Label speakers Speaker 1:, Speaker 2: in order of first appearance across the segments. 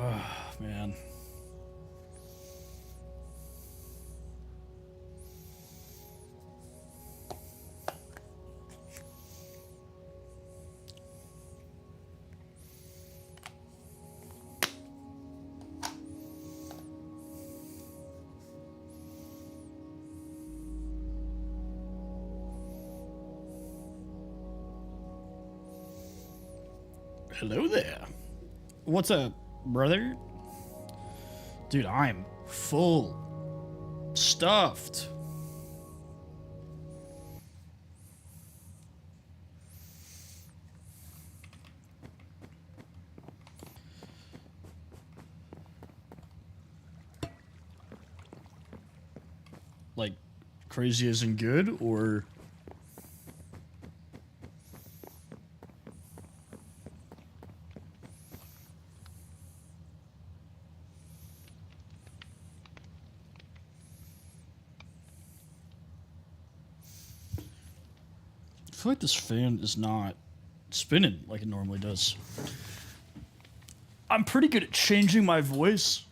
Speaker 1: Oh, man. Hello there. What's up, brother? Dude, I'm full. Stuffed. Like, crazy as in good, or... I feel like this fan is not spinning like it normally does. I'm pretty good at changing my voice.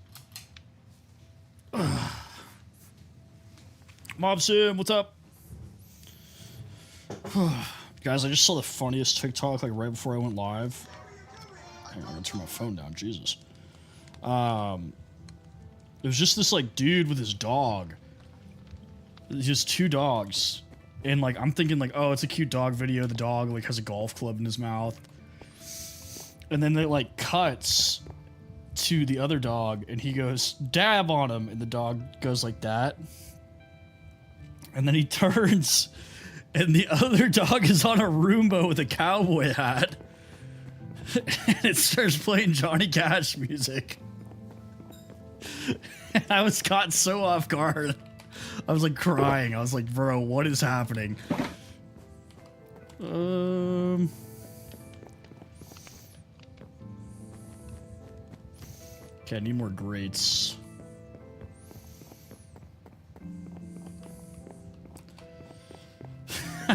Speaker 1: Mob Sim, what's up? Guys, I just saw the funniest TikTok like right before I went live. Hang on, I'm gonna turn my phone down, Jesus. It was just this like dude with his dog. He has two dogs. And like I'm thinking like, oh, it's a cute dog video. The dog like has a golf club in his mouth. And then it like cuts to the other dog and he goes, dab on him, and the dog goes like that. And then he turns and the other dog is on a Roomba with a cowboy hat. And it starts playing Johnny Cash music. And I was caught so off guard. I was like crying. I was like, bro, what is happening? Okay, I need more grates.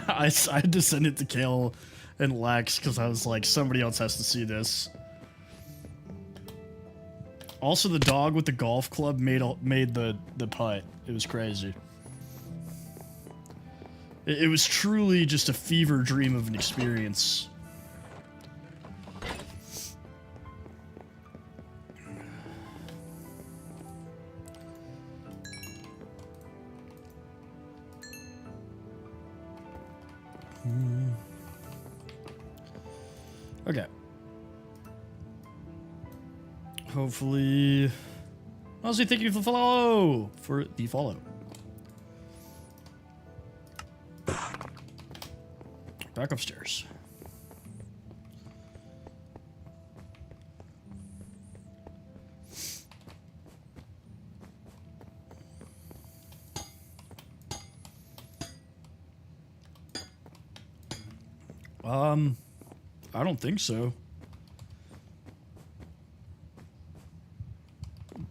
Speaker 1: I had to send it to Kale and Lex because I was like, somebody else has to see this. Also, the dog with the golf club made the putt. It was crazy. It was truly just a fever dream of an experience. Okay. Hopefully... Honestly, thank you for the follow! For the follow. Back upstairs. I don't think so.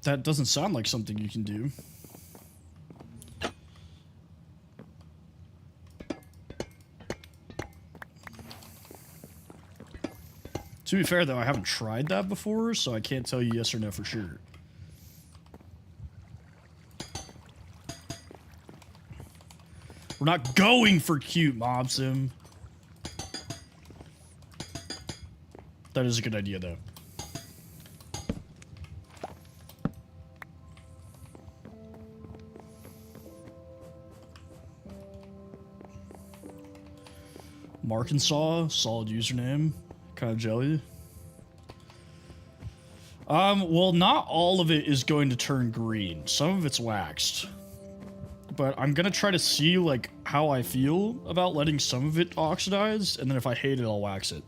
Speaker 1: That doesn't sound like something you can do. To be fair, though, I haven't tried that before, so I can't tell you yes or no for sure. We're not going for cute, Mob Sim. That is a good idea, though. Markinsaw, solid username. Kind of jelly. Well, not all of it is going to turn green. Some of it's waxed. But I'm gonna try to see, like, how I feel about letting some of it oxidize, and then if I hate it, I'll wax it.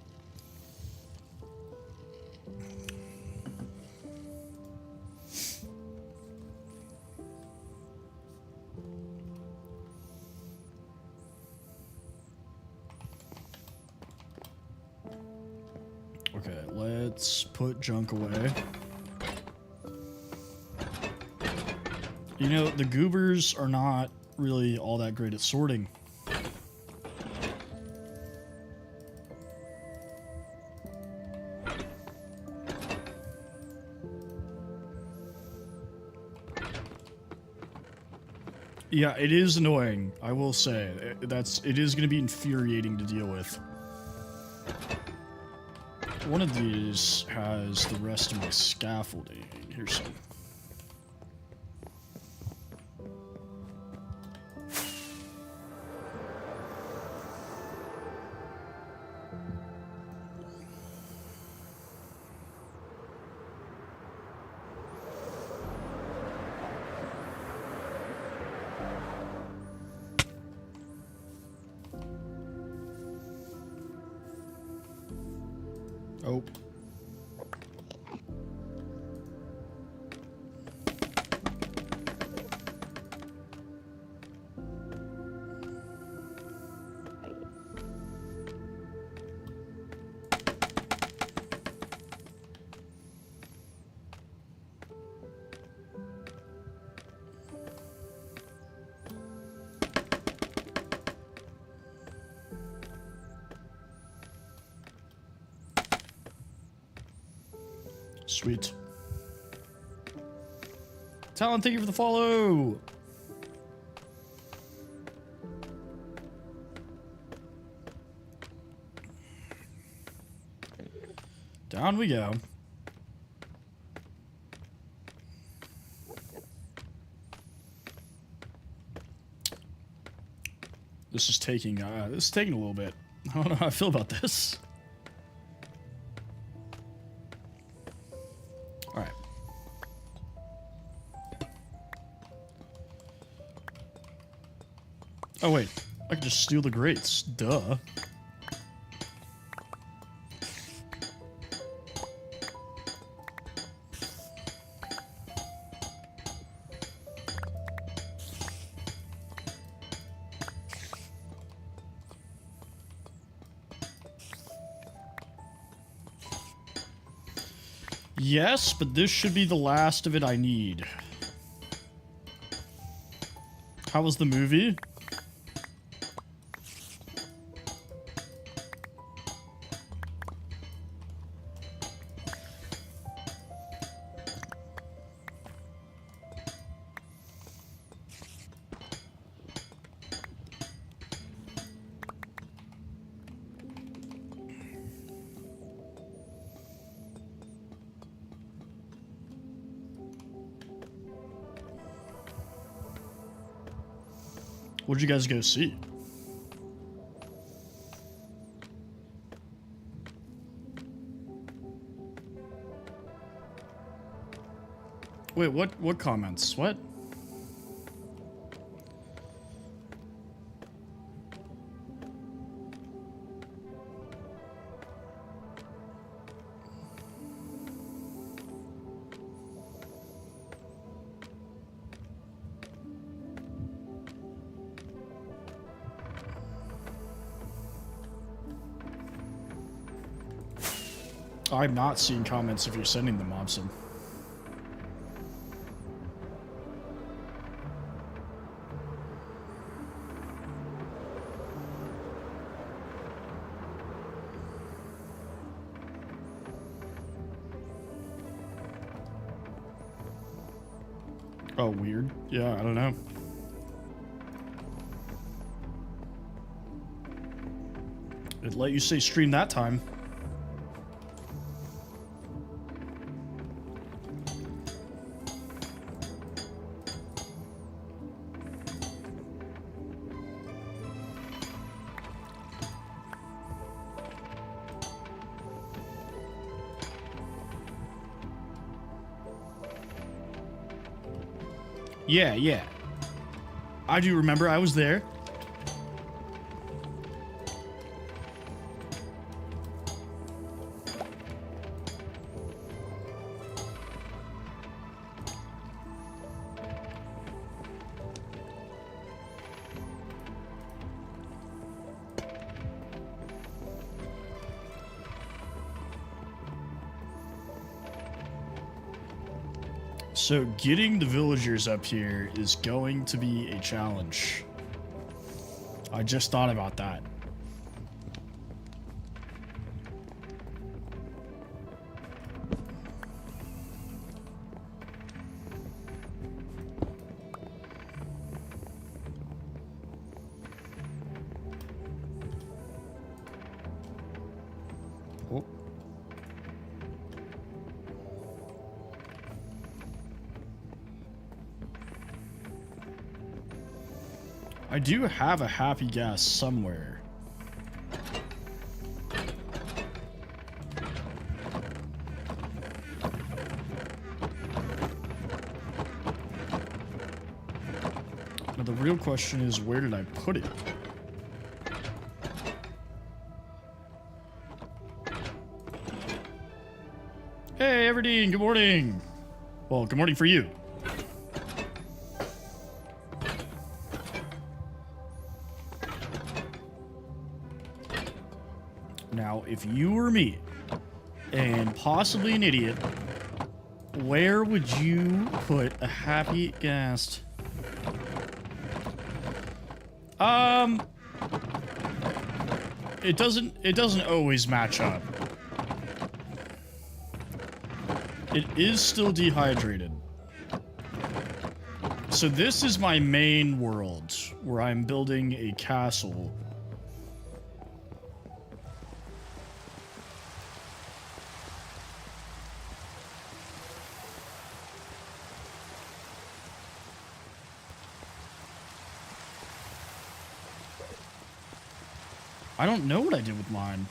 Speaker 1: Okay, let's put junk away. You know, the goobers are not really all that great at sorting. Yeah, it is annoying. I will say it is going to be infuriating to deal with. One of these has the rest of my scaffolding. Here's some. Oh. Sweet. Talon, thank you for the follow. Down we go. This is taking a little bit. I don't know how I feel about this. All right. Oh wait, I can just steal the grates. Duh. Yes, but this should be the last of it I need. How was the movie? What'd you guys go see? Wait, what comments? What? I'm not seeing comments if you're sending them, Mobson. Oh, weird. Yeah, I don't know. It let you say stream that time. Yeah. I do remember, I was there. So getting the villagers up here is going to be a challenge. I just thought about that. I do have a happy gas somewhere. Now the real question is, where did I put it? Hey, Everdeen, good morning. Well, good morning for you. Now, if you were me, and possibly an idiot, where would you put a happy ghast? It doesn't always match up. It is still dehydrated. So this is my main world, where I'm building a castle. I don't know what I did with mine.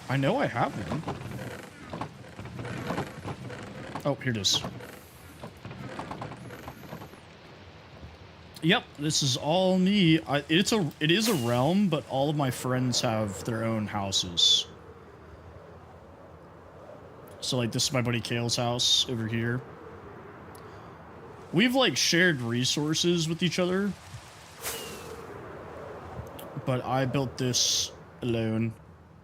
Speaker 1: I know I have one. Oh, here it is. Yep, this is all me. It is a realm, but all of my friends have their own houses. So, like, this is my buddy Kale's house over here. We've, like, shared resources with each other. But I built this alone.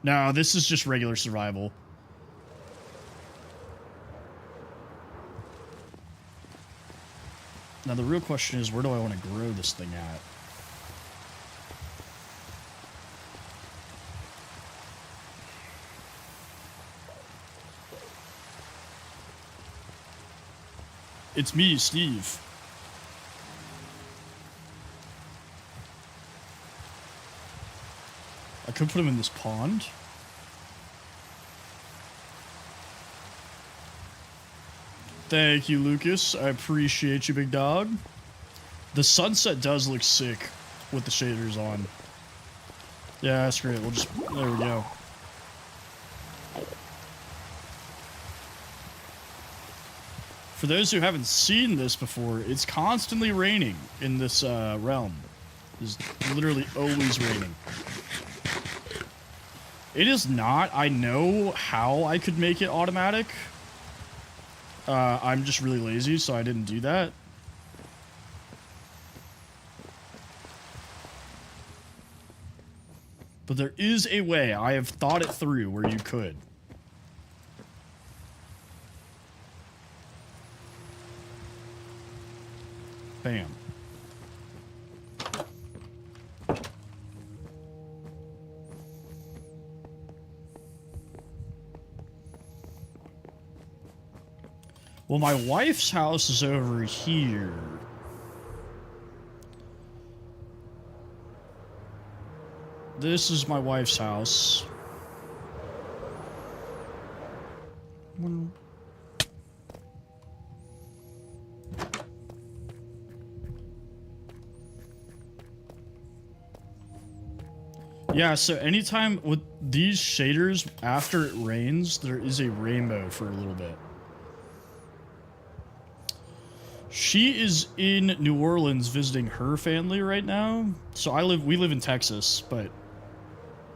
Speaker 1: No, this is just regular survival. Now, the real question is, where do I want to grow this thing at? It's me, Steve. I could put him in this pond. Thank you, Lucas. I appreciate you, big dog. The sunset does look sick with the shaders on. Yeah, that's great. We'll just... There we go. For those who haven't seen this before, it's constantly raining in this realm. It's literally always raining. It is not. I know how I could make it automatic. I'm just really lazy, so I didn't do that. But there is a way. I have thought it through where you could. Bam. Well, my wife's house is over here. This is my wife's house. Yeah, so anytime with these shaders, after it rains, there is a rainbow for a little bit. She is in New Orleans visiting her family right now. So we live in Texas, but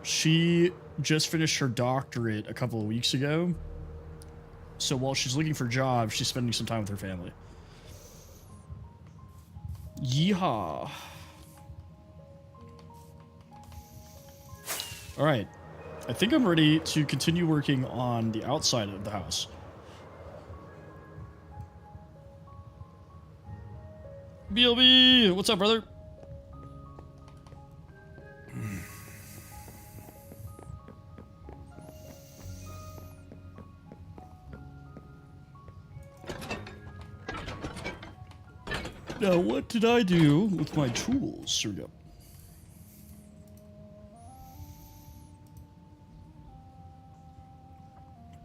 Speaker 1: she just finished her doctorate a couple of weeks ago. So while she's looking for jobs, she's spending some time with her family. Yeehaw. All right. I think I'm ready to continue working on the outside of the house. BLB, what's up, brother? Now, what did I do with my tools? Here we go.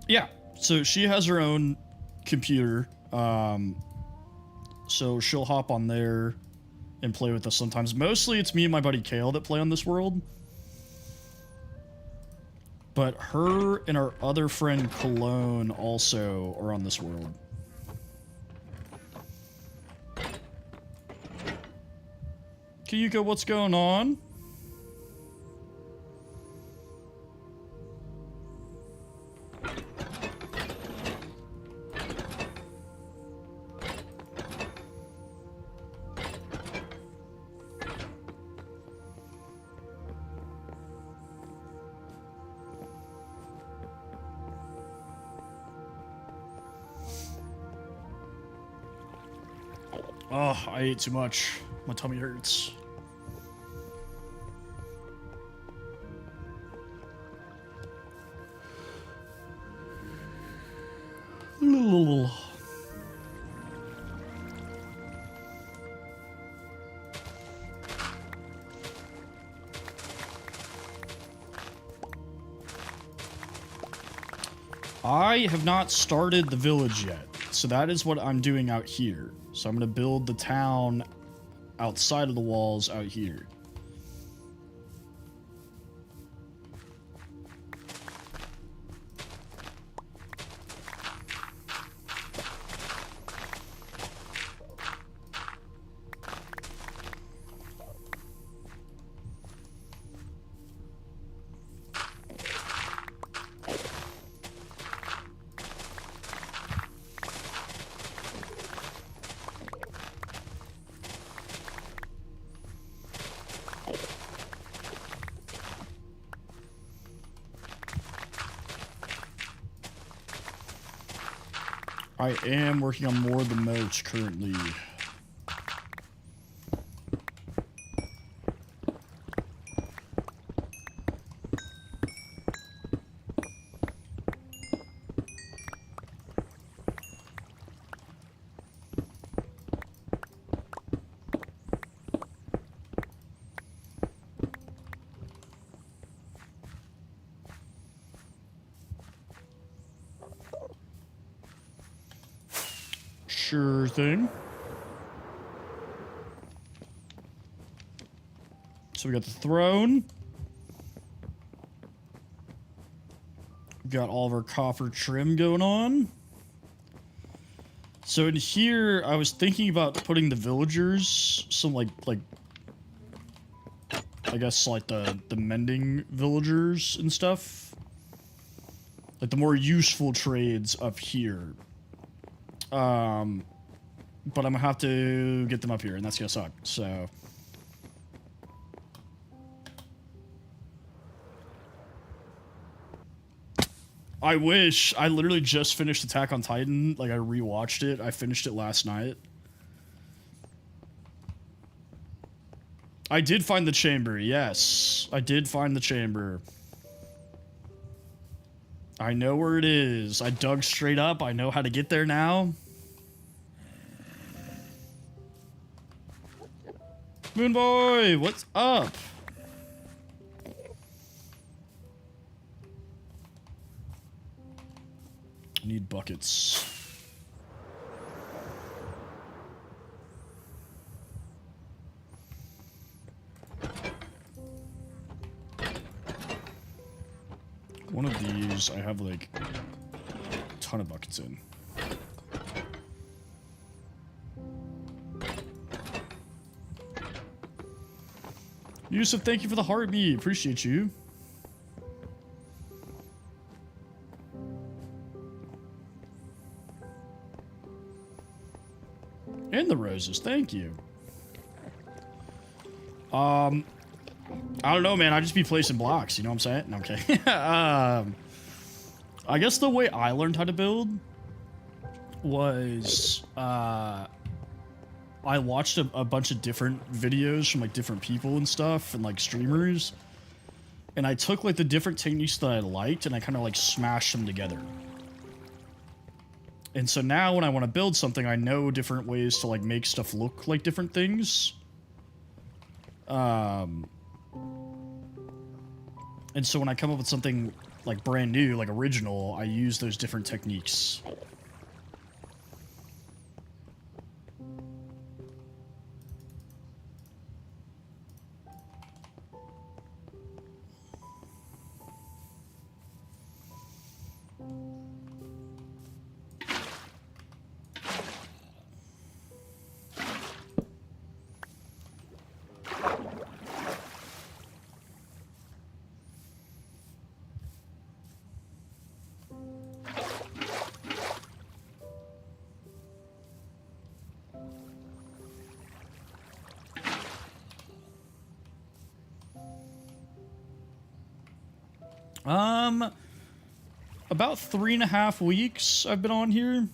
Speaker 1: Yeah, So she has her own computer. So she'll hop on there and play with us sometimes. Mostly it's me and my buddy Kale that play on this world. But her and our other friend Cologne also are on this world. Kiyuko, what's going on? Oh, I ate too much. My tummy hurts. I have not started the village yet, so that is what I'm doing out here. So I'm going to build the town outside of the walls out here. I am working on more of the moats currently. Sure thing. So we got the throne. We got all of our coffer trim going on. So in here, I was thinking about putting the villagers, some like I guess like the mending villagers and stuff. Like the more useful trades up here. But I'm gonna have to get them up here, and that's gonna suck, so. I wish. I literally just finished Attack on Titan. Like, I rewatched it. I finished it last night. I did find the chamber, yes. I did find the chamber. I know where it is. I dug straight up. I know how to get there now. Moon Boy, what's up? I need buckets. One of these I have like a ton of buckets in. Yusuf, thank you for the heartbeat. Appreciate you. And the roses. Thank you. I don't know, man. I just be placing blocks. You know what I'm saying? No, I'm kidding. I guess the way I learned how to build was I watched a bunch of different videos from like different people and stuff and like streamers, and I took like the different techniques that I liked and I kind of like smashed them together. And so now when I want to build something, I know different ways to like make stuff look like different things. And so when I come up with something like brand new, like original, I use those different techniques. About 3.5 weeks I've been on here.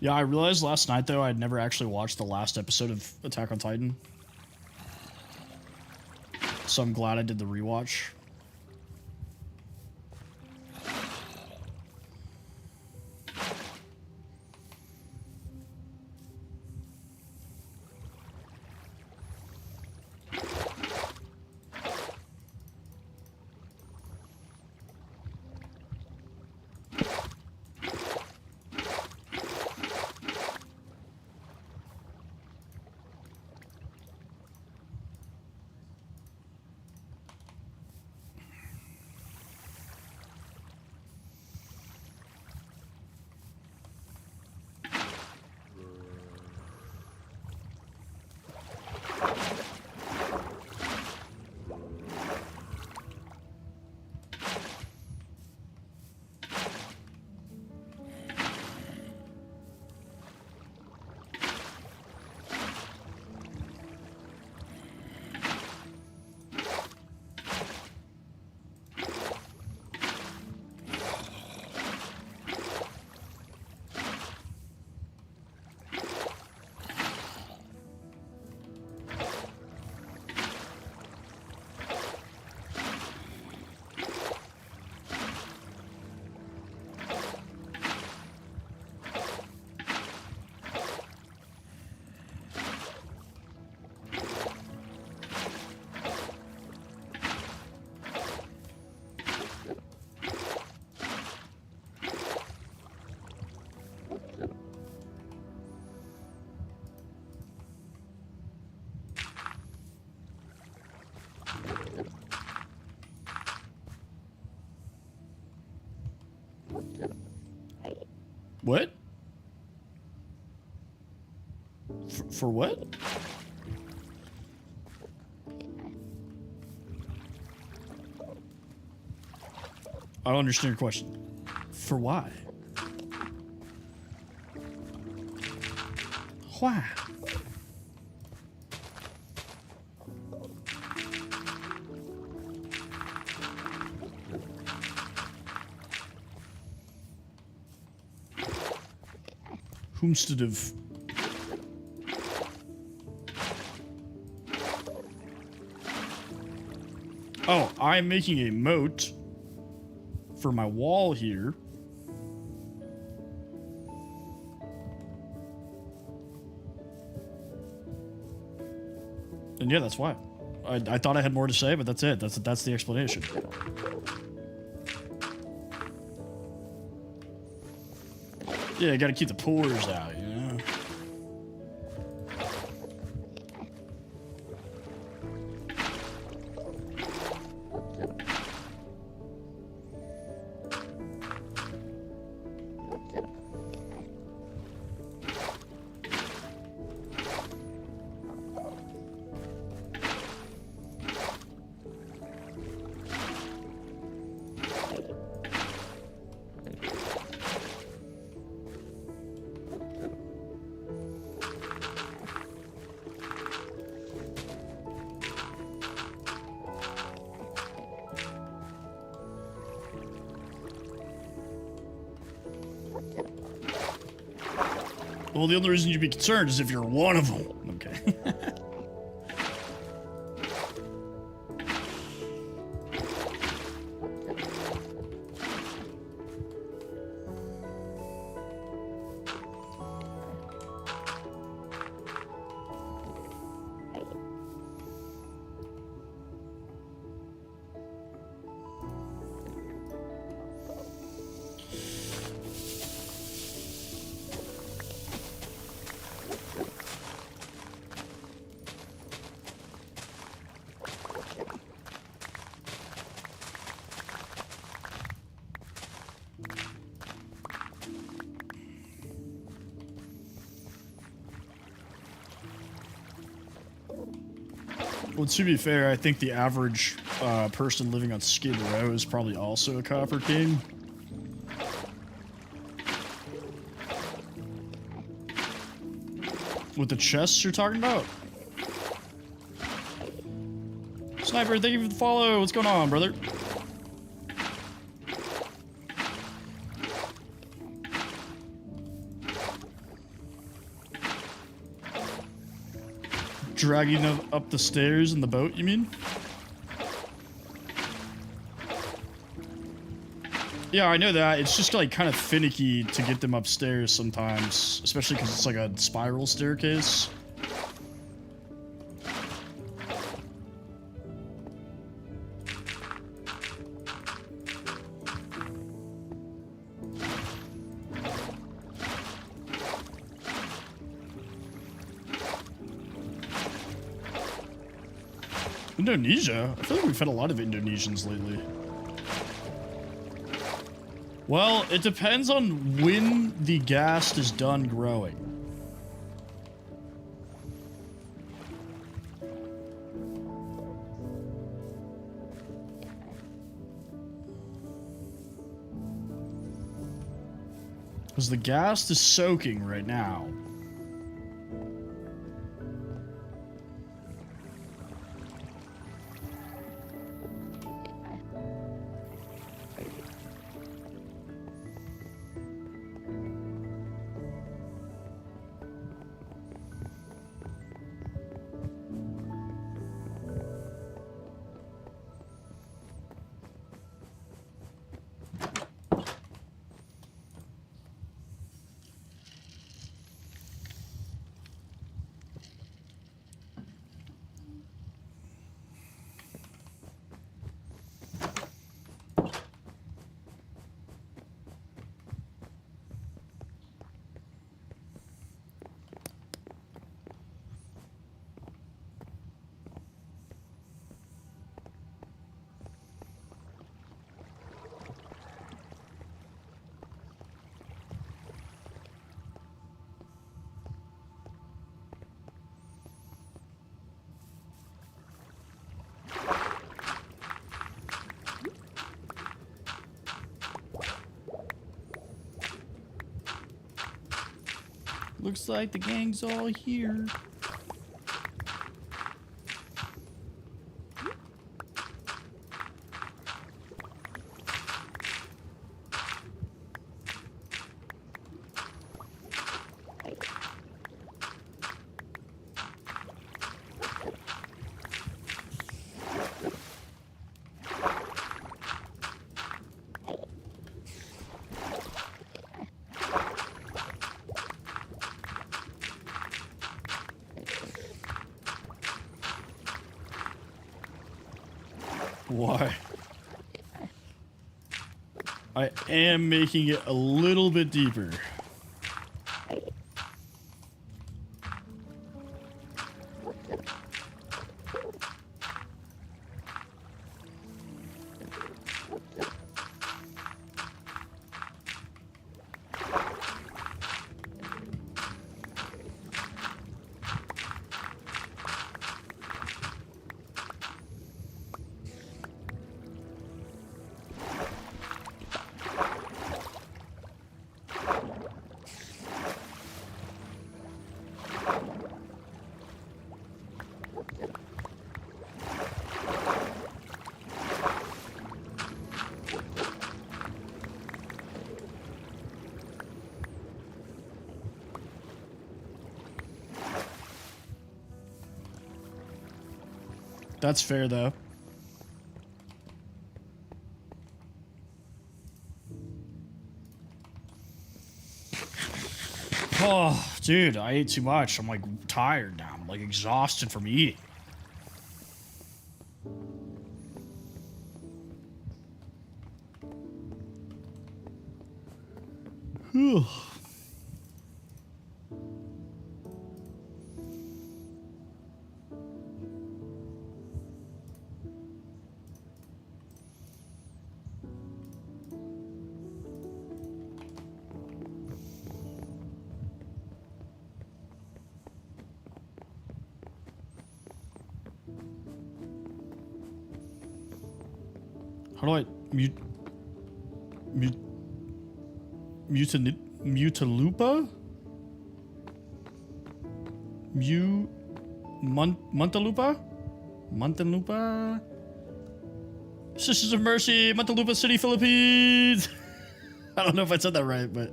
Speaker 1: Yeah, I realized last night, though, I'd never actually watched the last episode of Attack on Titan. So I'm glad I did the rewatch. What? For what? I don't understand your question. For why? Why? Whomstead of... Oh, I'm making a moat for my wall here. And yeah, that's why. I thought I had more to say, but that's it. That's the explanation. Yeah, you gotta keep the pores out, you know? Well, the only reason you'd be concerned is if you're one of them. Okay. Well, to be fair, I think the average person living on Skid Row is probably also a Copper King. With the chests you're talking about? Sniper, thank you for the follow. What's going on, brother? Dragging them up the stairs in the boat, you mean? Yeah, I know that. It's just like kind of finicky to get them upstairs sometimes, especially because it's like a spiral staircase. Indonesia? I feel like we've had a lot of Indonesians lately. Well, it depends on when the ghast is done growing. Because the ghast is soaking right now. Looks like the gang's all here. Why? I am making it a little bit deeper. That's fair, though. Oh, dude, I ate too much. I'm, like, tired now. I'm, like, exhausted from eating. Whew. How do I Mutalupa? Muntinlupa? Muntinlupa? Sisters of Mercy, Muntinlupa City, Philippines! I don't know if I said that right, but...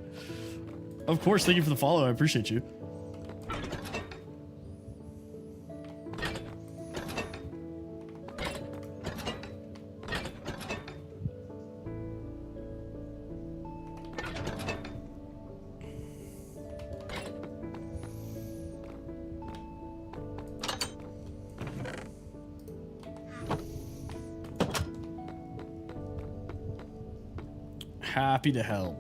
Speaker 1: Of course, thank you for the follow, I appreciate you. Happy to help.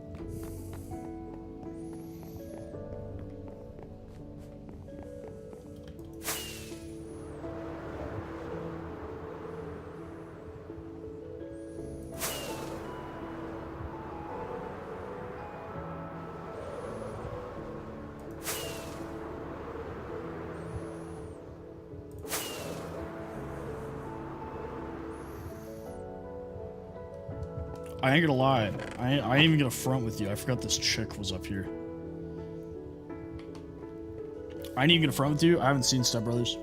Speaker 1: I ain't gonna lie. I ain't even gonna front with you. I forgot this chick was up here. I ain't even gonna front with you. I haven't seen Step Brothers.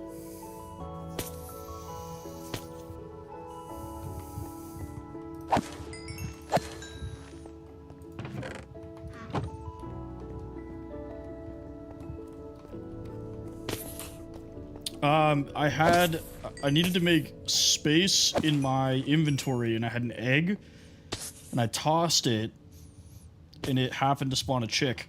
Speaker 1: I needed to make space in my inventory, and I had an egg. And I tossed it, and it happened to spawn a chick.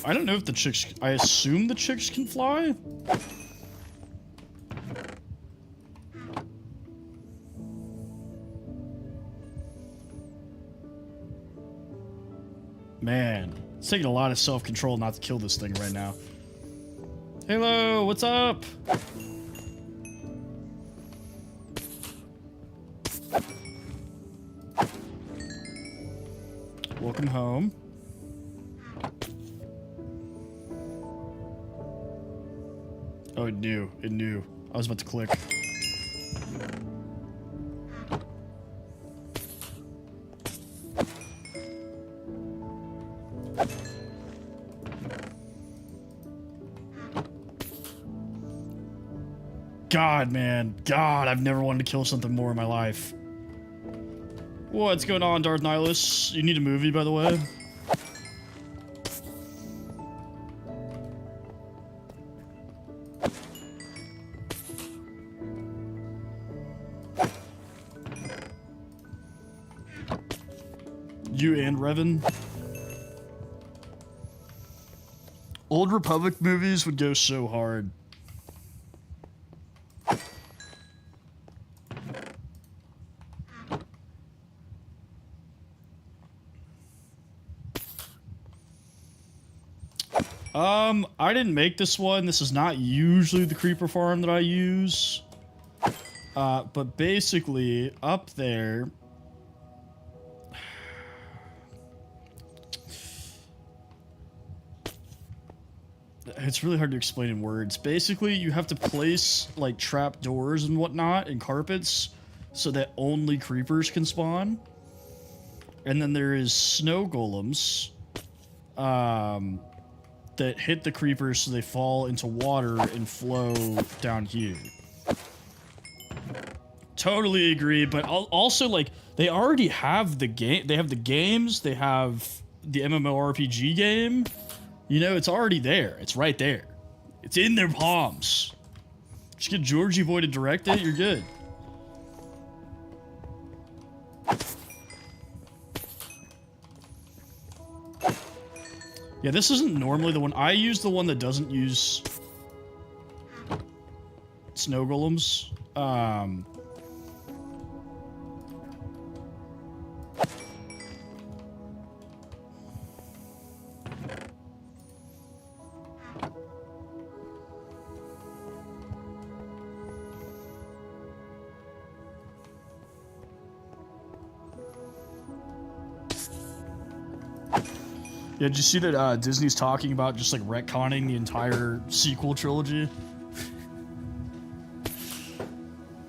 Speaker 1: I don't know if the chicks... I assume the chicks can fly? Man, it's taking a lot of self-control not to kill this thing right now. Halo, what's up? Welcome home. Oh, it knew. It knew. I was about to click. God, man. God, I've never wanted to kill something more in my life. What's going on, Darth Nihilus? You need a movie, by the way? You and Revan? Old Republic movies would go so hard. I didn't make this one. This is not usually the creeper farm that I use. But basically, up there... It's really hard to explain in words. Basically, you have to place, like, trap doors and whatnot and carpets so that only creepers can spawn. And then there is snow golems that hit the creepers so they fall into water and flow down here. Totally agree, but also, like, they already have the game. They have the games. They have the MMORPG game. You know, it's already there. It's right there. It's in their palms. Just get Georgie Boy to direct it, you're good. Yeah, this isn't normally the one. I use the one that doesn't use snow golems. Yeah, did you see that Disney's talking about just like retconning the entire sequel trilogy?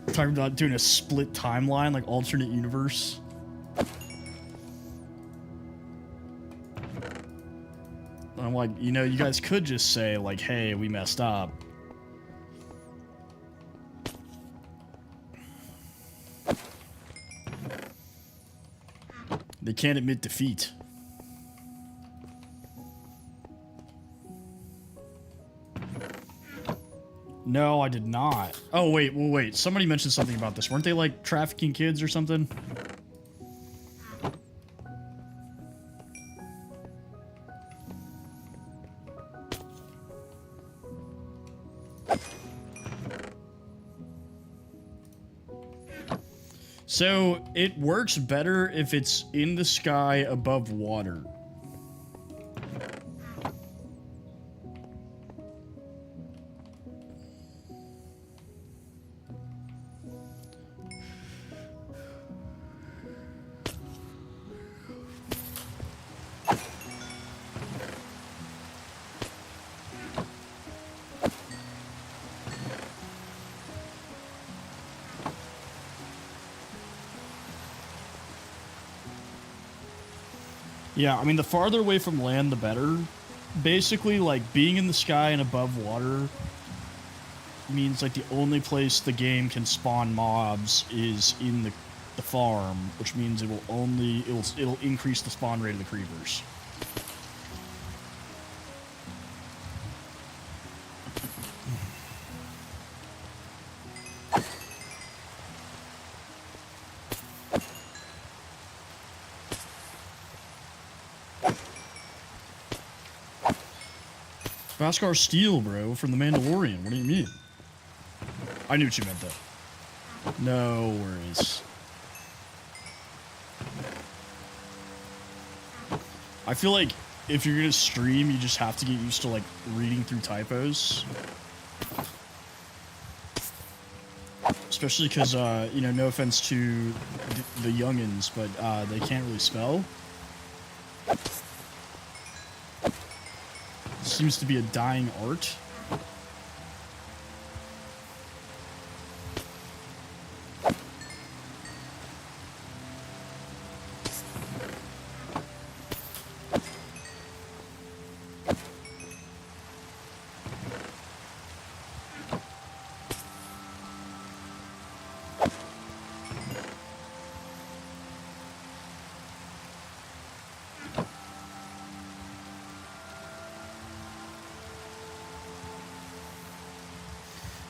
Speaker 1: Talking about doing a split timeline, like alternate universe. And I'm like, you know, you guys could just say like, hey, we messed up. They can't admit defeat. No, I did not. Oh, wait, well, wait. Somebody mentioned something about this. Weren't they, like, trafficking kids or something? So, it works better if it's in the sky above water. Yeah, I mean, the farther away from land, the better. Basically, like, being in the sky and above water means, like, the only place the game can spawn mobs is in the farm, which means it will only, it'll increase the spawn rate of the creepers. Bhaskar Steel, bro, from The Mandalorian. What do you mean? I knew what you meant, though. No worries. I feel like if you're gonna stream, you just have to get used to, like, reading through typos. Especially because, you know, no offense to the youngins, but they can't really spell. Seems to be a dying art.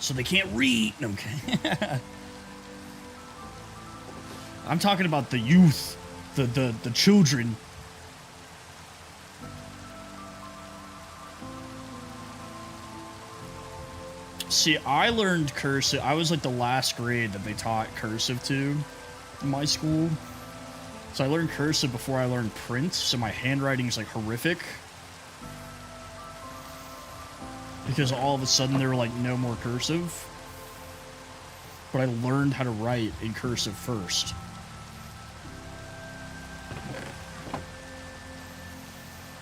Speaker 1: So they can't read. Okay. I'm talking about the youth, the children. See, I learned cursive. I was like the last grade that they taught cursive to in my school. So I learned cursive before I learned print. So my handwriting is like horrific. Because all of a sudden there were like no more cursive. But I learned how to write in cursive first.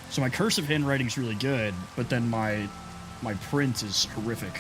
Speaker 1: So my cursive handwriting is really good, but then my print is horrific.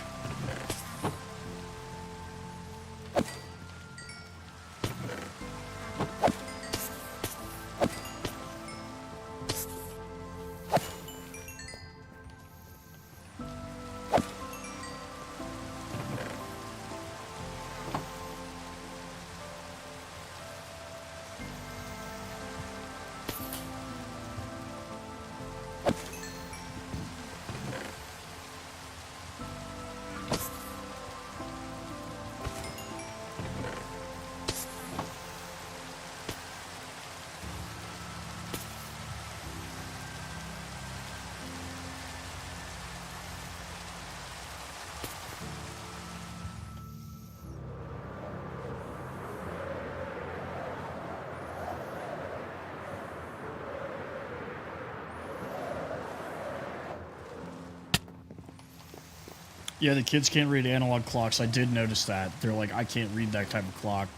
Speaker 1: Yeah, the kids can't read analog clocks. I did notice that. They're like, I can't read that type of clock.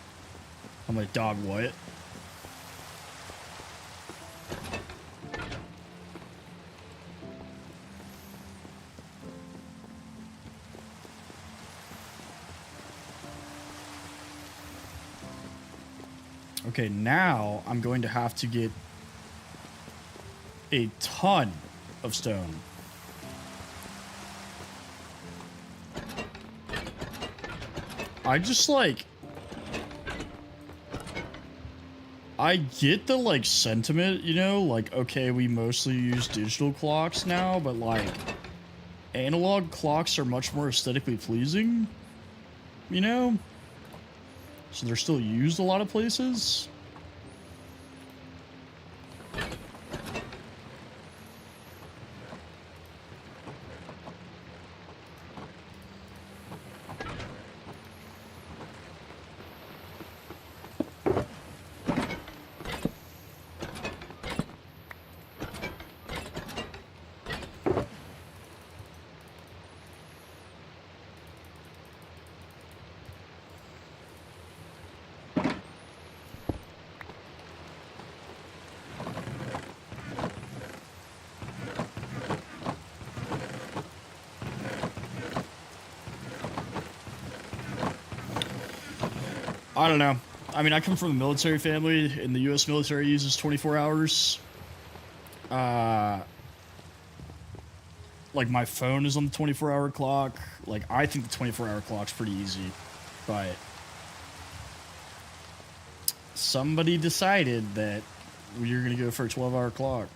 Speaker 1: I'm like, dog, what? Okay, now I'm going to have to get a ton of stone. I just like... I get the like sentiment, you know, like, okay, we mostly use digital clocks now, but like analog clocks are much more aesthetically pleasing, you know? So they're still used a lot of places. I don't know. I mean, I come from a military family, and the U.S. military uses 24 hours. Like, my phone is on the 24-hour clock. Like, I think the 24-hour clock's pretty easy. But somebody decided that we were going to go for a 12-hour clock.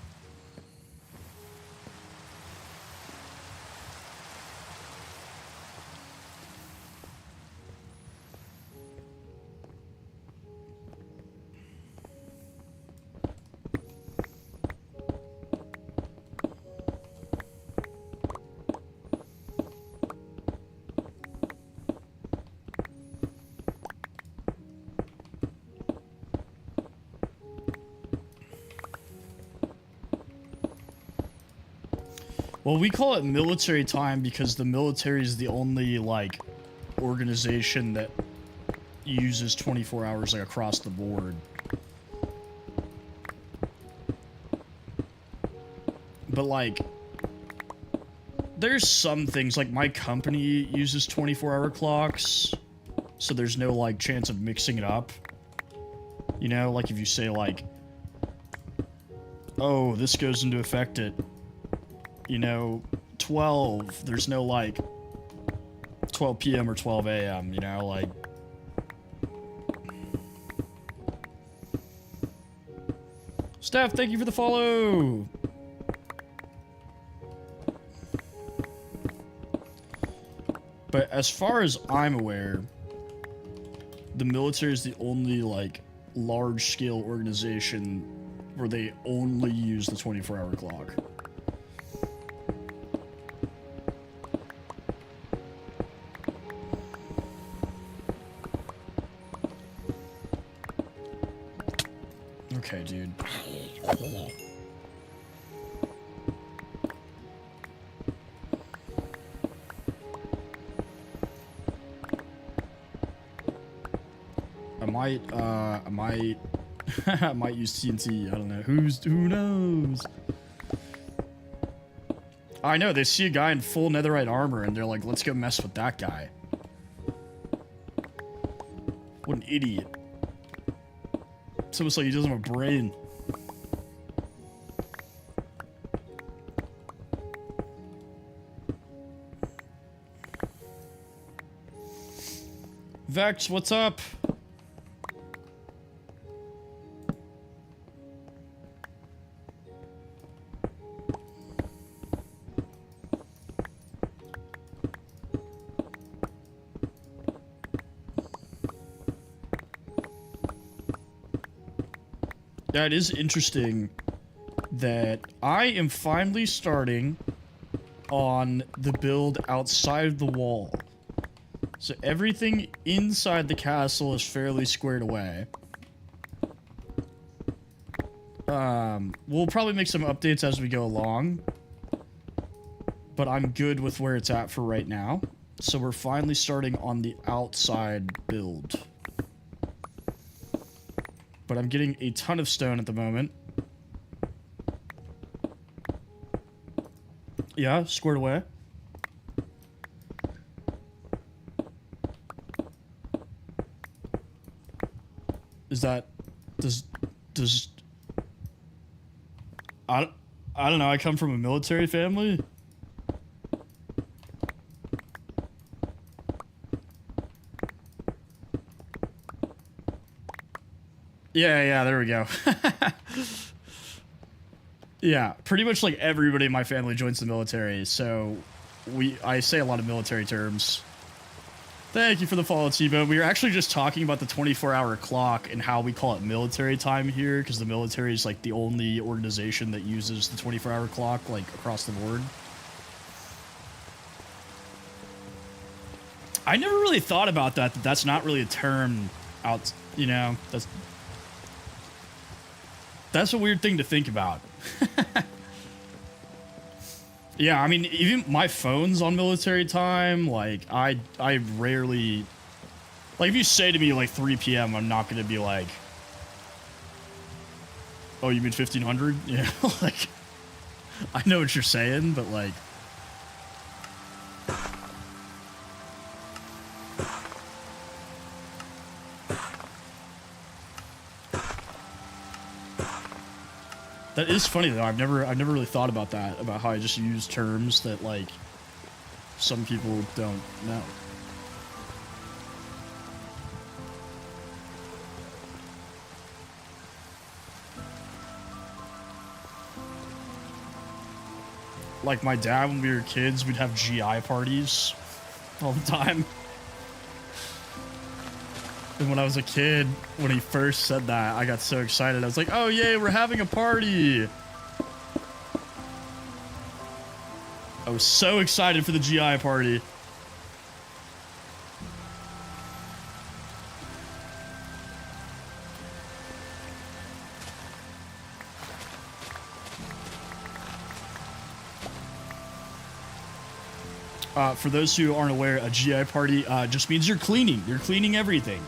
Speaker 1: Well, we call it military time because the military is the only, like, organization that uses 24 hours, like, across the board. But, like, there's some things, like, my company uses 24-hour clocks, so there's no, like, chance of mixing it up. You know, like, if you say, like, oh, this goes into effect at, you know, 12, there's no, like, 12 p.m. or 12 a.m., you know, like... Steph, thank you for the follow! But as far as I'm aware, the military is the only, like, large-scale organization where they only use the 24-hour clock. Okay, dude. I might I might use TNT. I don't know. Who knows? I know, they see a guy in full netherite armor and they're like, let's go mess with that guy. What an idiot. It's almost like he doesn't have a brain. Vex, what's up? That is interesting that I am finally starting on the build outside of the wall. So everything inside the castle is fairly squared away. We'll probably make some updates as we go along, but I'm good with where it's at for right now. So we're finally starting on the outside build. But I'm getting a ton of stone at the moment. Yeah, squared away. Is that... Does... I don't know, I come from a military family. Yeah, there we go. Yeah, pretty much like everybody in my family joins the military, so I say a lot of military terms. Thank you for the follow, T-Bone. We were actually just talking about the 24-hour clock and how we call it military time here, because the military is like the only organization that uses the 24-hour clock like across the board. I never really thought about that. That's not really a term out, you know. That's a weird thing to think about. Yeah, I mean, even my phone's on military time. Like, I rarely... Like, if you say to me, like, 3 p.m., I'm not going to be like... Oh, you mean 1500? Yeah, like... I know what you're saying, but, like... That is funny though. I've never really thought about that, about how I just use terms that like some people don't know. Like my dad, when we were kids, we'd have GI parties all the time. And when I was a kid, when he first said that, I got so excited. I was like, oh, yay, we're having a party. I was so excited for the GI party. For those who aren't aware, a GI party just means you're cleaning. You're cleaning everything.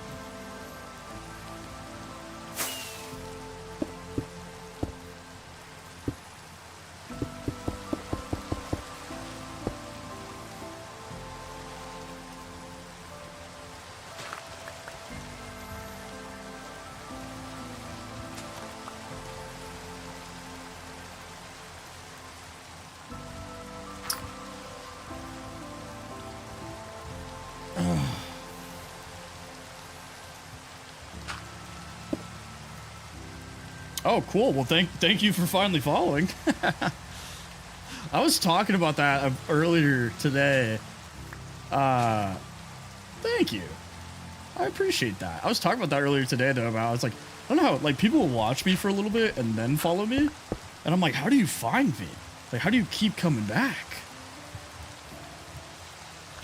Speaker 1: Oh, cool. Well, thank you for finally following. I was talking about that earlier today. Thank you. I appreciate that. I was talking about that earlier today, though, I was like, I don't know, like, people will watch me for a little bit and then follow me. And I'm like, how do you find me? Like, how do you keep coming back?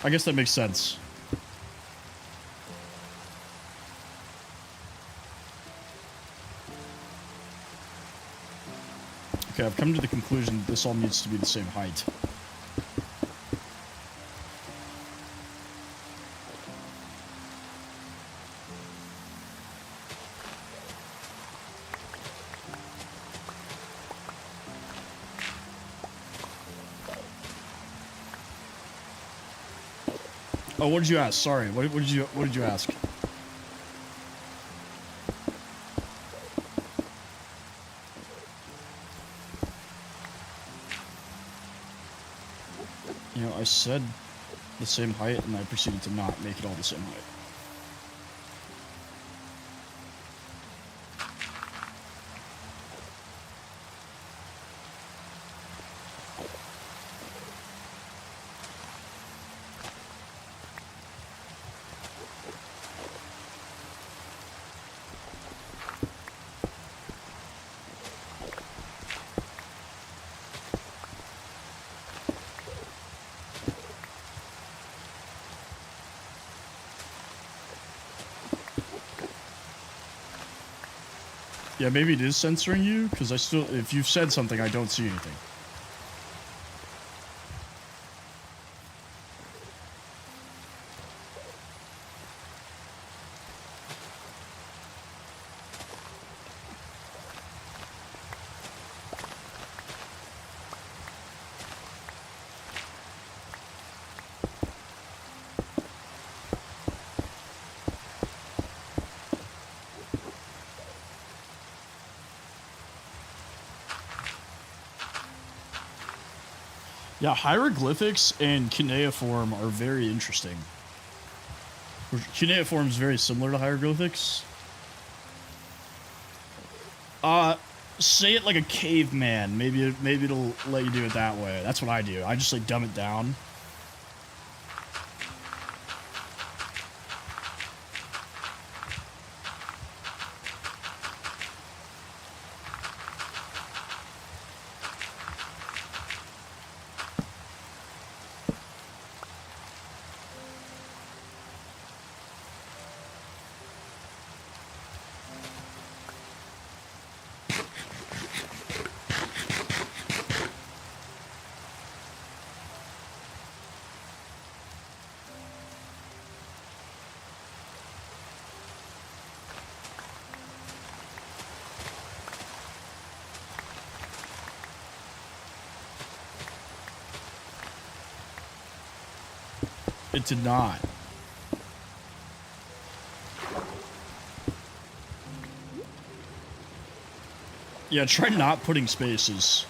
Speaker 1: I guess that makes sense. Okay, I've come to the conclusion that this all needs to be the same height. Oh, what did you ask? Sorry, what did you ask? You know, I said the same height, and I proceeded to not make it all the same height. Yeah, maybe it is censoring you, because if you've said something, I don't see anything. Yeah, hieroglyphics and cuneiform are very interesting. Cuneiform is very similar to hieroglyphics. Say it like a caveman. Maybe it'll let you do it that way. That's what I do. I just like dumb it down. It did not. Yeah, try not putting spaces.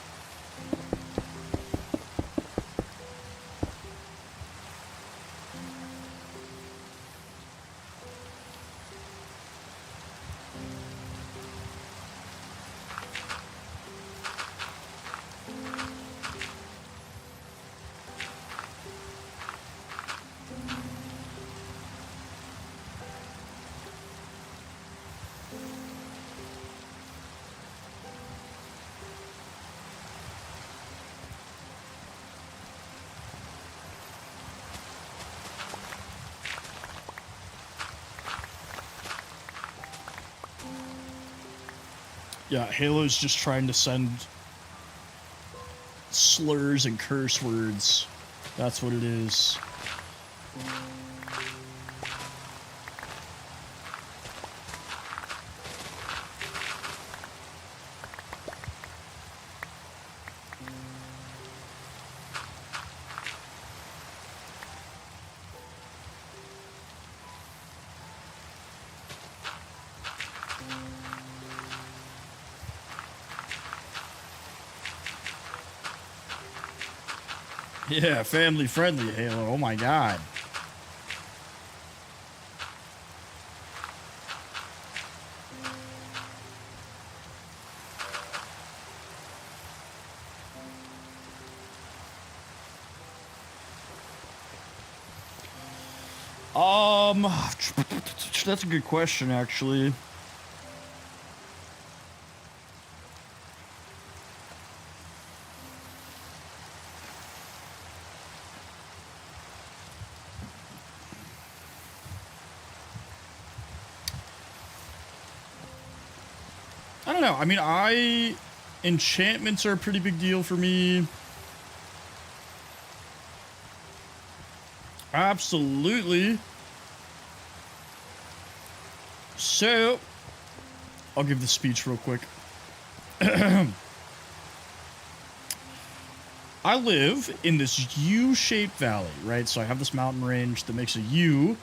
Speaker 1: Yeah, Halo's just trying to send slurs and curse words. That's what it is. Yeah, family friendly Halo. Oh my god. That's a good question, actually. I don't know. I mean, enchantments are a pretty big deal for me. Absolutely. So, I'll give the speech real quick. I live in this U-shaped valley, right? So I have this mountain range that makes a U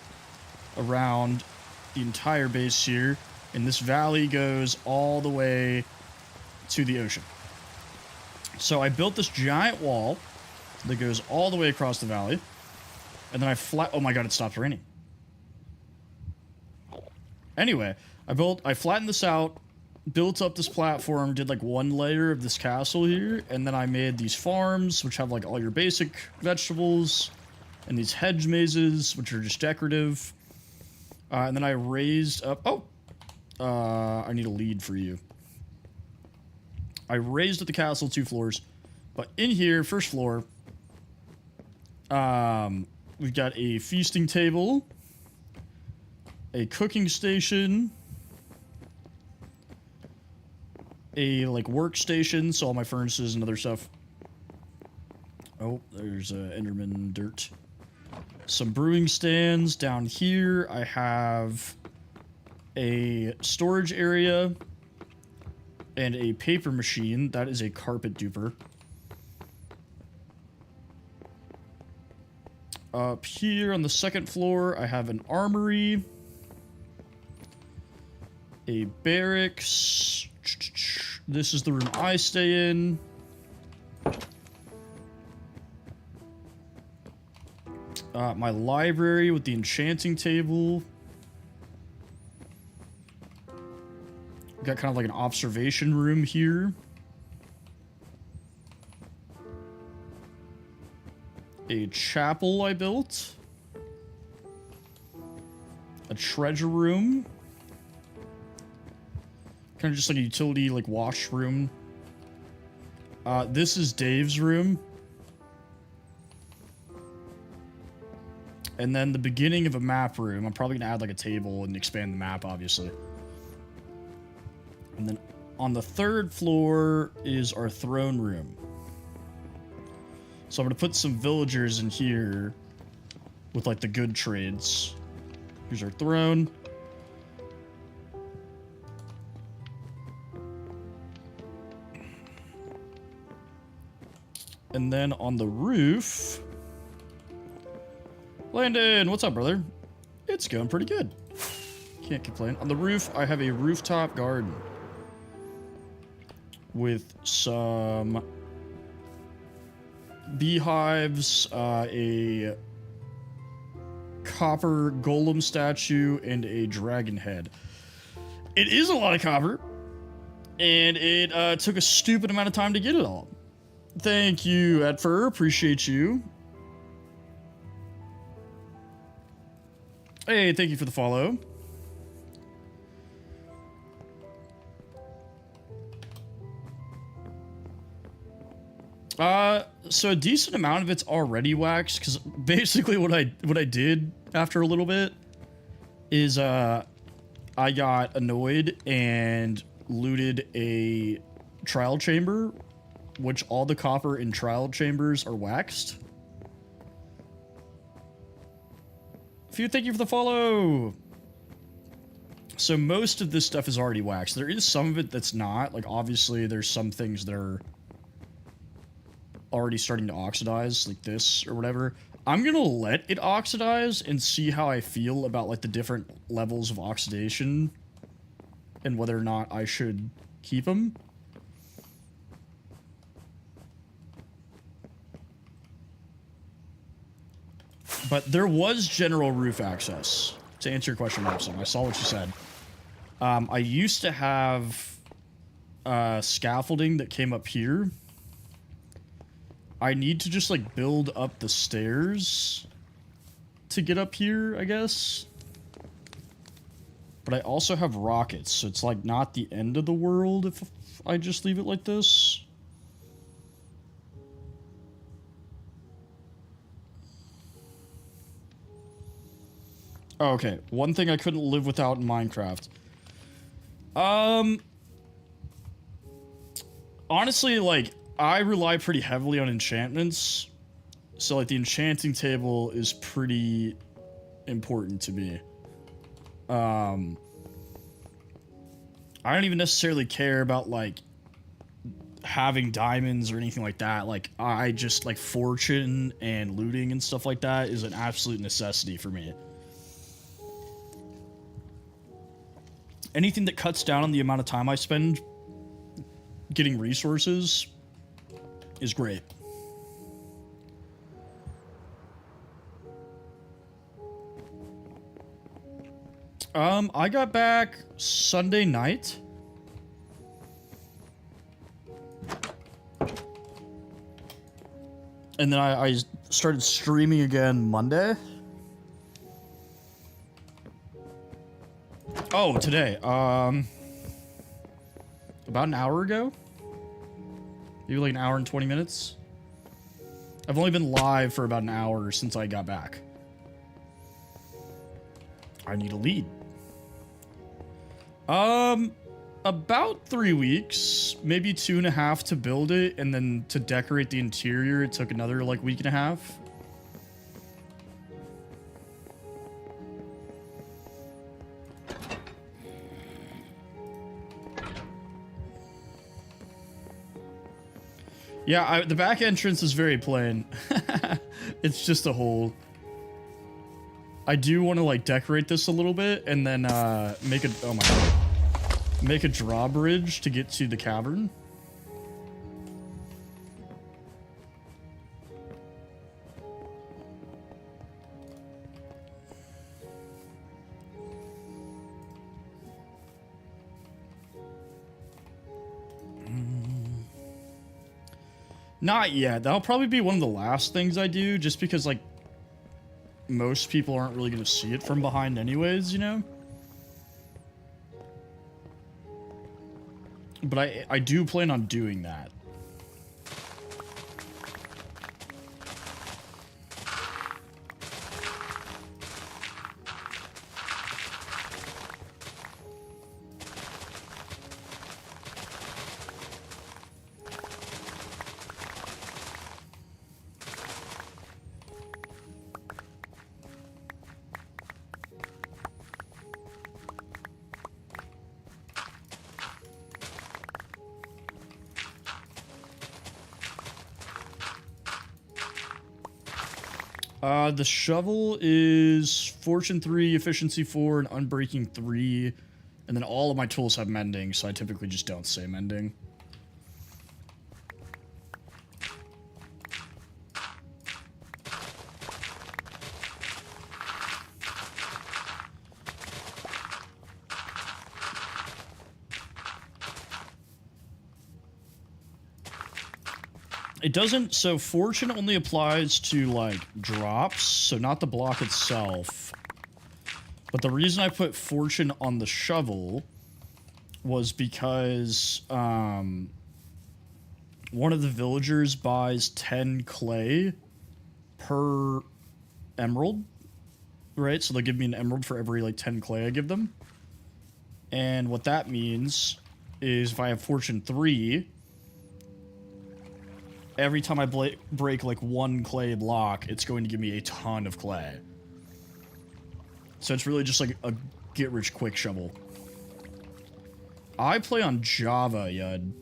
Speaker 1: around the entire base here. And this valley goes all the way to the ocean. So I built this giant wall that goes all the way across the valley. And then oh my god, it stopped raining. Anyway, I flattened this out, built up this platform, did like one layer of this castle here, and then I made these farms, which have like all your basic vegetables, and these hedge mazes, which are just decorative. And then I raised up, I need a lead for you. I raised up the castle 2 floors, but in here, first floor, we've got a feasting table, a cooking station, a like workstation, so all my furnaces and other stuff. Oh, there's Enderman dirt. Some brewing stands down here. I have a storage area and a paper machine. That is a carpet duper. Up here on the second floor, I have an armory, a barracks. This is the room I stay in. My library with the enchanting table. Got kind of like an observation room here. A chapel I built. A treasure room. Kind of just like a utility, like washroom. This is Dave's room. And then the beginning of a map room. I'm probably gonna add like a table and expand the map, obviously. And then on the third floor is our throne room. So I'm gonna put some villagers in here with like the good trades. Here's our throne. And then on the roof, Landon, what's up, brother? It's going pretty good. Can't complain. On the roof, I have a rooftop garden with some beehives, a copper golem statue, and a dragon head. It is a lot of copper, and it took a stupid amount of time to get it all. Thank you, Edfer. Appreciate you. Hey, thank you for the follow. So a decent amount of it's already waxed, because basically what I did after a little bit is I got annoyed and looted a trial chamber, which all the copper in trial chambers are waxed. Few, thank you for the follow. So most of this stuff is already waxed. There is some of it that's not. Like, obviously, there's some things that are already starting to oxidize, like this or whatever. I'm gonna let it oxidize and see how I feel about, like, the different levels of oxidation and whether or not I should keep them. But there was general roof access. To answer your question, Robson, I saw what you said. I used to have scaffolding that came up here. I need to just, like, build up the stairs to get up here, I guess. But I also have rockets, so it's, like, not the end of the world if I just leave it like this. Oh, okay, one thing I couldn't live without in Minecraft. Honestly, like, I rely pretty heavily on enchantments. So, like, the enchanting table is pretty important to me. I don't even necessarily care about, like, having diamonds or anything like that. Like, I just, like, fortune and looting and stuff like that is an absolute necessity for me. Anything that cuts down on the amount of time I spend getting resources is great. I got back Sunday night. And then I started streaming again Monday. Oh, today. About an hour ago? Maybe like an hour and 20 minutes? I've only been live for about an hour since I got back. I need a lead. About 3 weeks, maybe 2.5 to build it, and then to decorate the interior, it took another, like, week and a half. Yeah, the back entrance is very plain. It's just a hole. I do want to, like, decorate this a little bit and then make a oh my god, make a drawbridge to get to the cavern. Not yet. That'll probably be one of the last things I do, just because, like, most people aren't really going to see it from behind anyways, you know? But I do plan on doing that. The shovel is Fortune 3, Efficiency 4, and Unbreaking 3. And then all of my tools have Mending, so I typically just don't say Mending. It doesn't, so Fortune only applies to, like, drops, so not the block itself. But the reason I put Fortune on the shovel was because, one of the villagers buys 10 clay per emerald, right? So they'll give me an emerald for every, like, 10 clay I give them. And what that means is if I have Fortune 3... every time I break, like, one clay block, it's going to give me a ton of clay. So it's really just, like, a get-rich-quick shovel. I play on Java, Yud.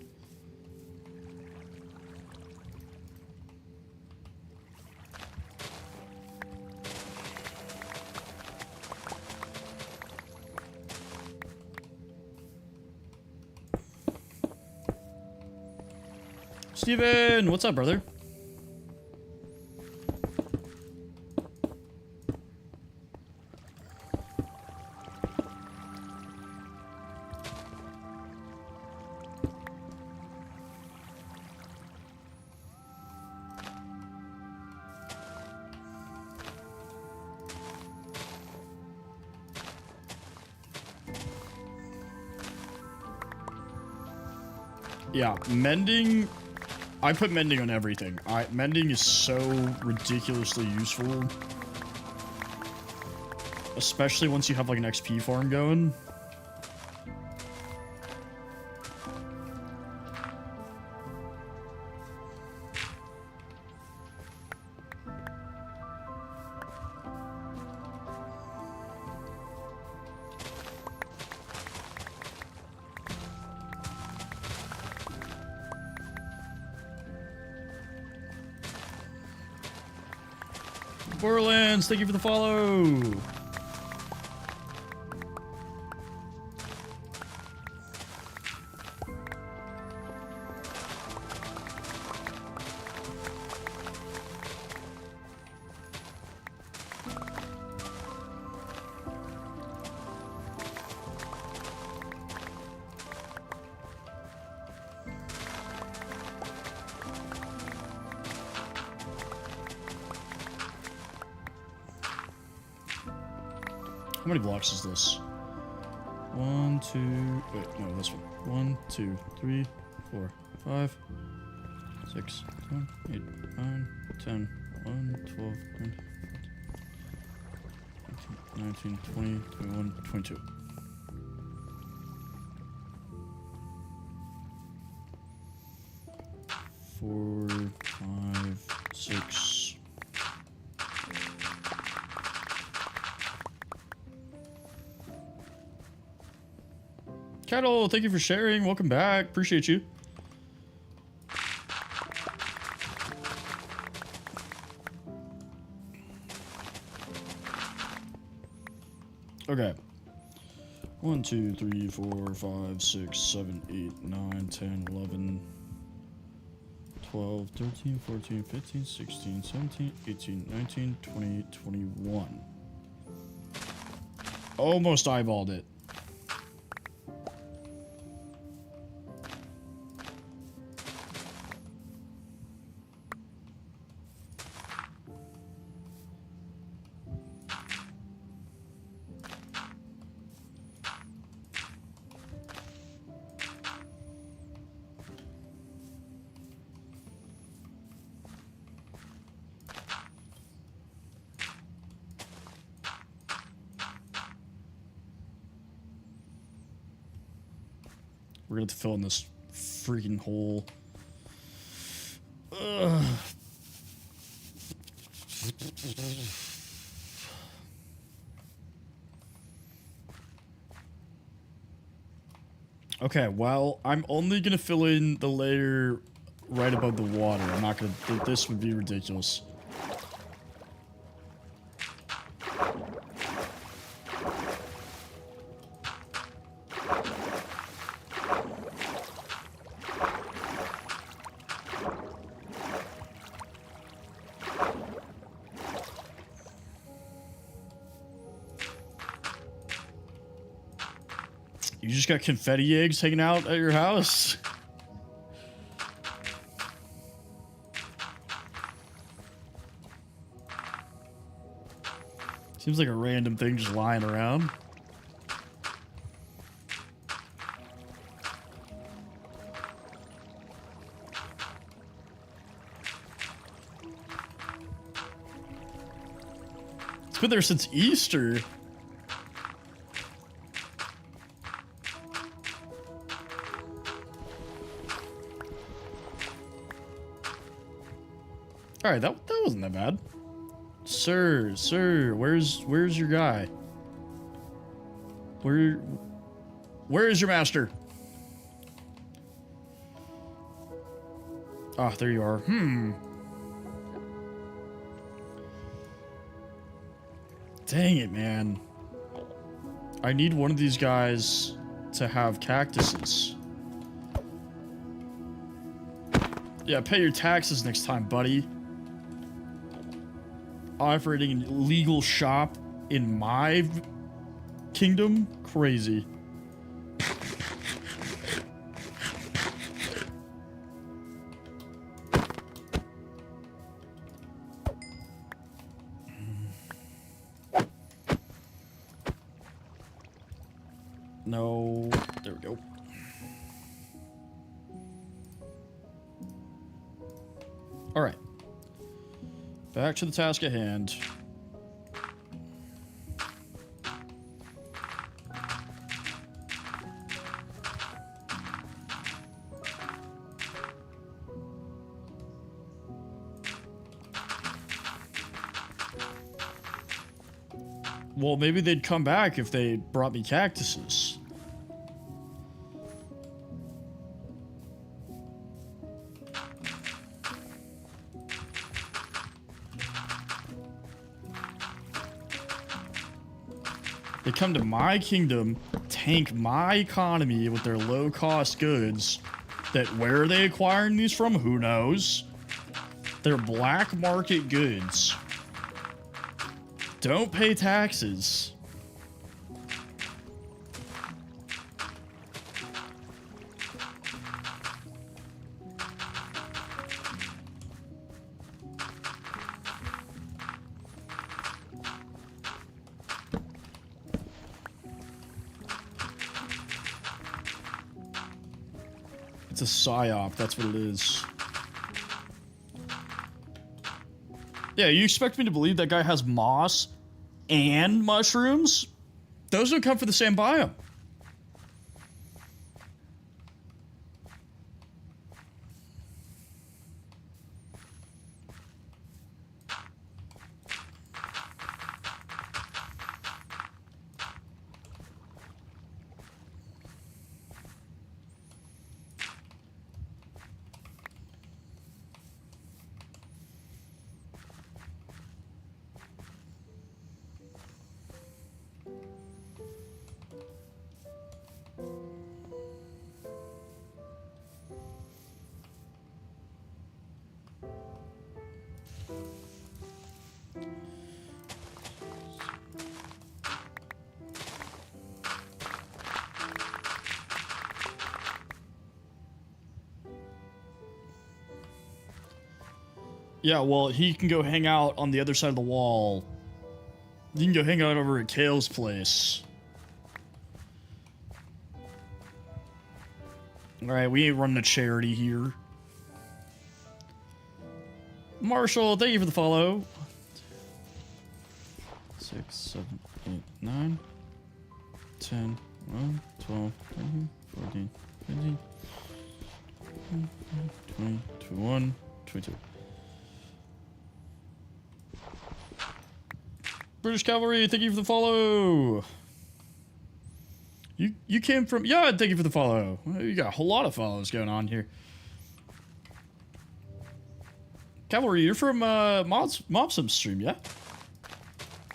Speaker 1: Steven, what's up, brother? Yeah, mending... I put mending on everything. Mending is so ridiculously useful. Especially once you have, like, an XP farm going. Borderlands, thank you for the follow. How many blocks is this? 1, 2, wait, no, this one. 1, 2, 3, 4, 5, 6, 7, 8, 9, 10, 11, 12, 13, 19, 20, 21, 22. Four, 5, 6. Cattle, thank you for sharing. Welcome back. Appreciate you. Okay. 1, 2, 3, 4, 5, 6, 7, 8, 9, 10, 11, 12, 13, 14, 15, 16, 17, 18, 19, 20, 21. Almost eyeballed it. We're gonna have to fill in this freaking hole. Ugh. Okay, well, I'm only gonna fill in the layer right above the water. I'm not gonna... This would be ridiculous. You just got confetti eggs hanging out at your house? Seems like a random thing just lying around. It's been there since Easter. Alright, that wasn't that bad. Sir, where's your guy? Where is your master? Ah, there you are. Dang it, man. I need one of these guys to have cactuses. Yeah, pay your taxes next time, buddy. Operating an illegal shop in my kingdom? Crazy. No. There we go. All right. Back to the task at hand. Well, maybe they'd come back if they brought me cactuses. They come to my kingdom, tank my economy with their low-cost goods. That where are they acquiring these from? Who knows? They're black market goods. Don't pay taxes. It's a psyop, that's what it is. Yeah, you expect me to believe that guy has moss and mushrooms? Those don't come from the same biome. Yeah, well, he can go hang out on the other side of the wall. You can go hang out over at Kale's place. Alright, we ain't running a charity here. Marshall, thank you for the follow. 6, 7, 8, 9, 10, 11, 12, 13, 14, 20, 21, 22. British Cavalry, thank you for the follow. You came from... Yeah, thank you for the follow. You got a whole lot of follows going on here. Cavalry, you're from Mobsum stream, yeah?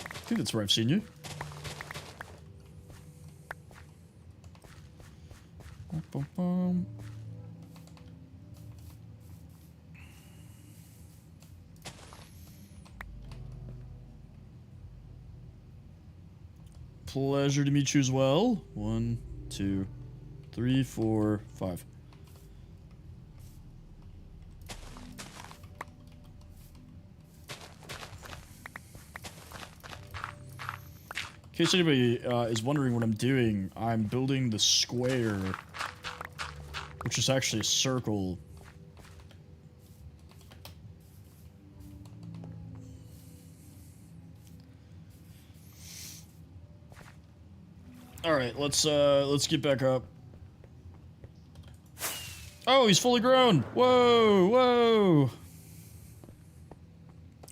Speaker 1: I think that's where I've seen you. Pleasure to meet you as well. 1, 2, 3, 4, 5. In case anybody is wondering what I'm doing, I'm building the square, which is actually a circle. All right, let's get back up. Oh, he's fully grown. Whoa, whoa.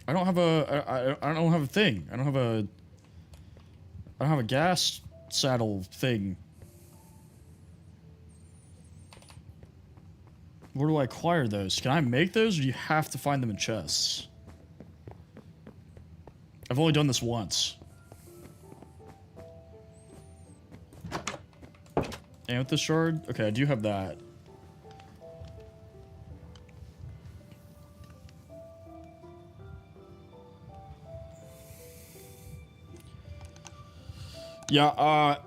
Speaker 1: I don't have a I don't have a thing. I don't have a gas saddle thing. Where do I acquire those? Can I make those, or do you have to find them in chests? I've only done this once. Amethyst shard? Okay, I do have that. Yeah,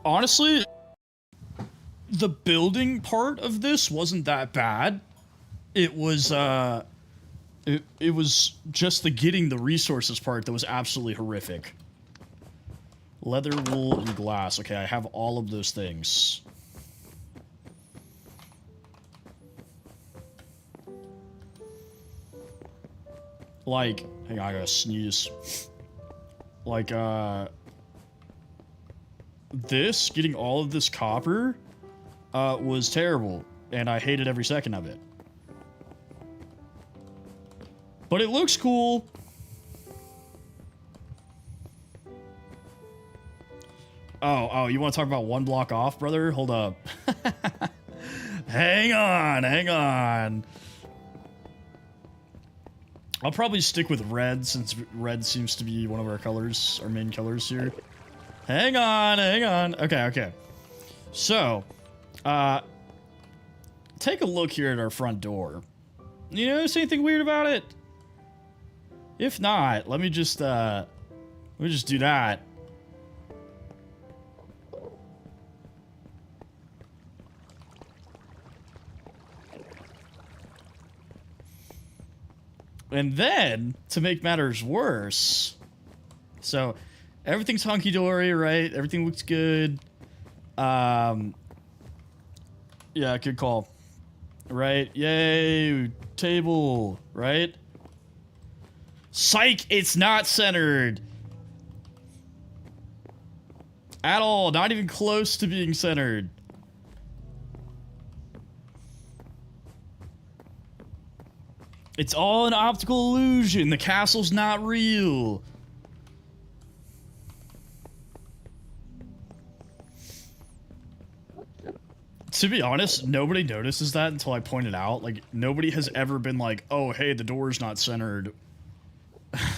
Speaker 1: honestly, the building part of this wasn't that bad. It was, it was just the getting the resources part that was absolutely horrific. Leather, wool, and glass. Okay, I have all of those things. Like, hang on, I gotta sneeze. Like, this, getting all of this copper, was terrible, and I hated every second of it. But it looks cool. Oh, you want to talk about one block off, brother? Hold up. Hang on. I'll probably stick with red, since red seems to be one of our colors, our main colors here. Hang on. Okay. So, take a look here at our front door. You notice anything weird about it? If not, let me just do that. And then, to make matters worse, so everything's hunky-dory, right? Everything looks good. Yeah, good call. Right? Yay, table, right? Psych, it's not centered. At all, not even close to being centered. It's all an optical illusion. The castle's not real. To be honest, nobody notices that until I point it out. Like, nobody has ever been like, oh, hey, the door's not centered.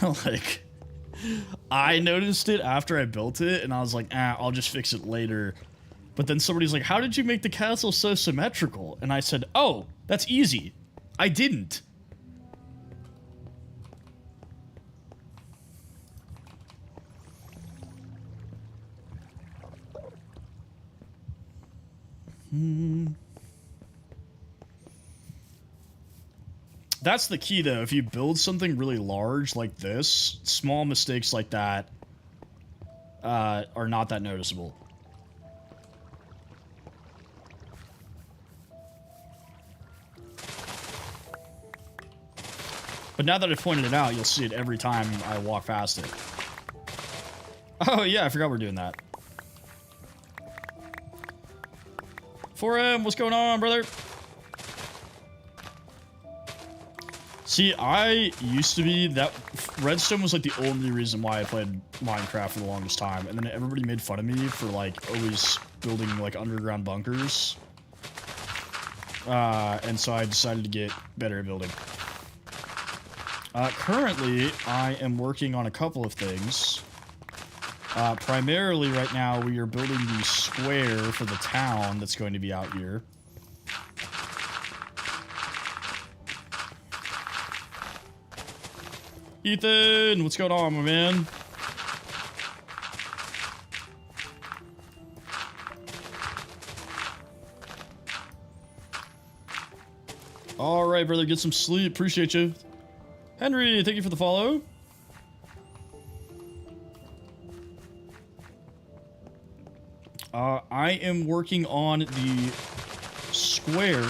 Speaker 1: Like, I noticed it after I built it, and I was like, I'll just fix it later. But then somebody's like, how did you make the castle so symmetrical? And I said, oh, that's easy. I didn't. That's the key, though. If you build something really large like this, small mistakes like that are not that noticeable. But now that I've pointed it out, you'll see it every time I walk past it. Oh, yeah, I forgot we're doing that. 4M, what's going on, brother? See, I used to be that Redstone was like the only reason why I played Minecraft for the longest time, and then everybody made fun of me for like always building like underground bunkers. And so I decided to get better at building. Currently, I am working on a couple of things. Primarily right now, we are building the square for the town that's going to be out here. Ethan, what's going on, my man? All right, brother, get some sleep. Appreciate you. Henry, thank you for the follow. I am working on the square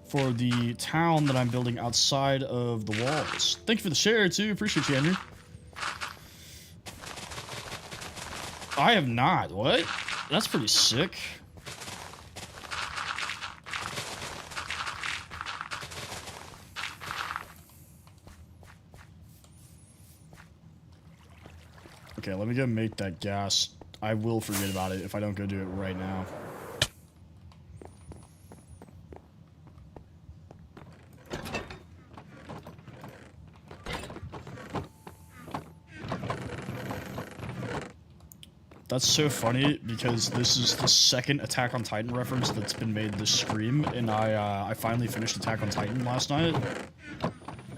Speaker 1: for the town that I'm building outside of the walls. Thank you for the share, too. Appreciate you, Henry. I have not. What? That's pretty sick. Okay, let me go make that gas. I will forget about it if I don't go do it right now. That's so funny because this is the second Attack on Titan reference that's been made this stream, and I finally finished Attack on Titan last night.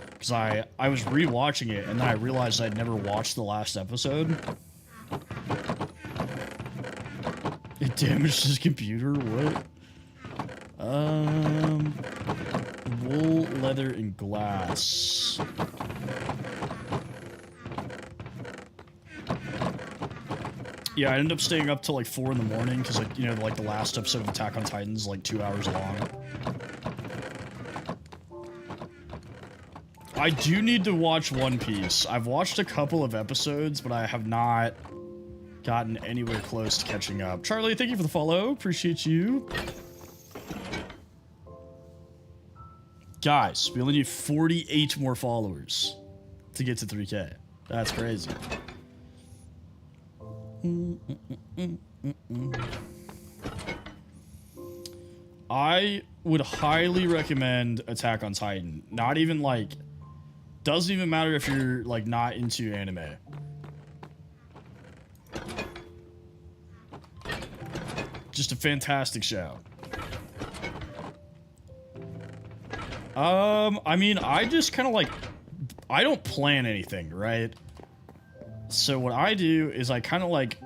Speaker 1: Because I was rewatching it, and then I realized I'd never watched the last episode. It damaged his computer? What? Wool, leather, and glass. Yeah, I ended up staying up till like 4 in the morning because, like, you know, like the last episode of Attack on Titan is like 2 hours long. I do need to watch One Piece. I've watched a couple of episodes, but I have not gotten anywhere close to catching up. Charlie, thank you for the follow. Appreciate you. Guys, we only need 48 more followers to get to 3K. That's crazy. I would highly recommend Attack on Titan. Not even like... Doesn't even matter if you're like not into anime. Just a fantastic show. I mean, I just kind of like... I don't plan anything, right? So what I do is I kind of like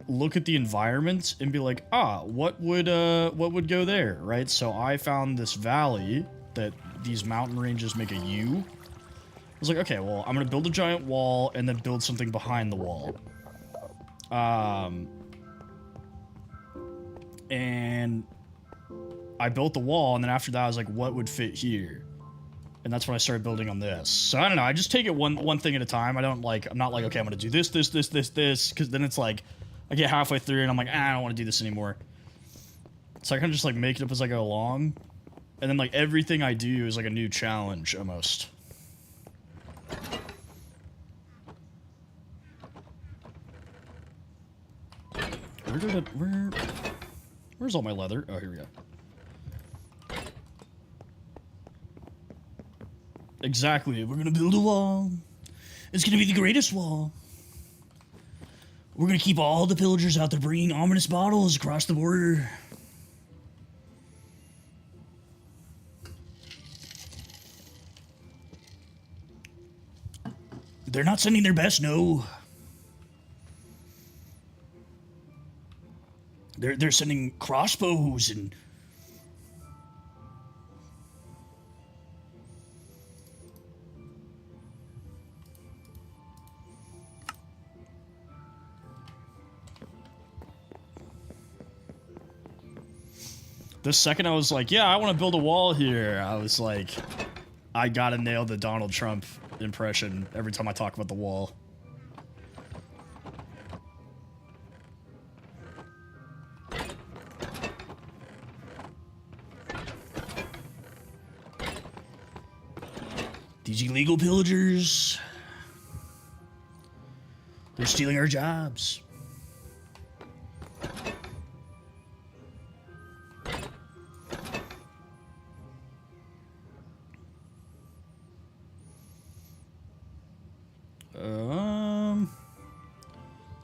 Speaker 1: look at the environment and be like, what would go there, right? So I found this valley that these mountain ranges make a U. I was like, okay, well, I'm gonna build a giant wall and then build something behind the wall. And I built the wall, and then after that I was like, what would fit here? And that's when I started building on this. So I don't know, I just take it one thing at a time. I'm not like, okay, I'm gonna do this, because then it's like, I get halfway through and I'm like, I don't want to do this anymore. So I kind of just like make it up as I go along. And then like everything I do is like a new challenge almost. Where's all my leather? Oh, here we go. Exactly. We're gonna build a wall. It's gonna be the greatest wall. We're gonna keep all the pillagers out there bringing ominous bottles across the border. They're not sending their best, no. They're sending crossbows and... The second I was like, yeah, I want to build a wall here, I was like, I gotta nail the Donald Trump impression every time I talk about the wall. These illegal pillagers. They're stealing our jobs.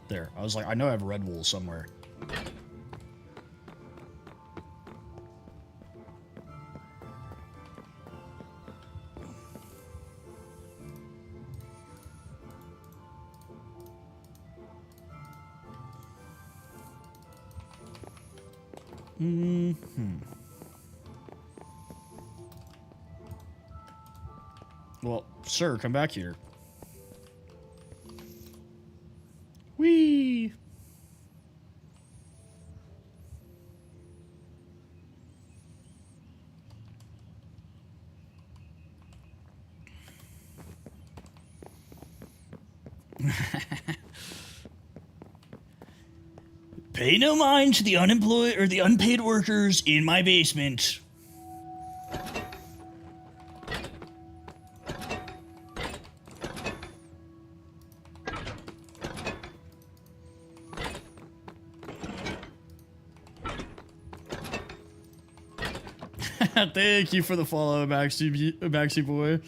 Speaker 1: There. I was like, I know I have red wool somewhere. Well, sir, come back here. Whee! Pay no mind to the unemployed or the unpaid workers in my basement. Thank you for the follow, Maxi boy.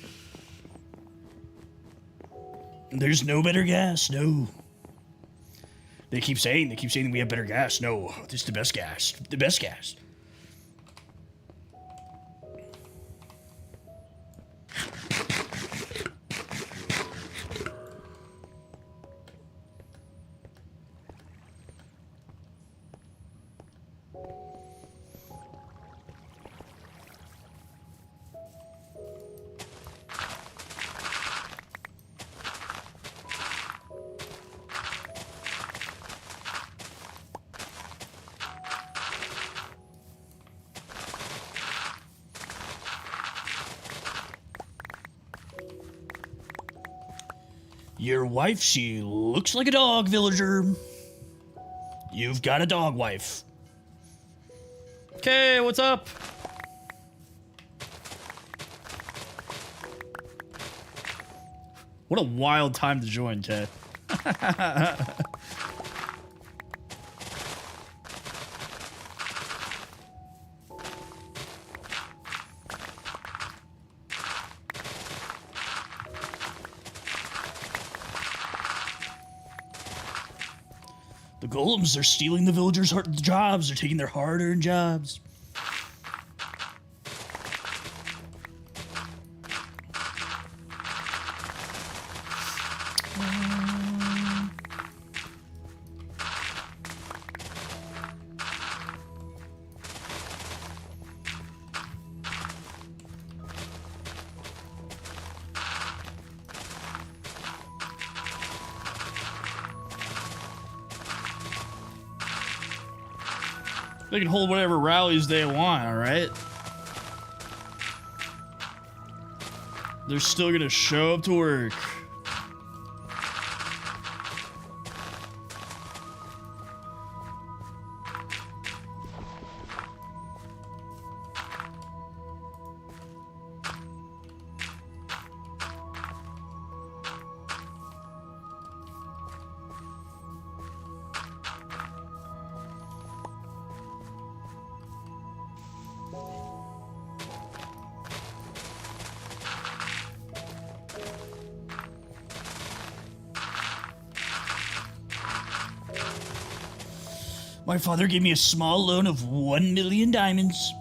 Speaker 1: There's no better gas, no. They keep saying we have better gas. No, this is the best gas. The best gas. Your wife, she looks like a dog, villager. You've got a dog wife. Okay, what's up? What a wild time to join, Kay. The golems are stealing the villagers' jobs. They're taking their hard-earned jobs. They can hold whatever rallies they want, alright? They're still gonna show up to work. My father gave me a small loan of 1 million diamonds.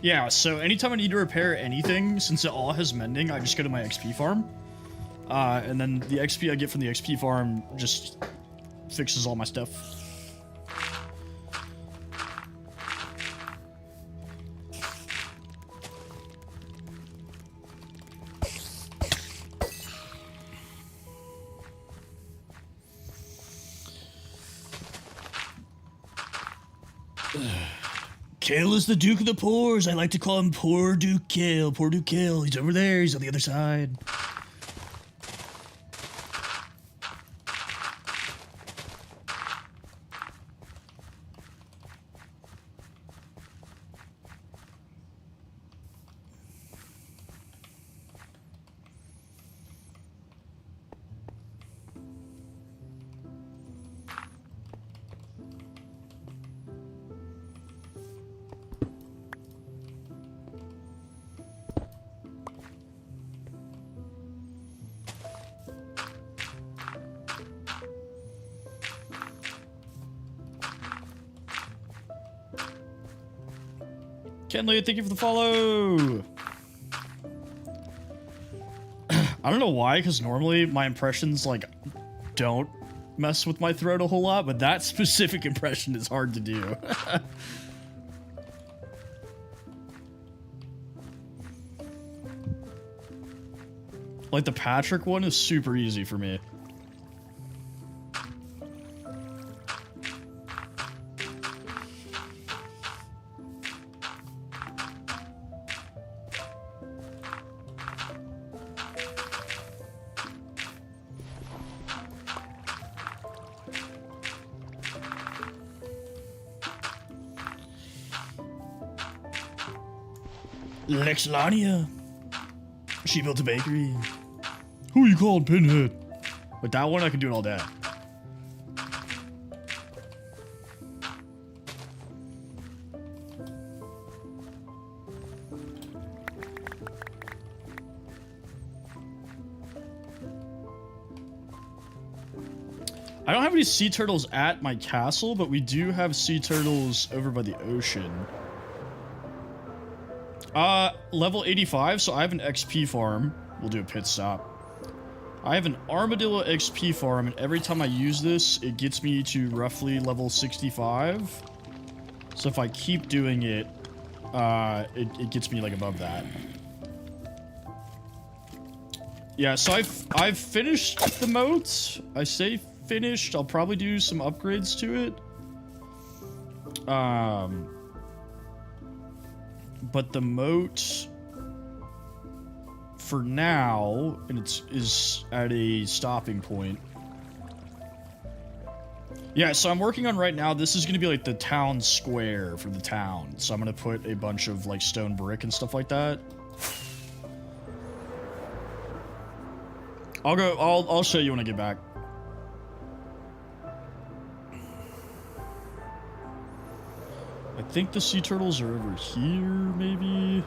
Speaker 1: Yeah, so anytime I need to repair anything, since it all has mending, I just go to my XP farm. And then the XP I get from the XP farm just fixes all my stuff. Kale is the Duke of the Poors. I like to call him Poor Duke Kale. Poor Duke Kale. He's over there. He's on the other side. Kenley, thank you for the follow. I don't know why, because normally my impressions, like, don't mess with my throat a whole lot, but that specific impression is hard to do. Like, the Patrick one is super easy for me. Lexlania. She built a bakery. Who you calling Pinhead? With that one, I can do it all day. I don't have any sea turtles at my castle, but we do have sea turtles over by the ocean. Level 85, so I have an XP farm. We'll do a pit stop. I have an armadillo XP farm, and every time I use this, it gets me to roughly level 65. So if I keep doing it, it gets me like above that. Yeah, so I've finished the moat. I say finished. I'll probably do some upgrades to it. But the moat for now, and is at a stopping point. Yeah, so I'm working on right now, this is gonna be like the town square for the town. So I'm gonna put a bunch of like stone brick and stuff like that. I'll show you when I get back. I think the sea turtles are over here, maybe.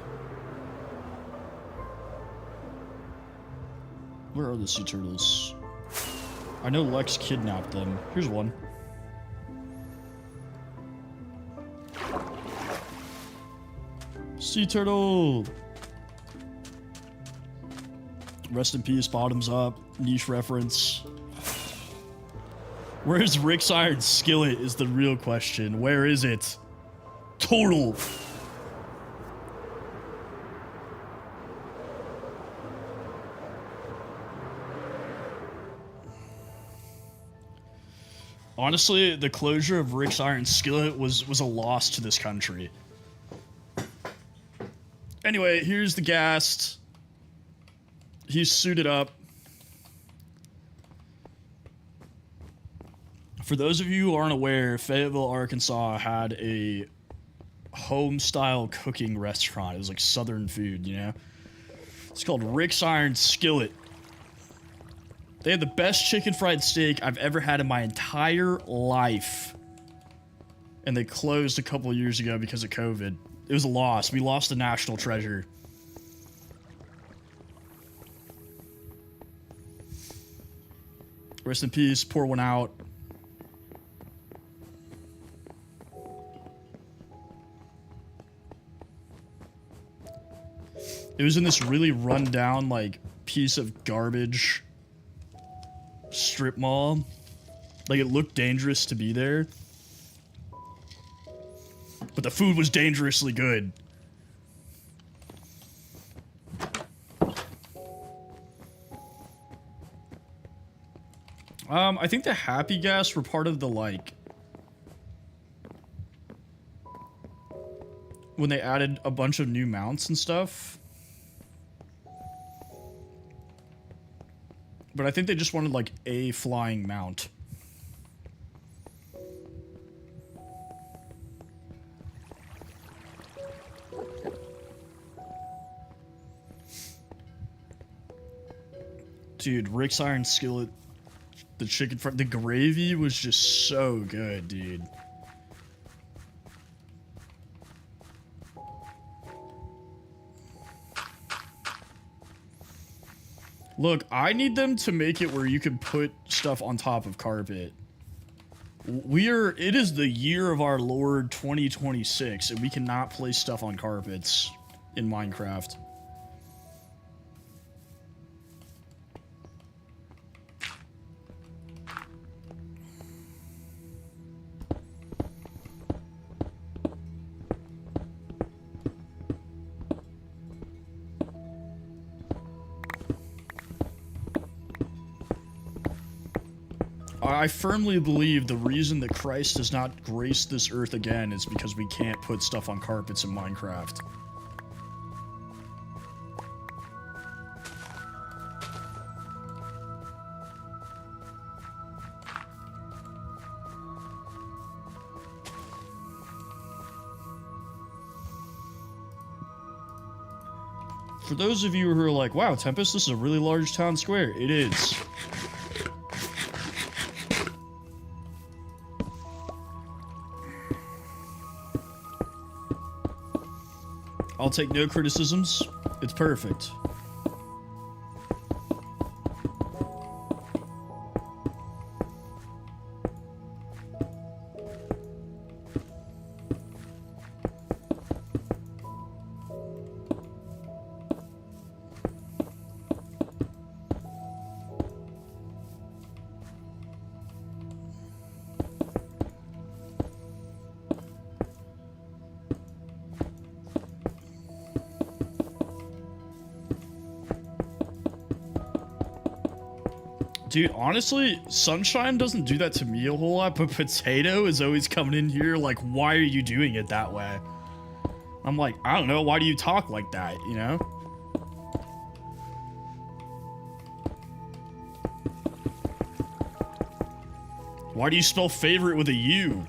Speaker 1: Where are the sea turtles? I know Lex kidnapped them. Here's one. Sea turtle! Rest in peace, bottoms up. Niche reference. Where's Rick's iron skillet is the real question. Where is it? Total. Honestly, the closure of Rick's iron skillet was a loss to this country. Anyway, here's the Ghast. He's suited up. For those of you who aren't aware, Fayetteville, Arkansas had a home-style cooking restaurant. It was like Southern food, you know? It's called Rick's Iron Skillet. They had the best chicken fried steak I've ever had in my entire life. And they closed a couple of years ago because of COVID. It was a loss. We lost a national treasure. Rest in peace. Pour one out. It was in this really run-down, like, piece of garbage strip mall. Like, it looked dangerous to be there. But the food was dangerously good. I think the Happy Gas were part of the, like... when they added a bunch of new mounts and stuff. But I think they just wanted, like, a flying mount. Dude, Rick's Iron Skillet, the chicken fry, the gravy was just so good, dude. Look, I need them to make it where you can put stuff on top of carpet. It is the year of our Lord 2026, and we cannot place stuff on carpets in Minecraft. I firmly believe the reason that Christ has not graced this earth again is because we can't put stuff on carpets in Minecraft. For those of you who are like, wow, Tempest, this is a really large town square. It is. I'll take no criticisms. It's perfect. Dude, honestly, Sunshine doesn't do that to me a whole lot, but Potato is always coming in here like, why are you doing it that way? I'm like, I don't know, why do you talk like that, you know? Why do you spell favorite with a U?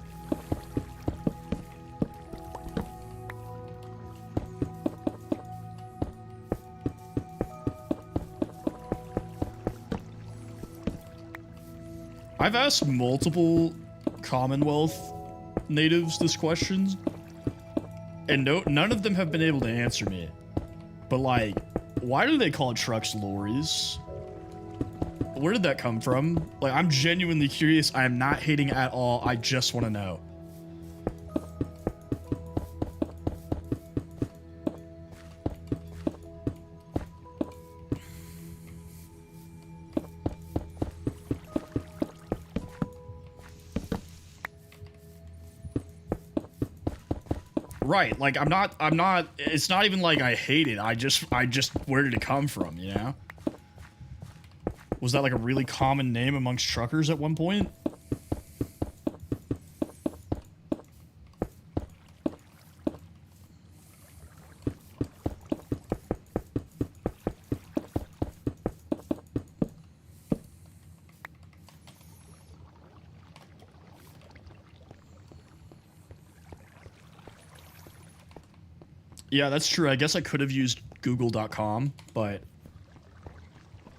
Speaker 1: I've asked multiple Commonwealth natives this question, and none of them have been able to answer me. But like, why do they call trucks lorries? Where did that come from? Like, I'm genuinely curious. I am not hating at all. I just want to know. Right, like I'm not, it's not even like I hate it. I just, where did it come from, you know? Was that like a really common name amongst truckers at one point? Yeah, that's true. I guess I could have used google.com, but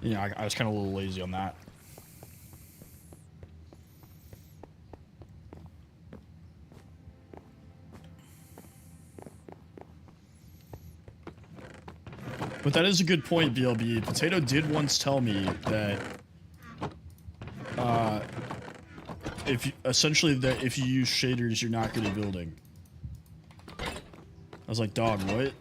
Speaker 1: you know, I was kind of a little lazy on that. But that is a good point, BLB. Potato did once tell me that if you use shaders, you're not good at building. I was like, dog, what?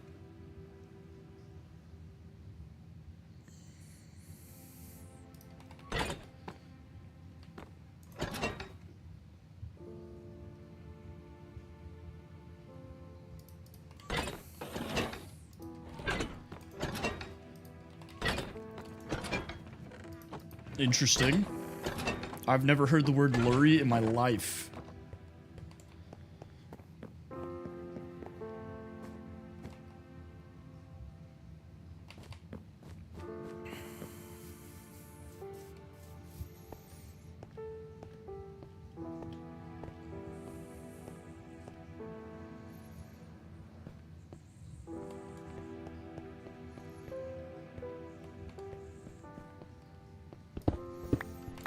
Speaker 1: Interesting. I've never heard the word lurry in my life.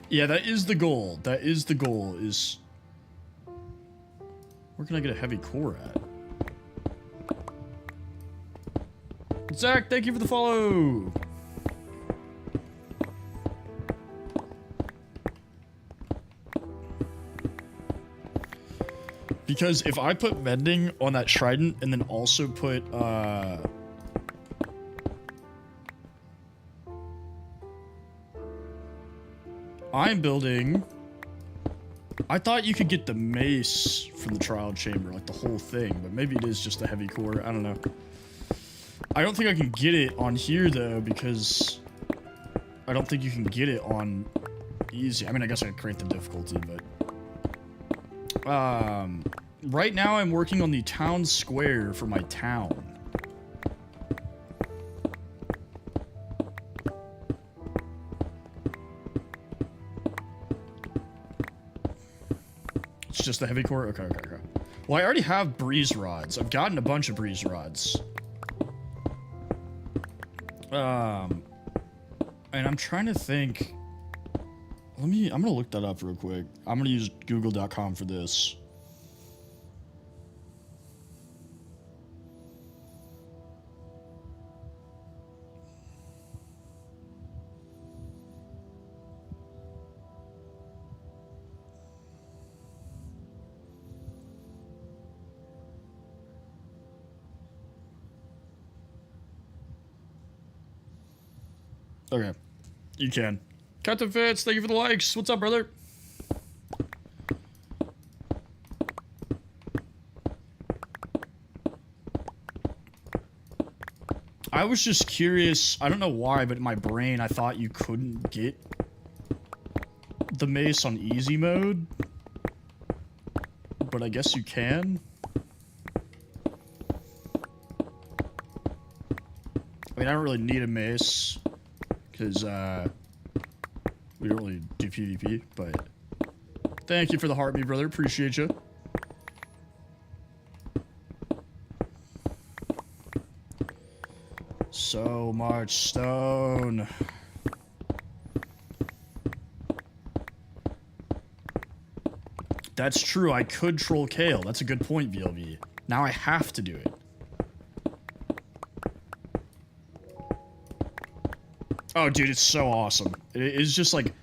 Speaker 1: Yeah, that is the goal. That is the goal, is... Where can I get a heavy core at? Zach, thank you for the follow! Because if I put mending on that trident and then also put, I'm building... I thought you could get the mace from the trial chamber, like the whole thing, but maybe it is just a heavy core. I don't know. I don't think I can get it on here, though, because I don't think you can get it on easy. I mean, I guess I could crank the difficulty, but... right now I'm working on the town square for my town. It's just the heavy core? Okay. Well, I already have breeze rods. I've gotten a bunch of breeze rods. And I'm trying to think... I'm gonna look that up real quick. I'm gonna use google.com for this. Okay. You can. Captain Fitz, thank you for the likes. What's up, brother? I was just curious. I don't know why, but in my brain, I thought you couldn't get the mace on easy mode. But I guess you can. I mean, I don't really need a mace. Because, we don't really do PvP, but thank you for the heartbeat, brother. Appreciate you. So much stone. That's true. I could troll Kale. That's a good point, VLV. Now I have to do it. Oh, dude, it's so awesome. It's just like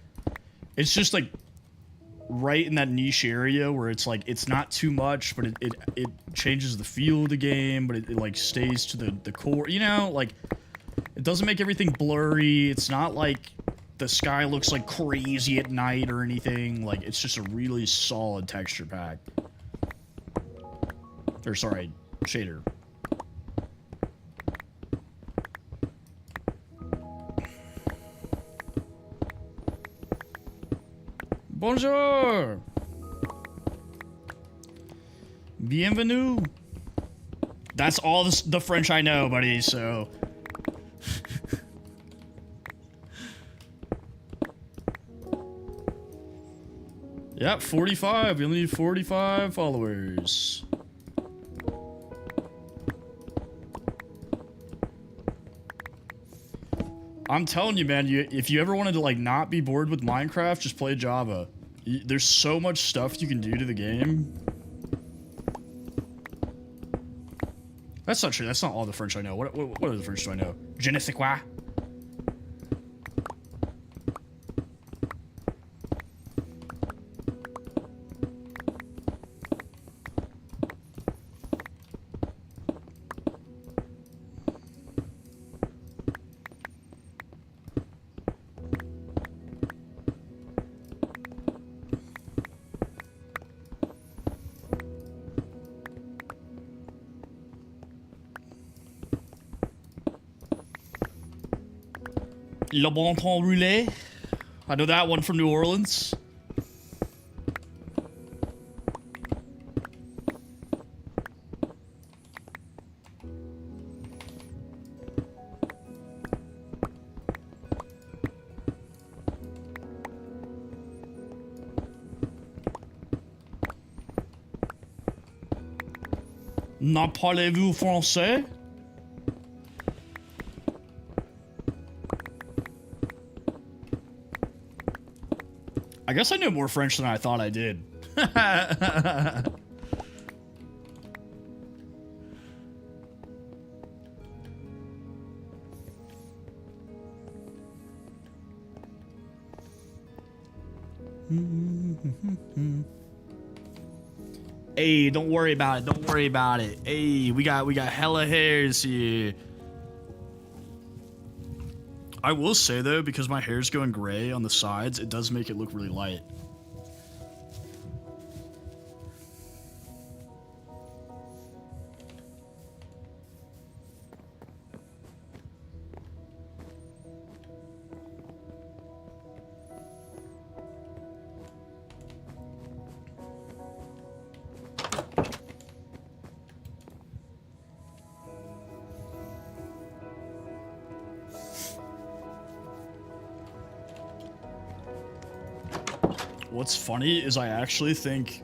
Speaker 1: right in that niche area where it's like, it's not too much, but it changes the feel of the game, but it like stays to the core, you know, like it doesn't make everything blurry. It's not like the sky looks like crazy at night or anything. Like, it's just a really solid texture pack. Or sorry, shader. Bonjour! Bienvenue! That's all the French I know, buddy, so... Yep, 45. We only need 45 followers. I'm telling you, man, if you ever wanted to, like, not be bored with Minecraft, just play Java. There's so much stuff you can do to the game. That's not true. That's not all the French I know. What are the French do I know? Je ne sais quoi? Le bon temps roulé. I know that one from New Orleans. N'en parlez-vous français? I guess I know more French than I thought I did. Hey, don't worry about it. Don't worry about it. Hey, we got hella hairs here. I will say though, because my hair's going gray on the sides, it does make it look really light. What's funny is I actually think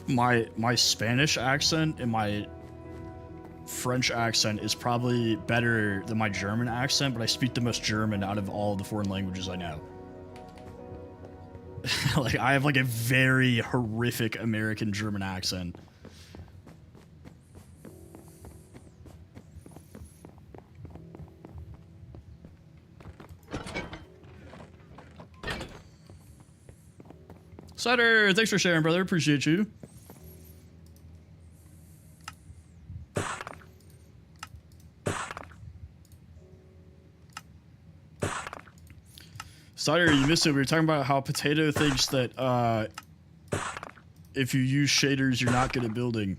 Speaker 1: my Spanish accent and my French accent is probably better than my German accent, but I speak the most German out of all the foreign languages I know. Like, I have like a very horrific American German accent. Cider, thanks for sharing, brother. Appreciate you. Cider, you missed it. We were talking about how Potato thinks that if you use shaders, you're not good at building.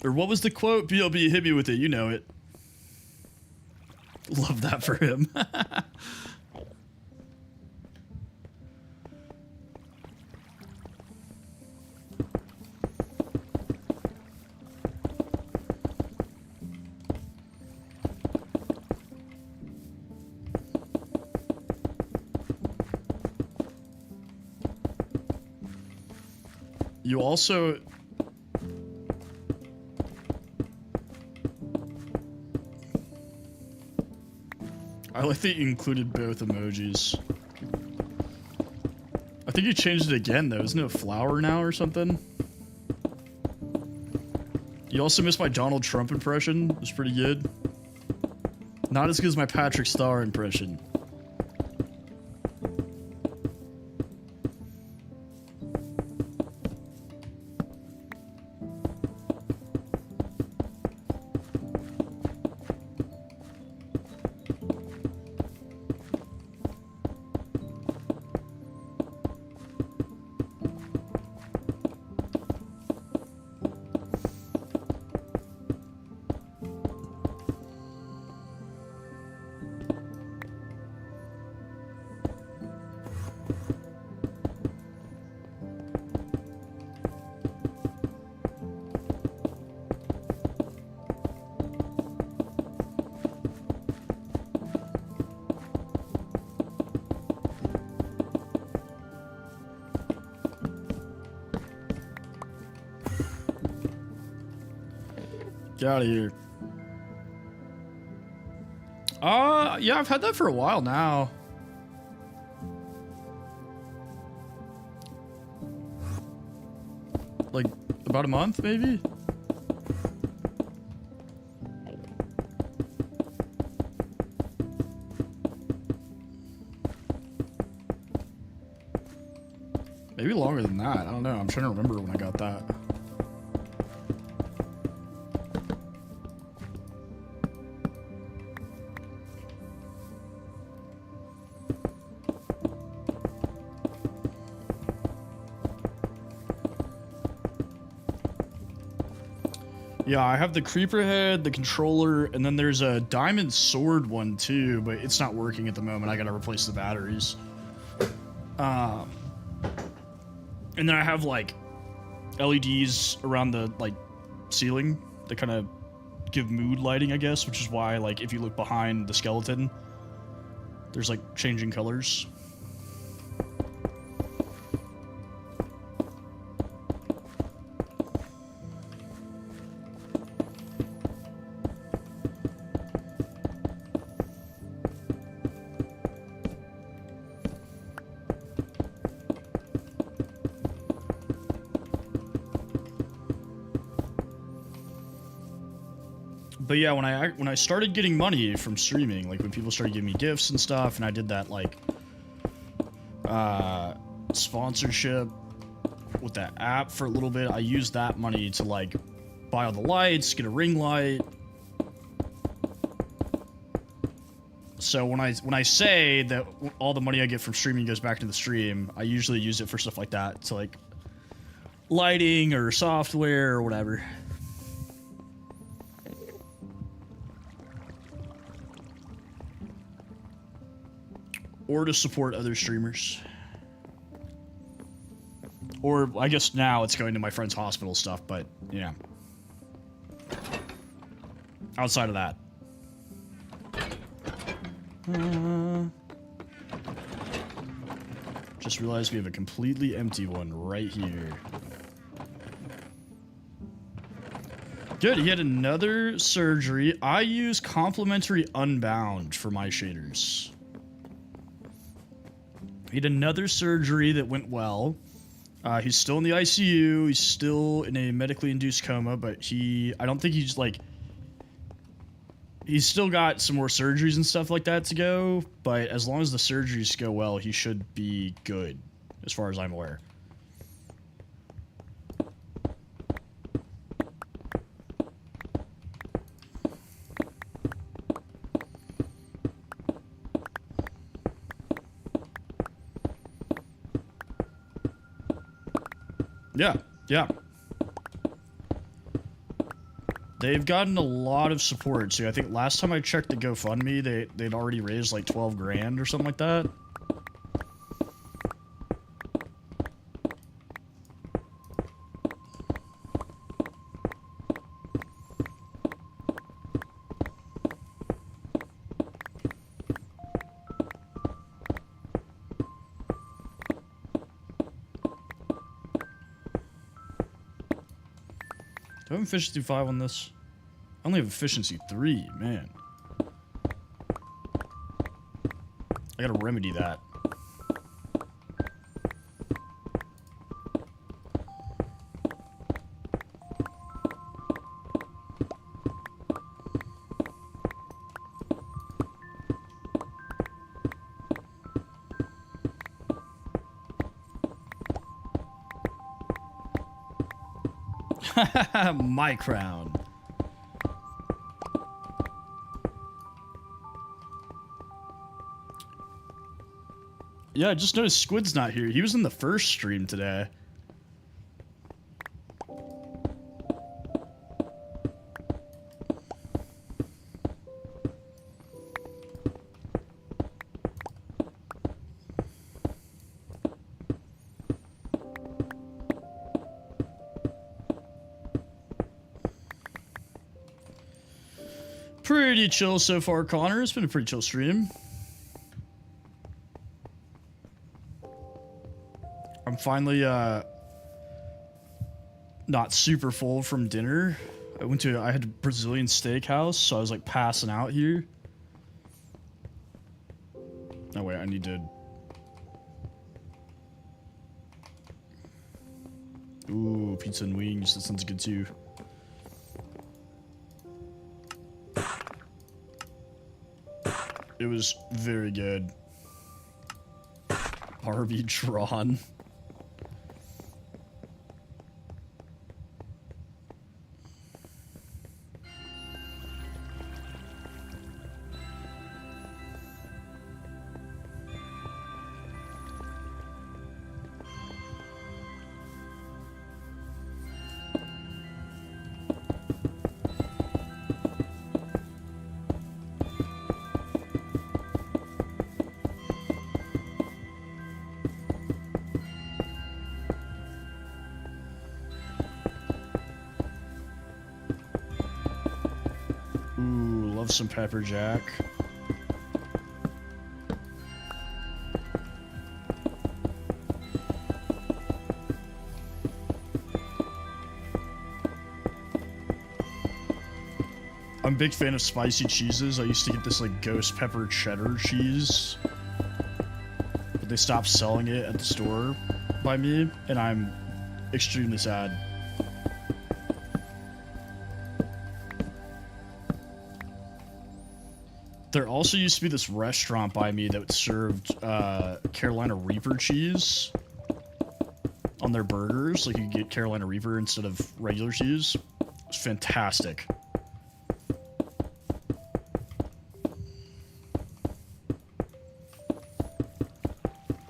Speaker 1: Or what was the quote? BLB, hit me with it. You know it. Love that for him. You also... I like that you included both emojis. I think you changed it again, though. Isn't it a flower now or something? You also missed my Donald Trump impression. It was pretty good. Not as good as my Patrick Star impression. Get out of here. Yeah, I've had that for a while now. Like, about a month, maybe? Maybe longer than that. I don't know. I'm trying to remember when I got that. Yeah, I have the creeper head, the controller, and then there's a diamond sword one too, but it's not working at the moment. I gotta replace the batteries. And then I have like LEDs around the like ceiling that kind of give mood lighting, I guess, which is why like if you look behind the skeleton, there's like changing colors. But yeah, when I started getting money from streaming, like when people started giving me gifts and stuff, and I did that like sponsorship with that app for a little bit, I used that money to like buy all the lights, get a ring light. So when I say that all the money I get from streaming goes back to the stream, I usually use it for stuff like that, to like lighting or software or whatever. Or to support other streamers. Or, I guess now it's going to my friend's hospital stuff, but, you know. Outside of that. Just realized we have a completely empty one right here. Good, he had another surgery. I use Complementary Unbound for my shaders. He had another surgery that went well. He's still in the ICU. He's still in a medically induced coma, but I don't think he's like, he's still got some more surgeries and stuff like that to go, but as long as the surgeries go well, he should be good, as far as I'm aware. Yeah. They've gotten a lot of support. So I think last time I checked the GoFundMe, they'd already raised like 12 grand or something like that. Do I have efficiency 5 on this? I only have efficiency 3, man. I gotta remedy that. My crown. Yeah, I just noticed Squid's not here. He was in the first stream today. Pretty chill so far, Connor. It's been a pretty chill stream. I'm finally not super full from dinner. I had a Brazilian steakhouse, so I was like passing out here. Oh wait, I need to. Ooh, pizza and wings. That sounds good too. It was very good. Arbitron. Ooh, love some pepper jack. I'm a big fan of spicy cheeses. I used to get this like ghost pepper cheddar cheese, but they stopped selling it at the store by me, and I'm extremely sad. There also used to be this restaurant by me that served Carolina Reaper cheese on their burgers. Like you could get Carolina Reaper instead of regular cheese. It's fantastic.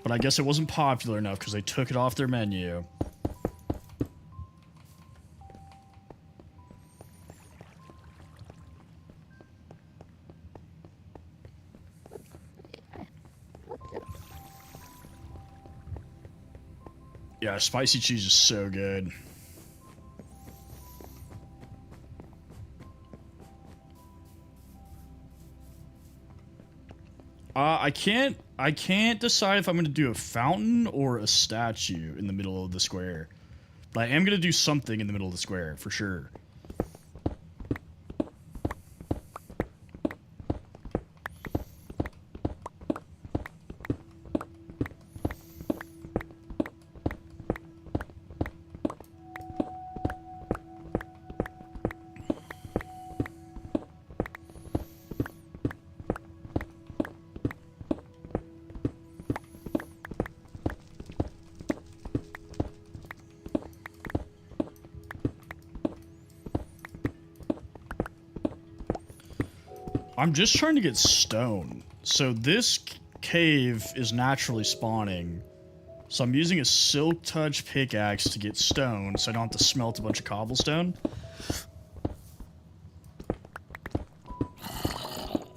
Speaker 1: But I guess it wasn't popular enough because they took it off their menu. Yeah, spicy cheese is so good. I can't decide if I'm gonna do a fountain or a statue in the middle of the square. But I am gonna do something in the middle of the square, for sure. I'm just trying to get stone. So this cave is naturally spawning. So I'm using a silk touch pickaxe to get stone so I don't have to smelt a bunch of cobblestone.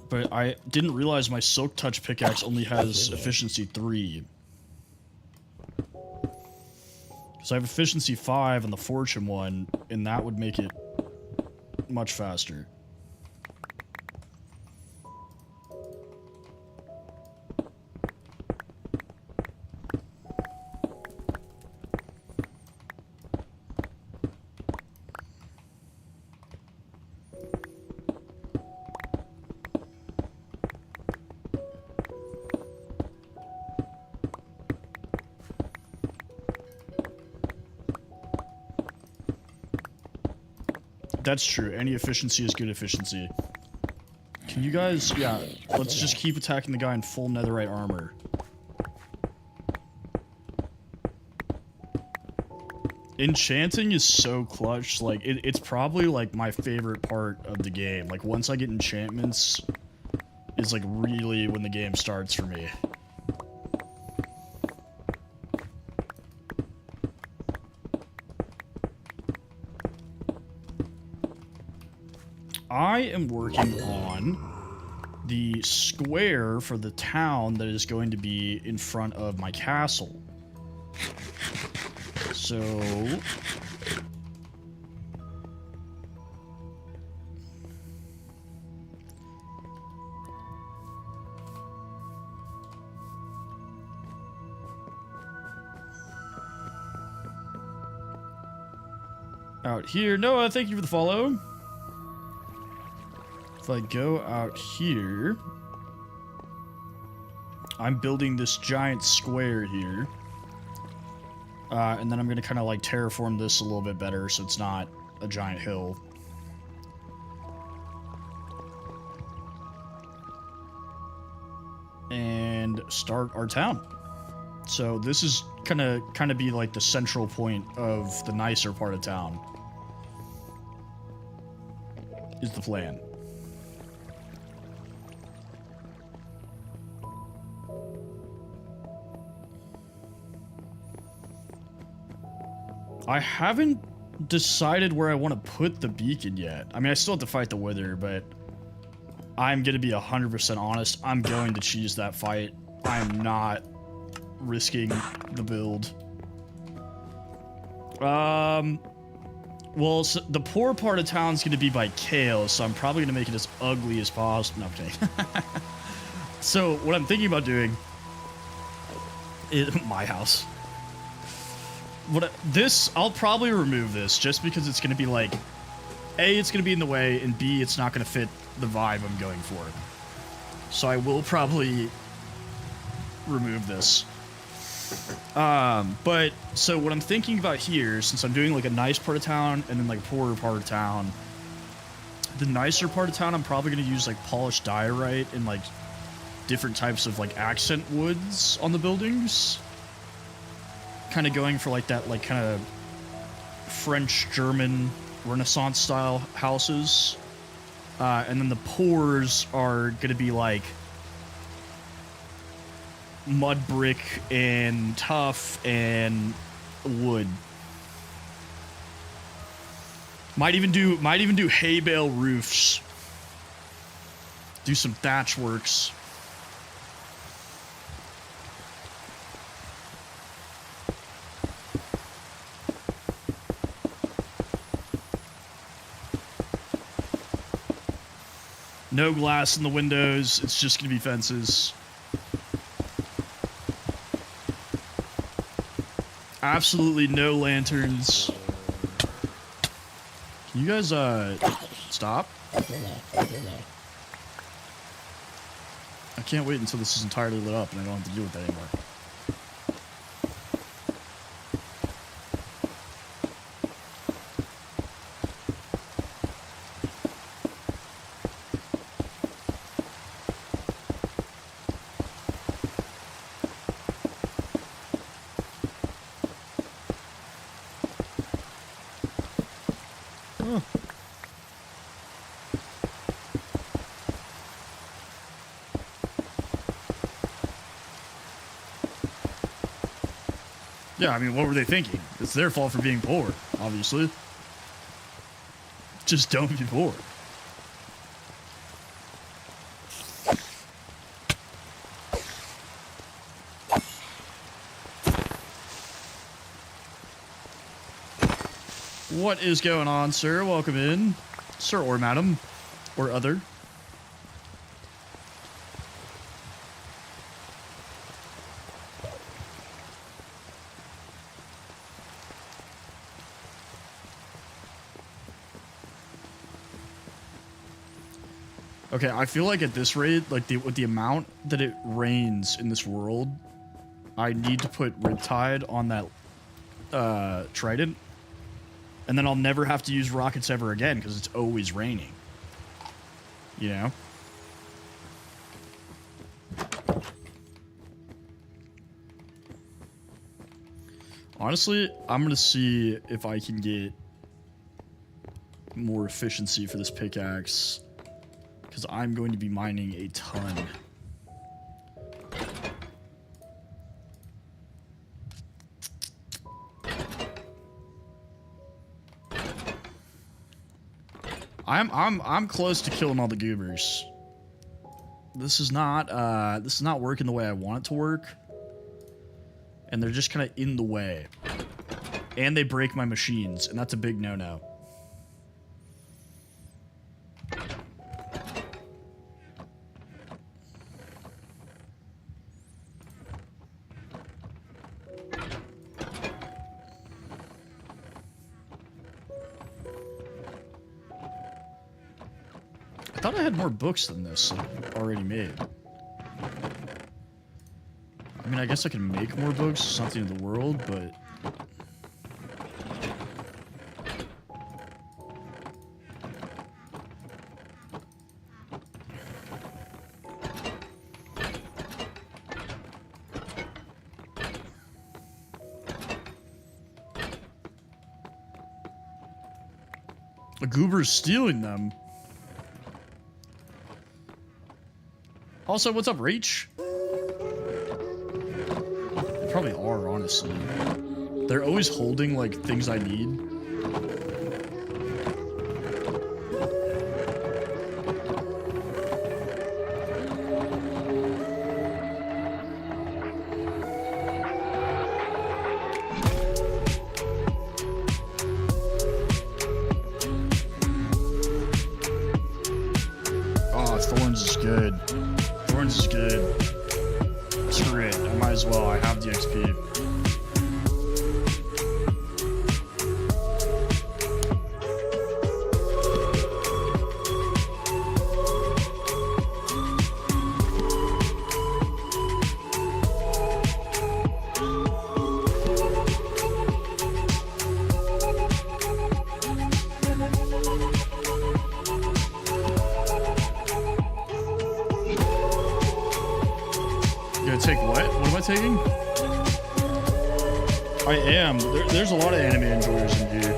Speaker 1: But I didn't realize my silk touch pickaxe only has efficiency 3. So I have efficiency 5 on the fortune one, and that would make it much faster. That's true. Any efficiency is good efficiency. Can you guys... Yeah, let's just keep attacking the guy in full netherite armor. Enchanting is so clutch. Like, it's probably, like, my favorite part of the game. Like, once I get enchantments, is, like, really when the game starts for me. I am working on the square for the town that is going to be in front of my castle. So... out here. Noah, thank you for the follow. If I go out here, I'm building this giant square here. And then I'm going to kind of like terraform this a little bit better so it's not a giant hill. And start our town. So this is kind of be like the central point of the nicer part of town. Is the plan. I haven't decided where I want to put the beacon yet. I mean, I still have to fight the Wither, but I'm going to be 100% honest. I'm going to choose that fight. I'm not risking the build. Well, so the poor part of town's going to be by Kale, so I'm probably going to make it as ugly as possible. No, I'm kidding. So what I'm thinking about doing is my house. I'll probably remove this just because it's going to be like, A, it's going to be in the way, and B, it's not going to fit the vibe I'm going for. So I will probably remove this. But so what I'm thinking about here, since I'm doing like a nice part of town and then like a poorer part of town, the nicer part of town I'm probably going to use like polished diorite and like different types of like accent woods on the buildings. Kind of going for like that like kind of French German Renaissance style houses. And then the pours are going to be like mud brick and tough and wood. Might even do hay bale roofs. Do some thatch works. No glass in the windows. It's just gonna be fences. Absolutely no lanterns. Can you guys, stop? I can't wait until this is entirely lit up and I don't have to deal with that anymore. Yeah, I mean, what were they thinking? It's their fault for being poor, obviously. Just don't be poor. What is going on, sir? Welcome in. Sir or madam, or other. Okay, I feel like at this rate, like with the amount that it rains in this world, I need to put Riptide on that Trident, and then I'll never have to use rockets ever again because it's always raining. You know? Honestly, I'm gonna see if I can get more efficiency for this pickaxe. Because I'm going to be mining a ton. I'm close to killing all the goobers. This is not working the way I want it to work. And they're just kind of in the way. And they break my machines, and that's a big no-no. I thought I had more books than this like, already made. I mean, I guess I can make more books. It's not the end of the world, but... A goober's stealing them. Also, what's up, Reach? They probably are, honestly. They're always holding, like, things I need. Thorns is good. Thorns is good. Screw it. I might as well. I have the XP. Take what? What am I taking? I am. There's a lot of anime enjoyers in here.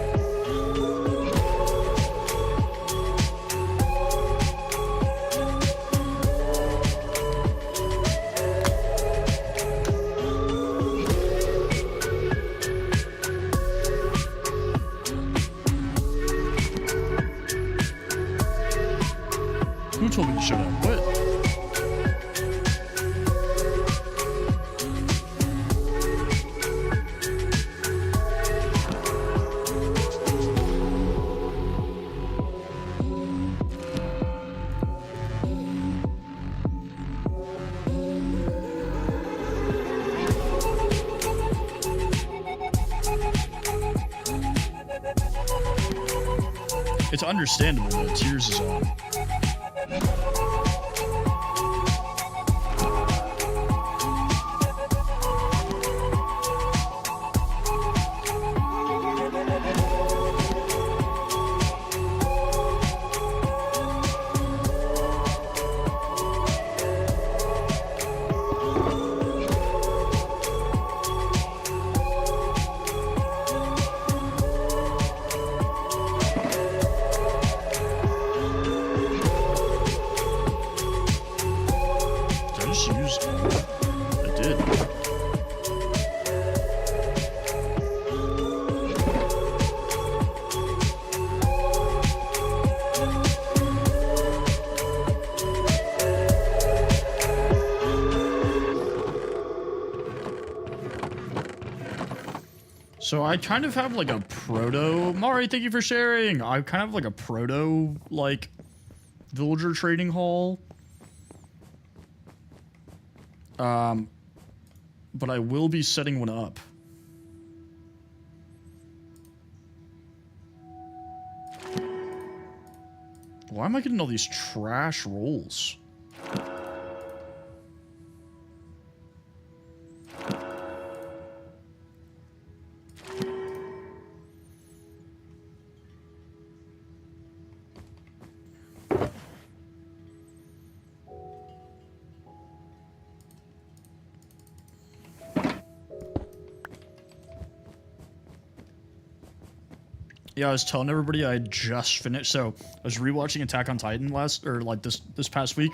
Speaker 1: Who told me to shut up? What? It's understandable that Tears is on. So I kind of have like a proto... Mari, thank you for sharing! I kind of have like a proto, like, villager trading hall. But I will be setting one up. Why am I getting all these trash rolls? Yeah, I was telling everybody I just finished. So I was rewatching Attack on Titan this past week,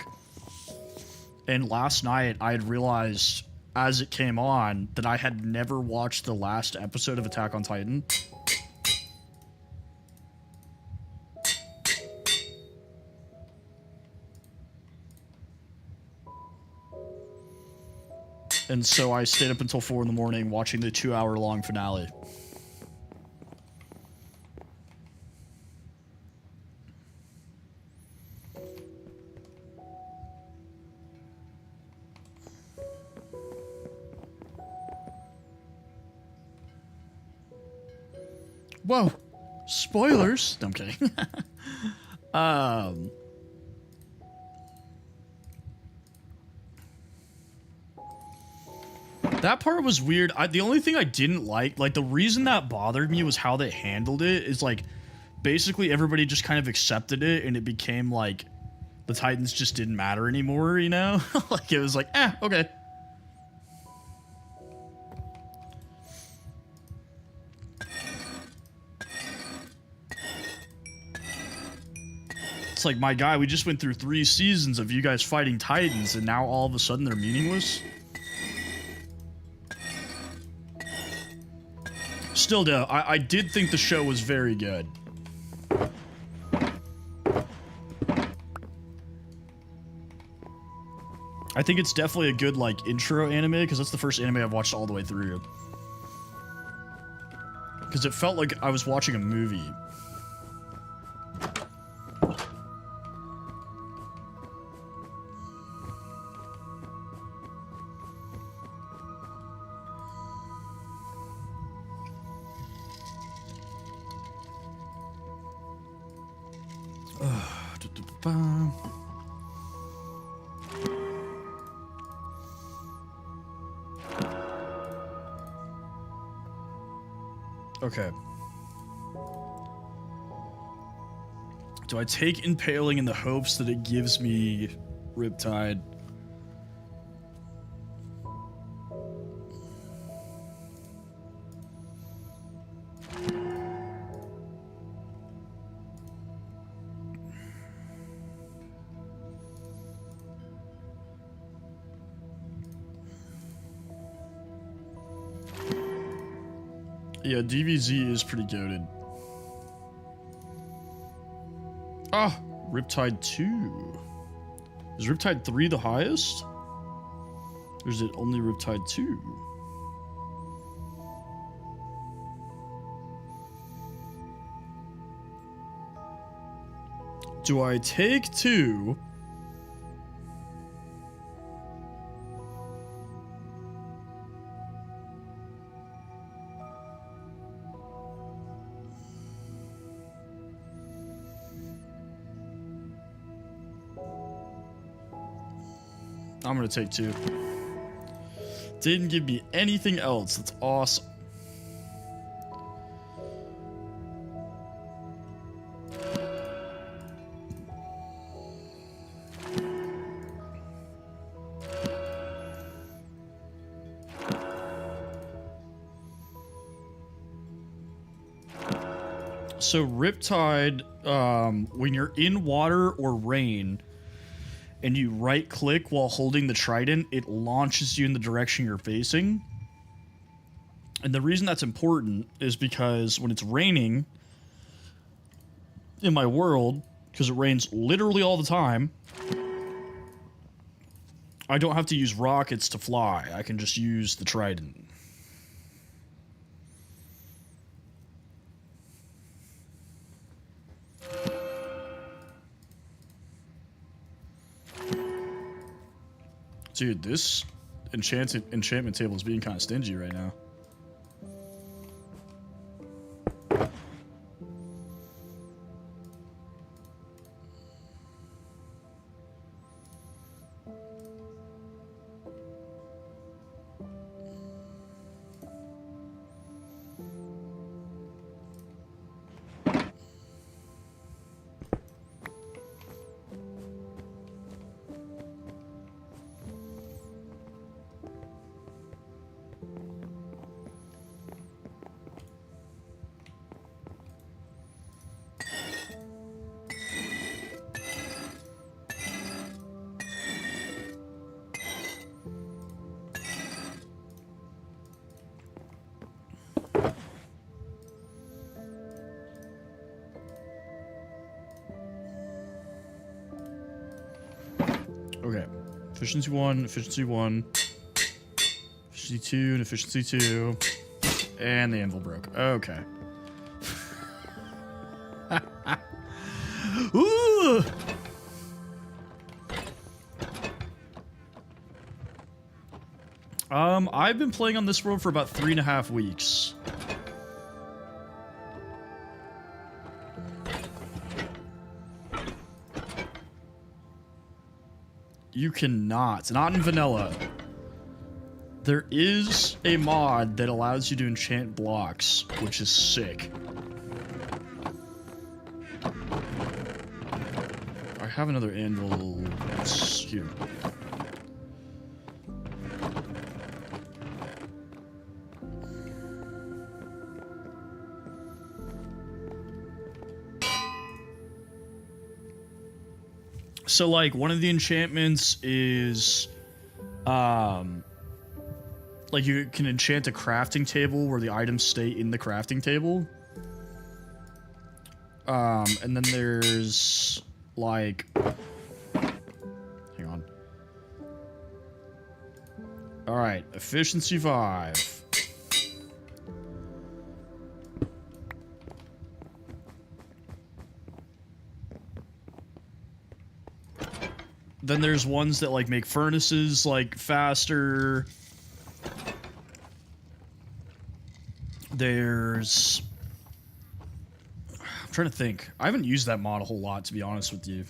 Speaker 1: and last night I had realized as it came on that I had never watched the last episode of Attack on Titan. And so I stayed up until 4 in the morning watching the 2-hour-long finale. Whoa! Spoilers! No, I'm kidding. That part was weird. The only thing I didn't like, the reason that bothered me was how they handled it. Is like, basically everybody just kind of accepted it, and it became like, the Titans just didn't matter anymore, you know? Like, it was like, okay. It's like, my guy, we just went through 3 seasons of you guys fighting Titans, and now all of a sudden they're meaningless? Still, though, I did think the show was very good. I think it's definitely a good, like, intro anime, because that's the first anime I've watched all the way through. Because it felt like I was watching a movie. ba. Okay. Do I take Impaling in the hopes that it gives me Riptide? Yeah, DVZ is pretty goated. Ah, Riptide 2. Is Riptide 3 the highest? Or is it only Riptide 2? Do I take 2? I'm gonna take 2. Didn't give me anything else. That's awesome. So Riptide, when you're in water or rain, and you right click while holding the trident, it launches you in the direction you're facing. And the reason that's important is because when it's raining in my world, because it rains literally all the time, I don't have to use rockets to fly. I can just use the trident. Dude, this enchantment table is being kind of stingy right now. Okay. Efficiency 1, efficiency 1, efficiency 2, and efficiency 2. And the anvil broke. Okay. Ooh! I've been playing on this world for about 3.5 weeks. You cannot. Not in vanilla. There is a mod that allows you to enchant blocks, which is sick. I have another anvil here. So, like, one of the enchantments is, like, you can enchant a crafting table where the items stay in the crafting table. And then there's, like, hang on. Alright, efficiency 5. Then there's ones that, like, make furnaces, like, faster. There's... I'm trying to think. I haven't used that mod a whole lot, to be honest with you.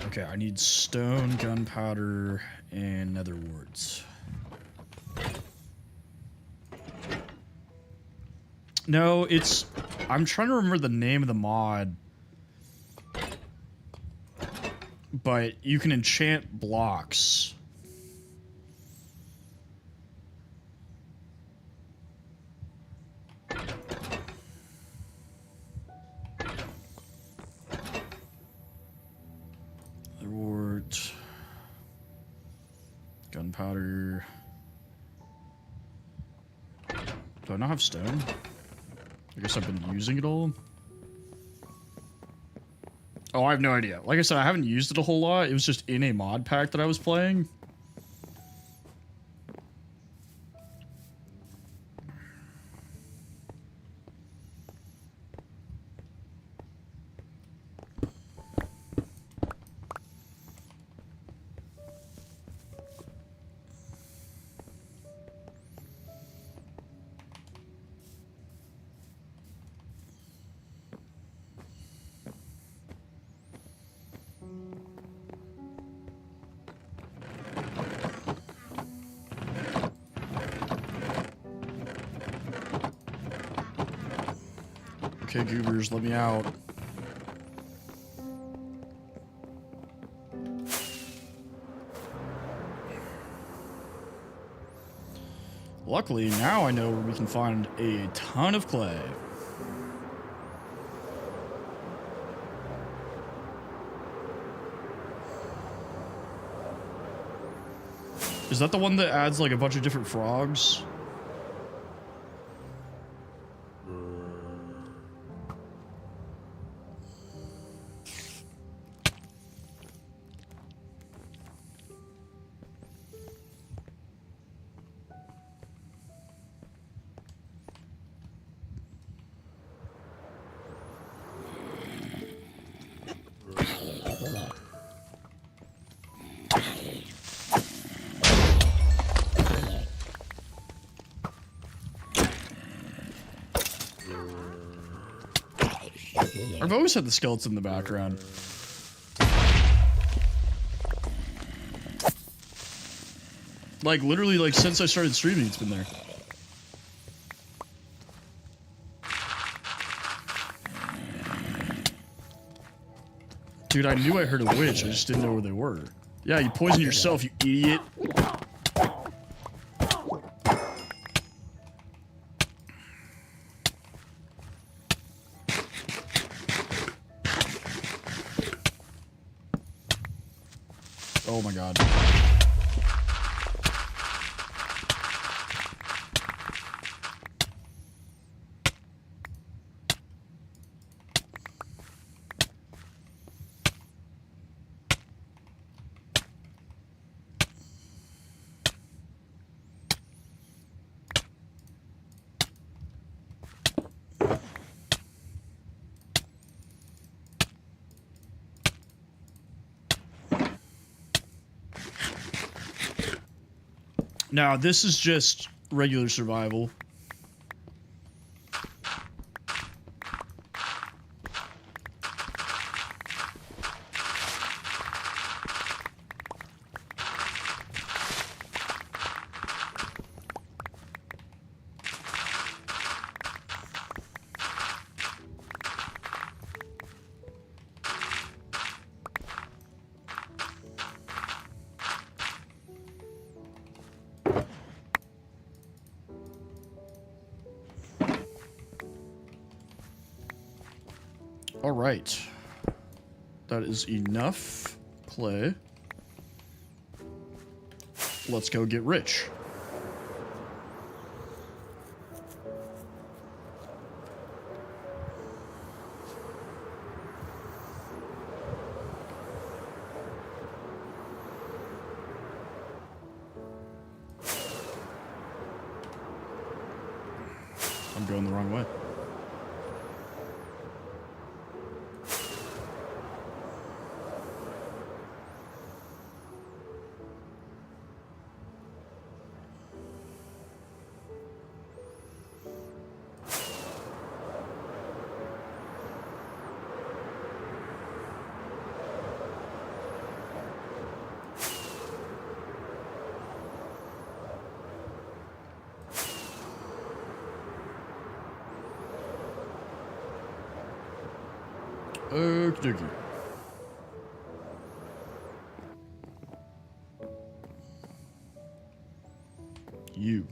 Speaker 1: Okay, I need stone, gunpowder, and nether warts. No, it's... I'm trying to remember the name of the mod. But you can enchant blocks. Wart. Gunpowder. Do I not have stone? I guess I've been using it all. Oh, I have no idea. Like I said, I haven't used it a whole lot. It was just in a mod pack that I was playing. Okay, goobers, let me out. Luckily, now I know where we can find a ton of clay. Is that the one that adds like a bunch of different frogs? I've always had the skeleton in the background. Like, literally, like, since I started streaming, it's been there. Dude, I knew I heard a witch, I just didn't know where they were. Yeah, you poisoned yourself, you idiot. Oh my god. Now, this is just regular survival. All right. That is enough clay. Let's go get rich. I'm going the wrong way. Okie dokie. You.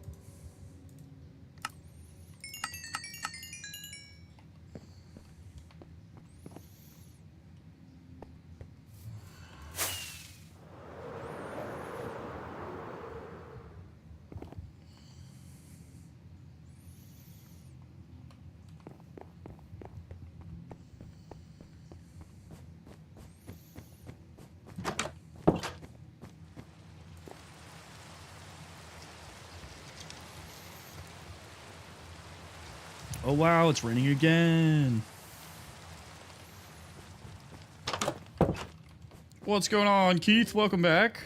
Speaker 1: Oh wow, it's raining again. What's going on, Keith? Welcome back.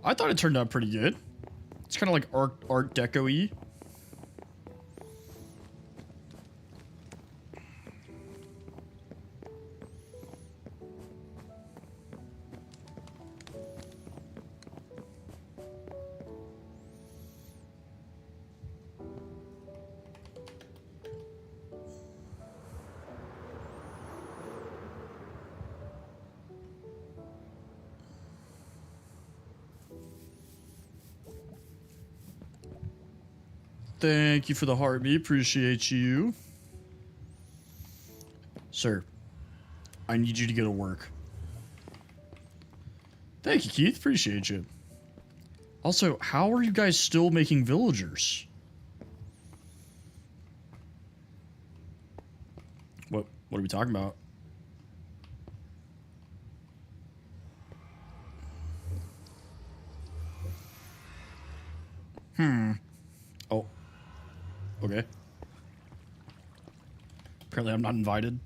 Speaker 1: I thought it turned out pretty good. It's kind of like art deco-y. Thank you for the heartbeat. Appreciate you. Sir, I need you to go to work. Thank you, Keith. Appreciate you. Also, how are you guys still making villagers? What are we talking about? Oh. Okay. Apparently I'm not invited.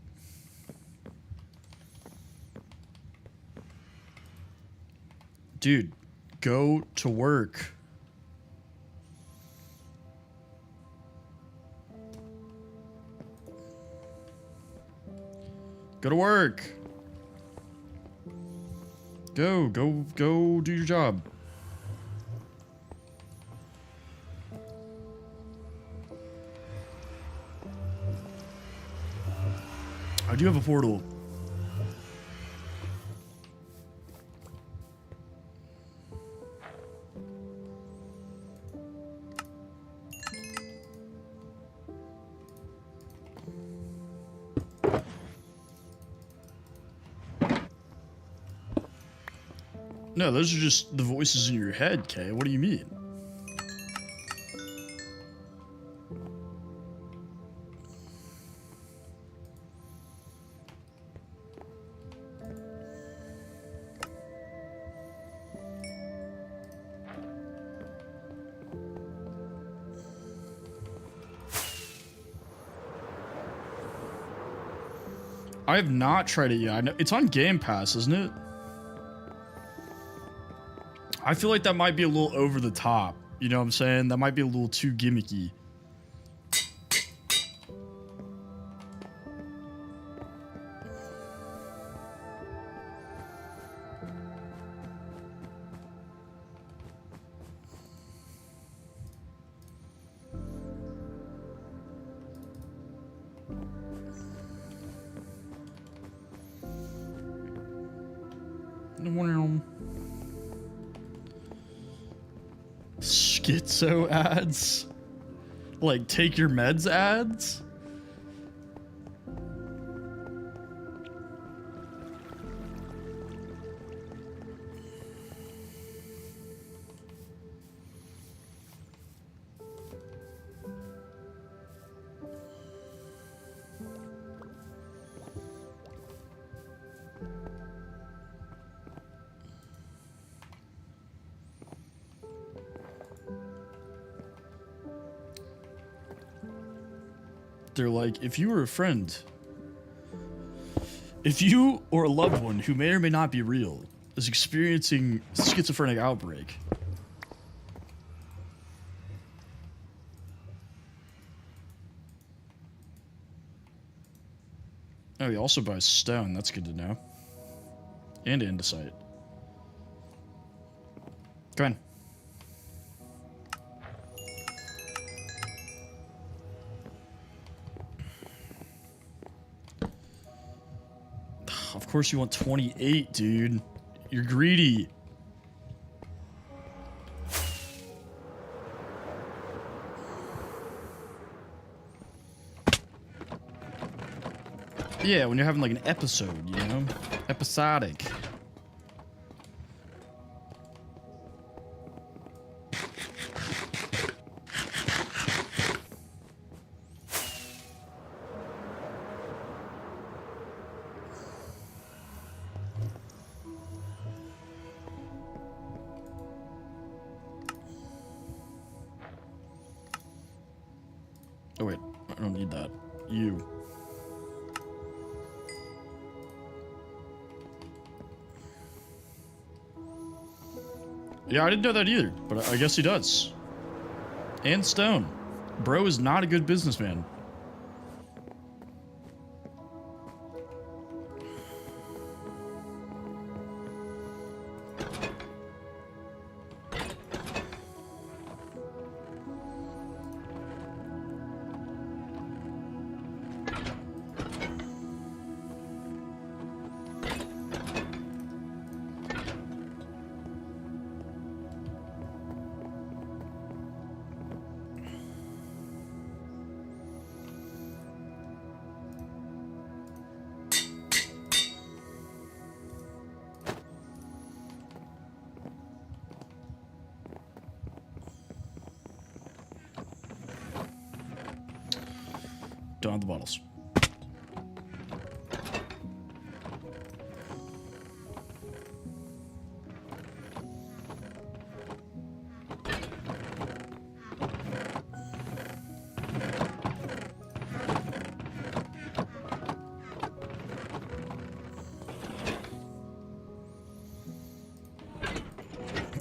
Speaker 1: Dude, go to work. Go to work. Go do your job. I do have a portal. No, those are just the voices in your head, Kay. What do you mean? I have not tried it yet. I know it's on Game Pass, isn't it? I feel like that might be a little over the top. You know what I'm saying? That might be a little too gimmicky. Schizo ads? Like, take your meds ads? They're like, if you were a friend, if you or a loved one who may or may not be real is experiencing schizophrenic outbreak, oh, he also buys stone. That's good to know. And andesite. Go ahead. Of course you want 28, dude. You're greedy. Yeah, when you're having like an episode, you know? Episodic. Oh wait, I don't need that. You. Yeah, I didn't know that either, but I guess he does. And Stone. Bro is not a good businessman. Don't have the bottles.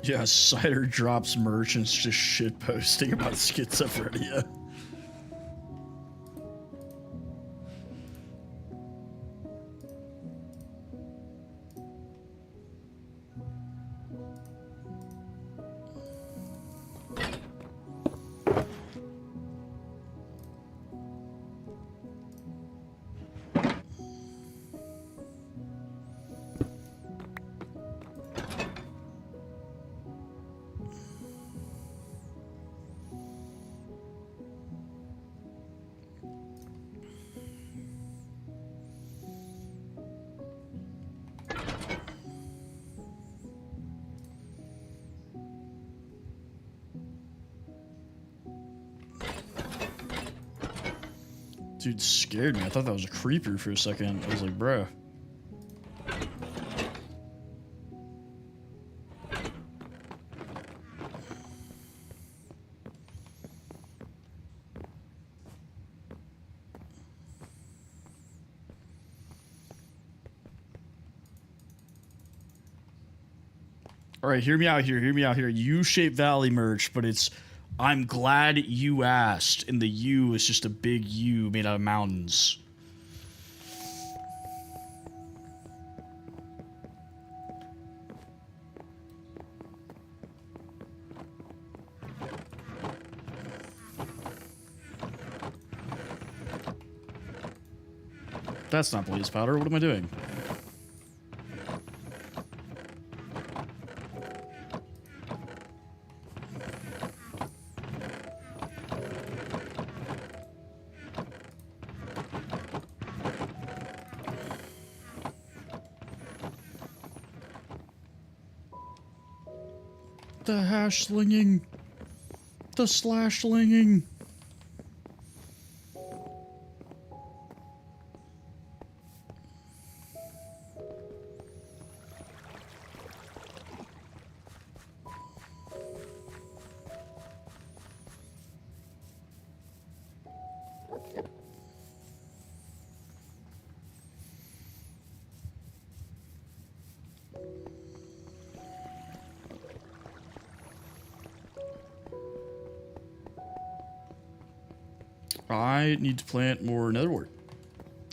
Speaker 1: Yeah, Cider drops merchants just shit posting about schizophrenia. Dude scared me. I thought that was a creeper for a second. I was like, bruh. All right, hear me out here. Hear me out here. U-shaped Valley merch, but it's I'm glad you asked, and the U is just a big U made out of mountains. That's not blaze powder. What am I doing? The hash slinging. The slash slinging. I need to plant more netherwort.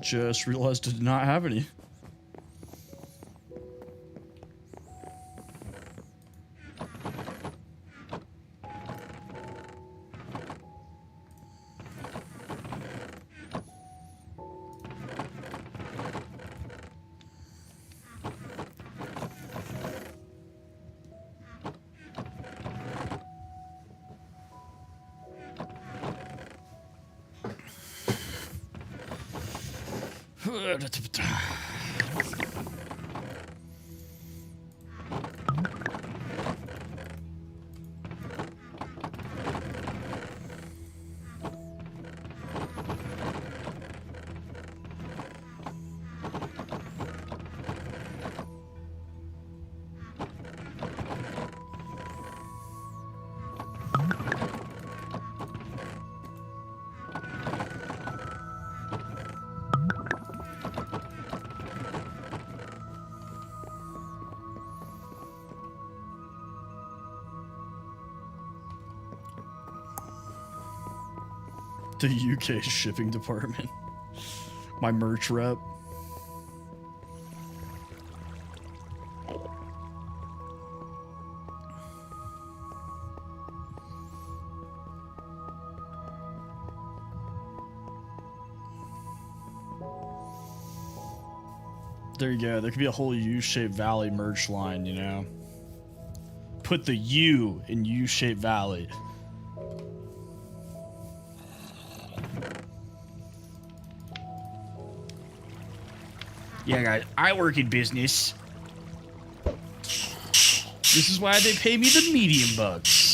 Speaker 1: Just realized I did not have any. The UK shipping department. My merch rep. There you go. There could be a whole U-shaped valley merch line, you know? Put the U in U-shaped valley. Yeah, guys, I work in business. This is why they pay me the medium bucks.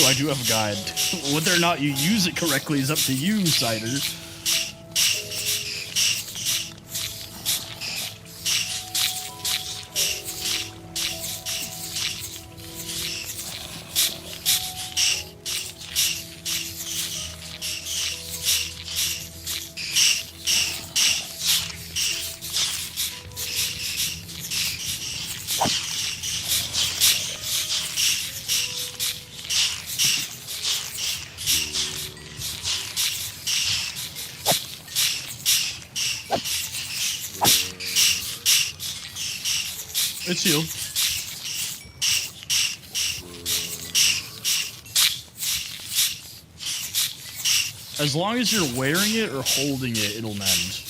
Speaker 1: I do have a guide. Whether or not you use it correctly is up to you, Cider. It's you. As long as you're wearing it or holding it, it'll mend.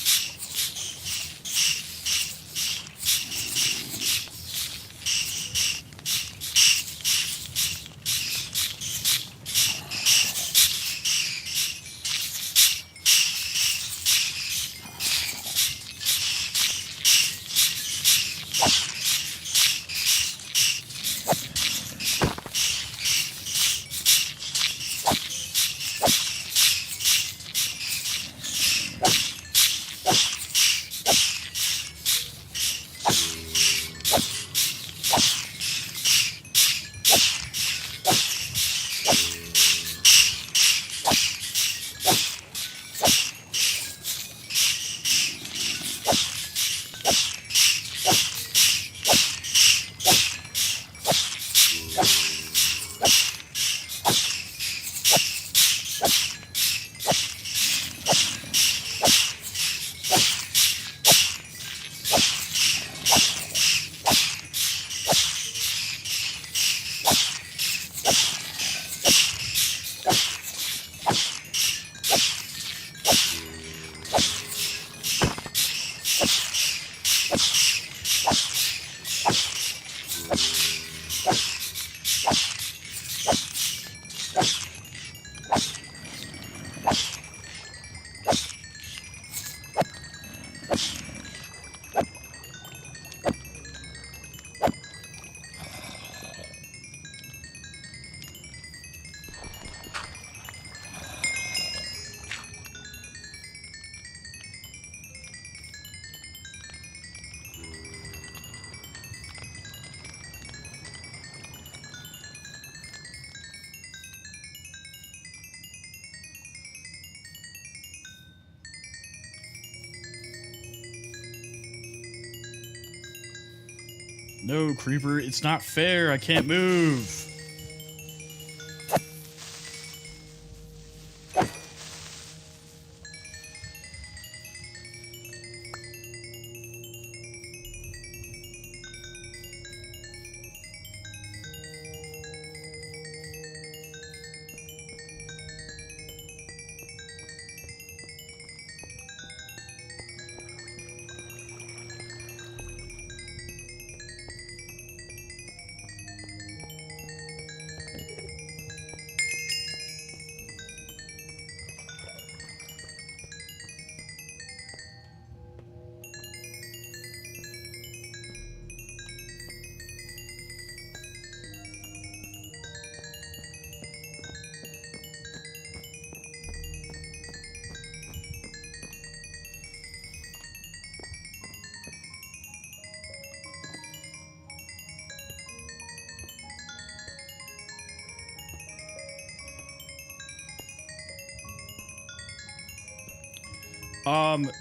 Speaker 1: No, creeper, it's not fair. I can't move.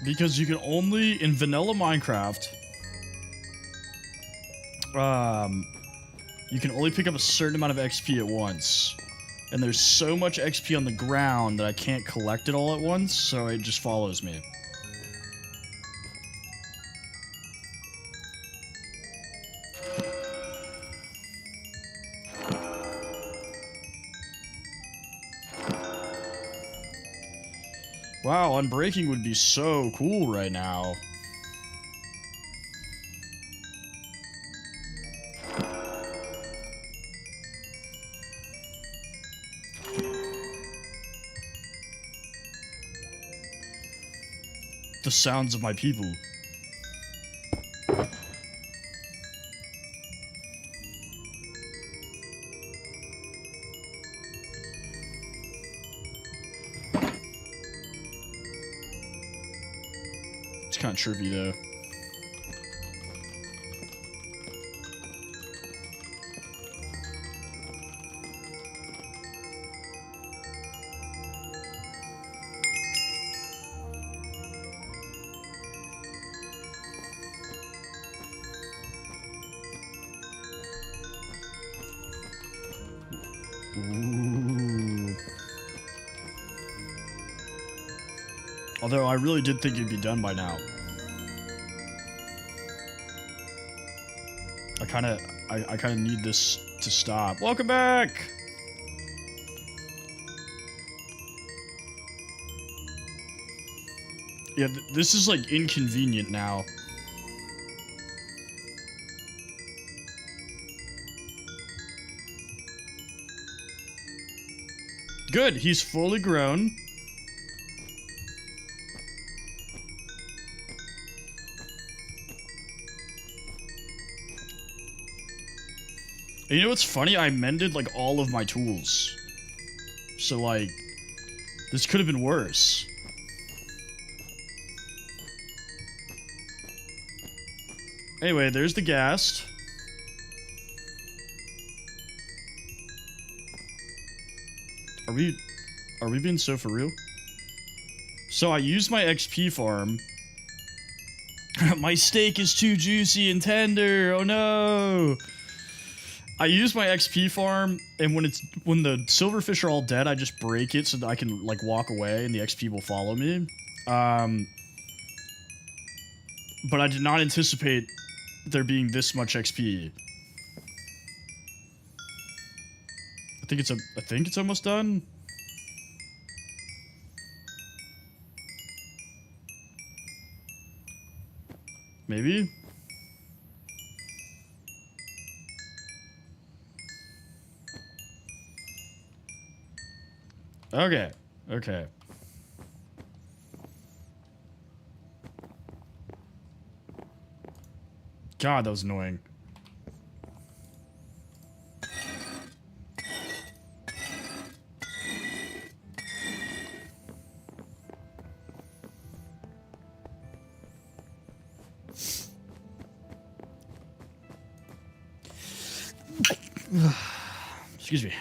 Speaker 1: Because you can only, in vanilla Minecraft, you can only pick up a certain amount of XP at once. And there's so much XP on the ground that I can't collect it all at once, so it just follows me. Wow, Unbreaking would be so cool right now. The sounds of my people. It's kind of trippy though. Ooh. Although I really did think it'd be done by now. I kind of need this to stop. Welcome back. Yeah, this is like inconvenient now. Good, he's fully grown. And you know what's funny? I mended like all of my tools. So like, this could have been worse. Anyway, there's the ghast. Are we being so for real? So I used my XP farm. My steak is too juicy and tender. Oh no. I use my XP farm, and when the silverfish are all dead, I just break it so that I can like walk away and the XP will follow me. But I did not anticipate there being this much XP. I think it's almost done. Maybe. Okay. Okay. God, that was annoying. Excuse me.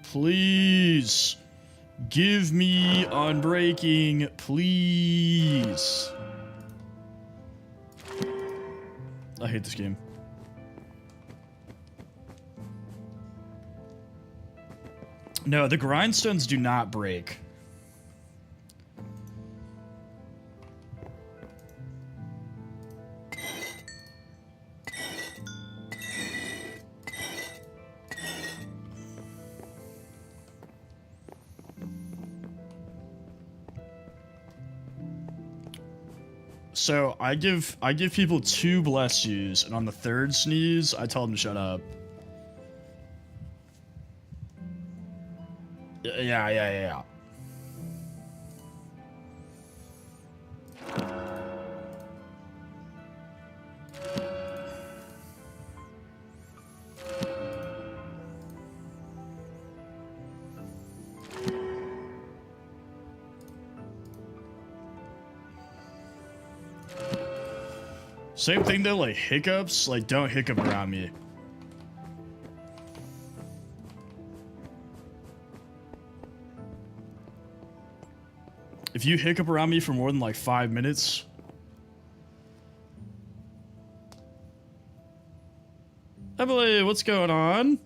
Speaker 1: Please Give me unbreaking, please. I hate this game. No, the grindstones do not break. So I give people 2 bless yous, and on the 3rd sneeze, I tell them to shut up. Yeah. Same thing though, like hiccups, like don't hiccup around me. If you hiccup around me for more than like 5 minutes. Emily, what's going on?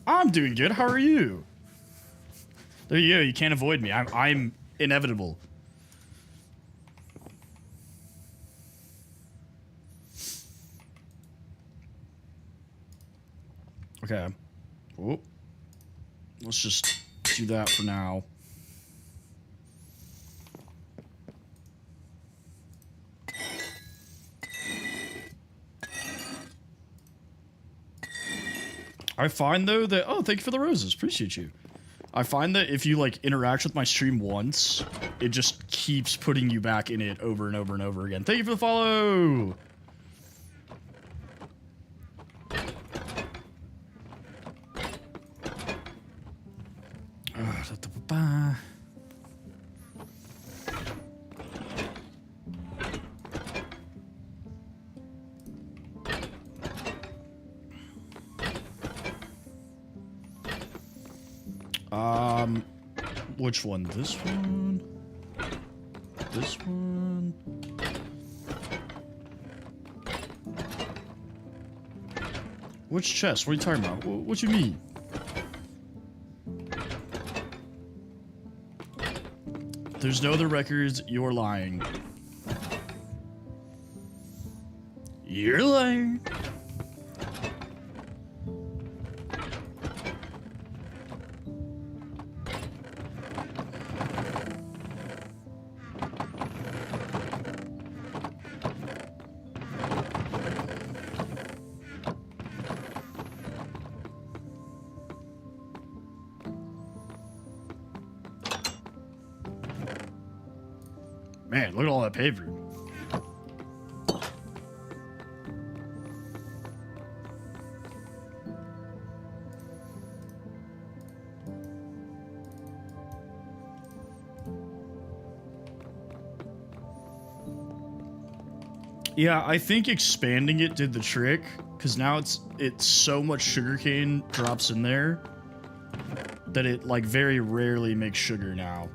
Speaker 1: I'm doing good, how are you? There you go, you can't avoid me. I'm inevitable. Okay. Oh. Let's just do that for now. I find though that, oh, thank you for the roses. Appreciate you. I find that if you like interact with my stream once, it just keeps putting you back in it over and over and over again. Thank you for the follow. Which one? This one? This one? Which chest? What are you talking about? What you mean? There's no other records. You're lying. You're lying. Man, look at all that paper. Yeah, I think expanding it did the trick, because now it's so much sugarcane drops in there that it like very rarely makes sugar now.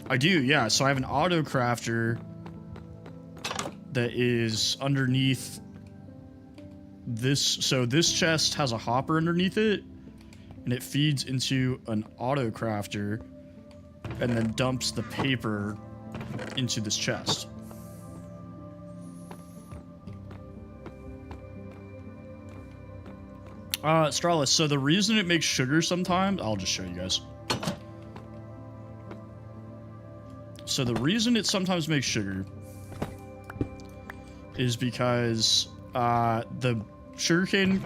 Speaker 1: I do, yeah. So I have an auto crafter that is underneath this. So this chest has a hopper underneath it, and it feeds into an auto crafter and then dumps the paper into this chest. Strawless, so the reason it makes sugar sometimes, I'll just show you guys. So the reason it sometimes makes sugar is because the sugarcane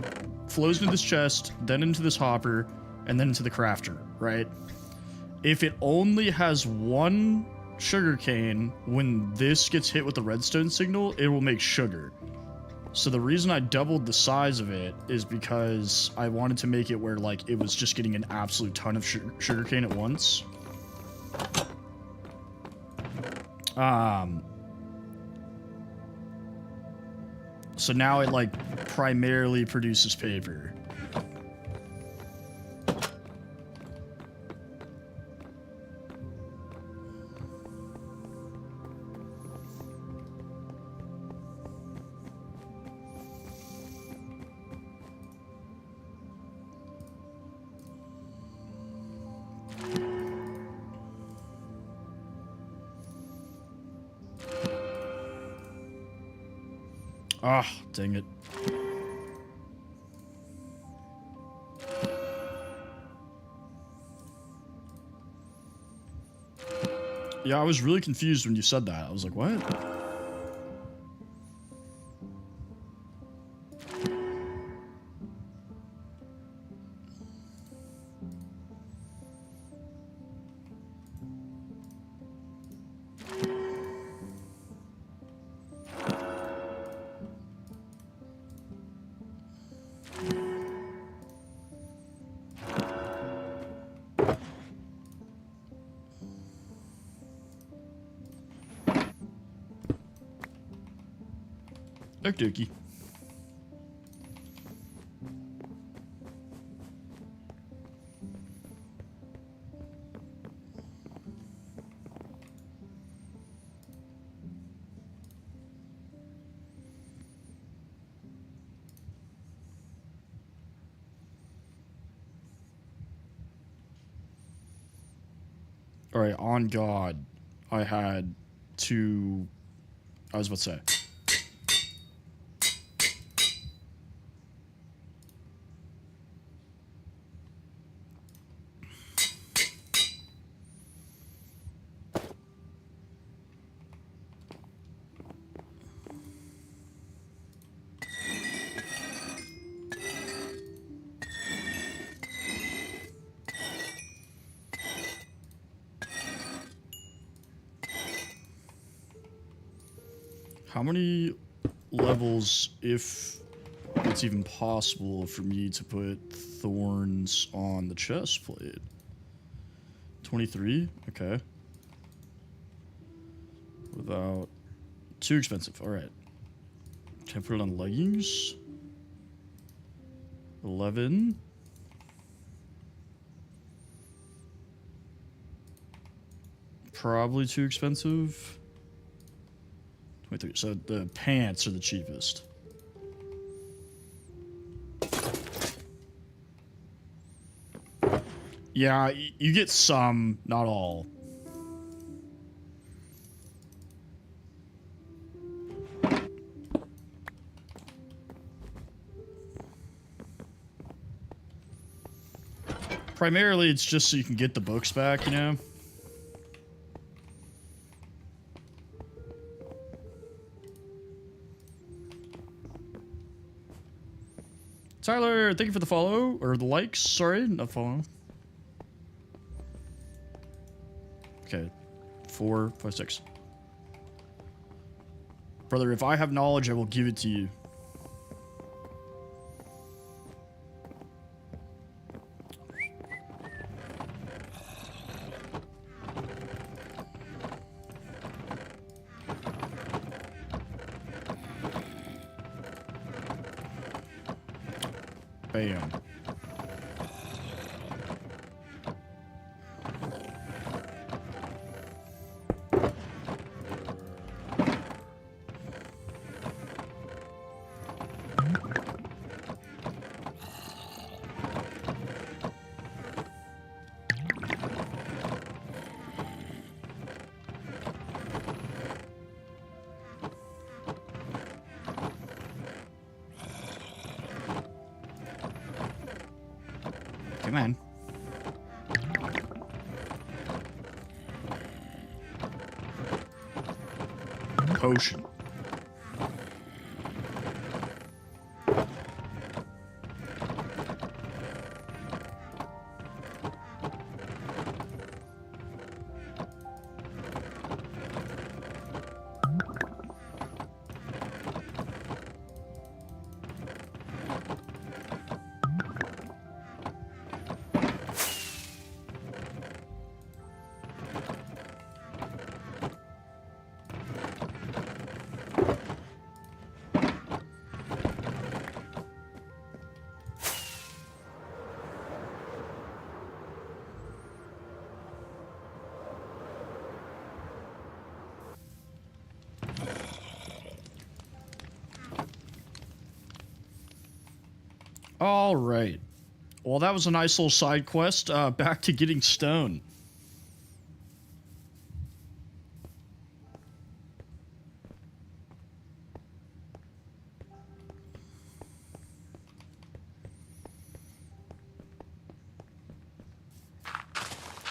Speaker 1: flows into this chest, then into this hopper, and then into the crafter, right? If it only has one sugarcane, when this gets hit with the redstone signal, it will make sugar. So the reason I doubled the size of it is because I wanted to make it where like it was just getting an absolute ton of sugarcane at once. Um, so now it like primarily produces paper. Ah, dang it. Yeah, I was really confused when you said that. I was like, what? Okie dokie. All right, on God, I had to. I was about to say. How many levels, if it's even possible, for me to put thorns on the chest plate? 23? Okay. Without... Too expensive. Alright. Can I put it on leggings? 11. Probably too expensive. 23. So the pants are the cheapest. Yeah, you get some, not all. Primarily, it's just so you can get the books back, you know? Tyler, thank you for the follow, or the likes, sorry, not follow. Okay, 4, 5, 6. Brother, if I have knowledge, I will give it to you. Bam. Come on. Potion. All right. Well, that was a nice little side quest. Back to getting stone.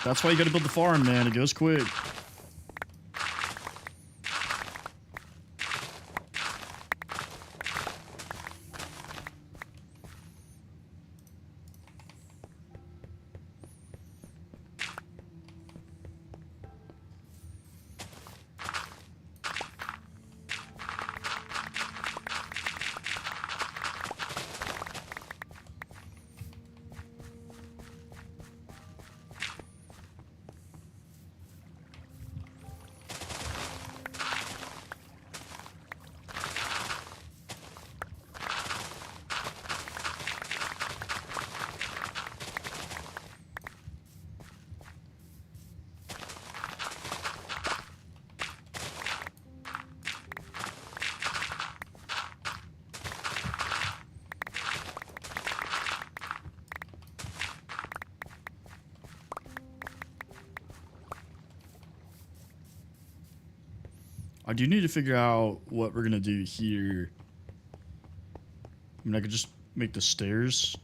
Speaker 1: That's why you gotta build the farm, man. It goes quick. I do need to figure out what we're gonna do here. I mean, I could just make the stairs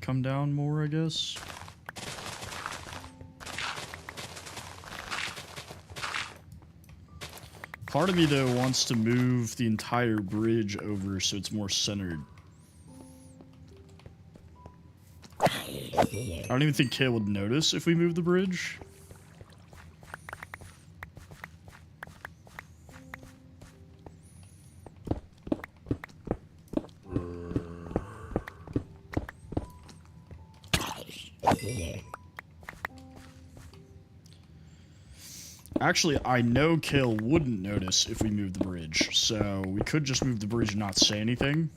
Speaker 1: come down more, I guess. Part of me, though, wants to move the entire bridge over so it's more centered. I don't even think Kale would notice if we move the bridge. Actually, I know Kale wouldn't notice if we moved the bridge, so we could just move the bridge and not say anything.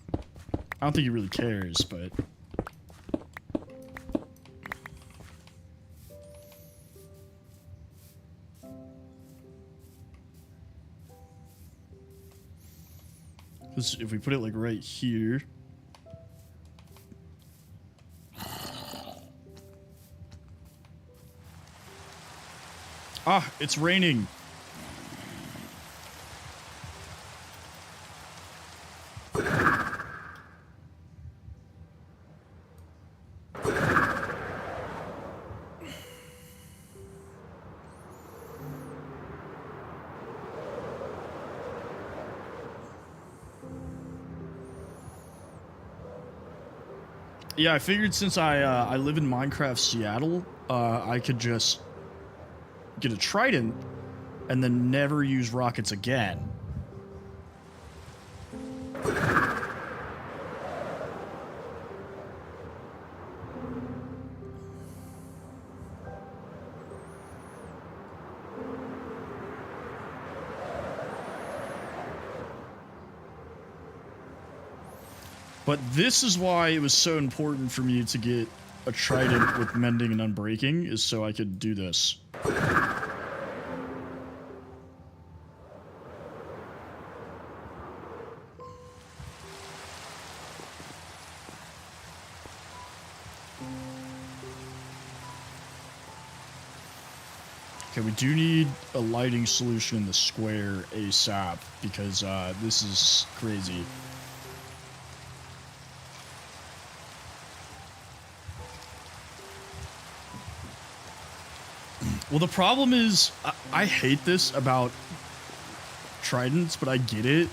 Speaker 1: I don't think he really cares, but... Because if we put it, like, right here... Ah, it's raining. Yeah, I figured since I live in Minecraft Seattle, I could just get a trident and then never use rockets again. But this is why it was so important for me to get a trident with mending and unbreaking, is so I could do this. Okay, we do need a lighting solution in the square ASAP, because this is crazy. Well, the problem is, I hate this about tridents, but I get it.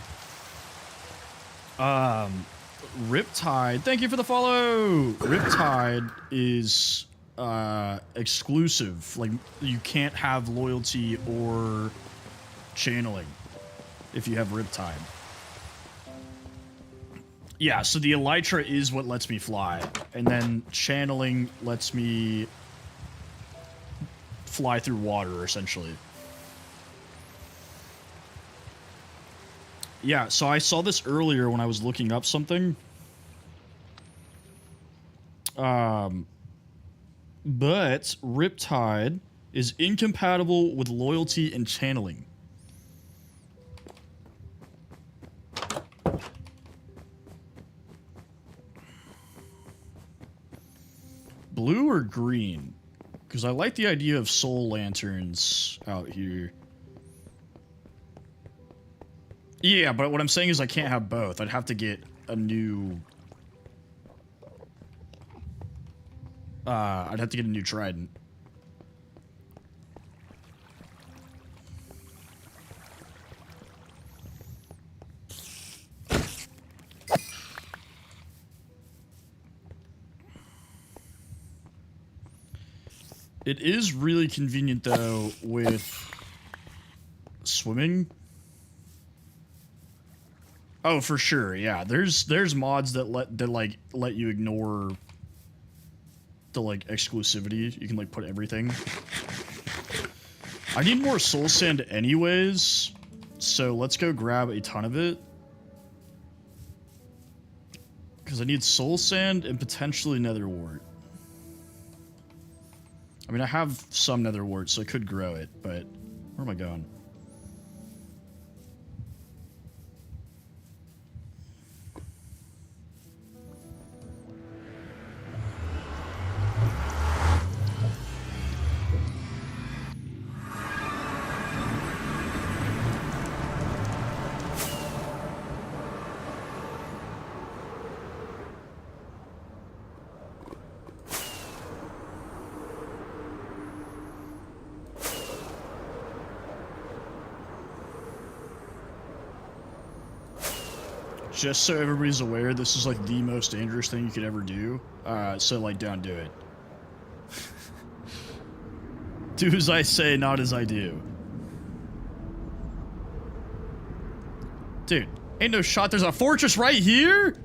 Speaker 1: Riptide, thank you for the follow! Riptide is exclusive. Like, you can't have loyalty or channeling if you have Riptide. Yeah, so the Elytra is what lets me fly, and then channeling lets me fly through water, essentially. Yeah, so I saw this earlier when I was looking up something. But Riptide is incompatible with loyalty and channeling. blue or green? Because I like the idea of soul lanterns out here. Yeah, but what I'm saying is I can't have both. I'd have to get a new... I'd have to get a new trident. It is really convenient, though, with swimming. Oh, for sure, yeah. There's mods that let you ignore the exclusivity. You can put everything. I need more soul sand anyways, so let's go grab a ton of it. Because I need soul sand and potentially nether wart. I mean, I have some nether wart, so I could grow it, but where am I going? Just so everybody's aware, this is the most dangerous thing you could ever do. So don't do it. Do as I say, not as I do. Dude, ain't no shot. There's a fortress right here?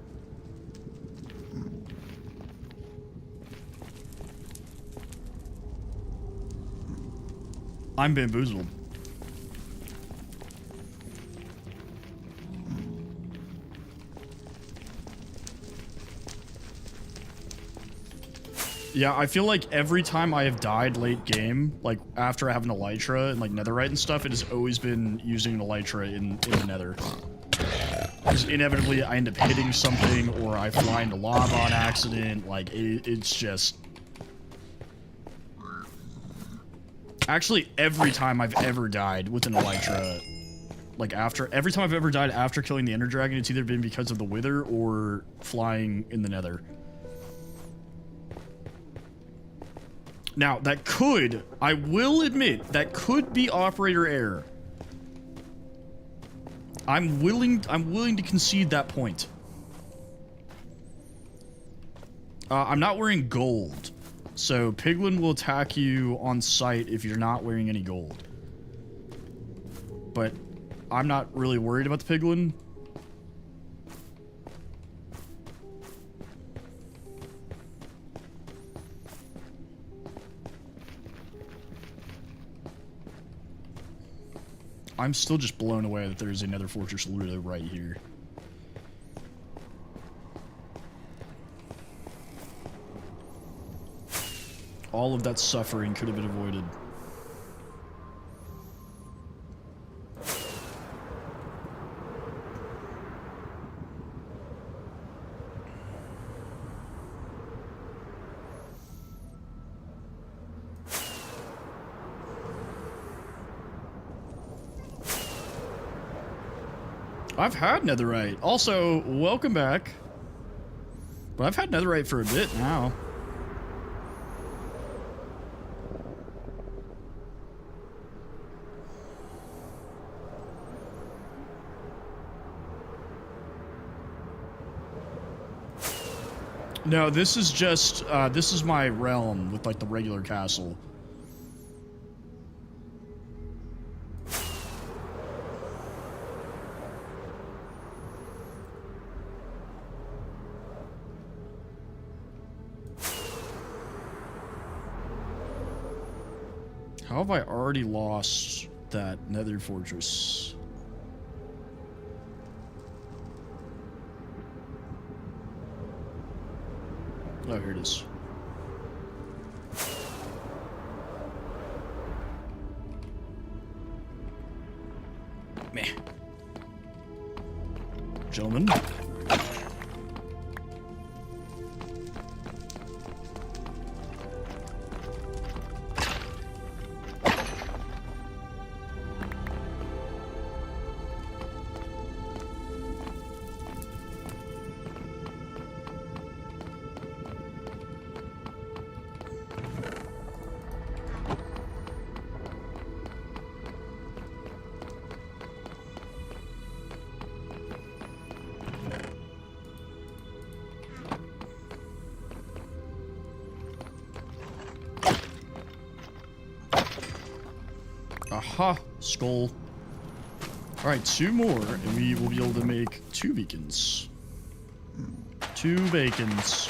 Speaker 1: I'm bamboozled. Yeah, I feel like every time I have died late game, after I have an elytra and netherite and stuff, it has always been using an elytra in the nether. Because inevitably I end up hitting something or I fly into lava on accident. It's just... Actually, every time I've ever died with an elytra, every time I've ever died after killing the Ender Dragon, it's either been because of the Wither or flying in the nether. Now, that could, I will admit, that could be operator error. I'm willing to concede that point. I'm not wearing gold, so Piglin will attack you on sight if you're not wearing any gold. But I'm not really worried about the Piglin. I'm still just blown away that there's another fortress literally right here. All of that suffering could have been avoided. I've had netherite. Also, welcome back. But I've had netherite for a bit now. No, this is just, this is my realm with, the regular castle. How have I already lost that nether fortress? Oh, here it is. Meh. Gentlemen. Aha! Skull. Alright, 2 more, and we will be able to make 2 beacons. 2 bacons.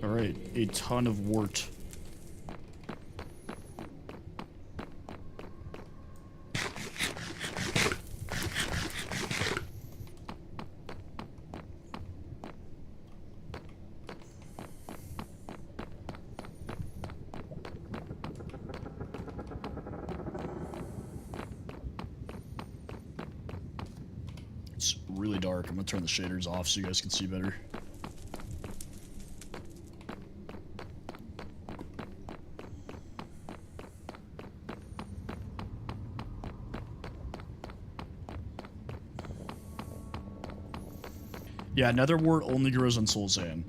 Speaker 1: Alright, a ton of wart. It's really dark. I'm gonna turn the shaders off so you guys can see better. Yeah, nether wart only grows on soul sand.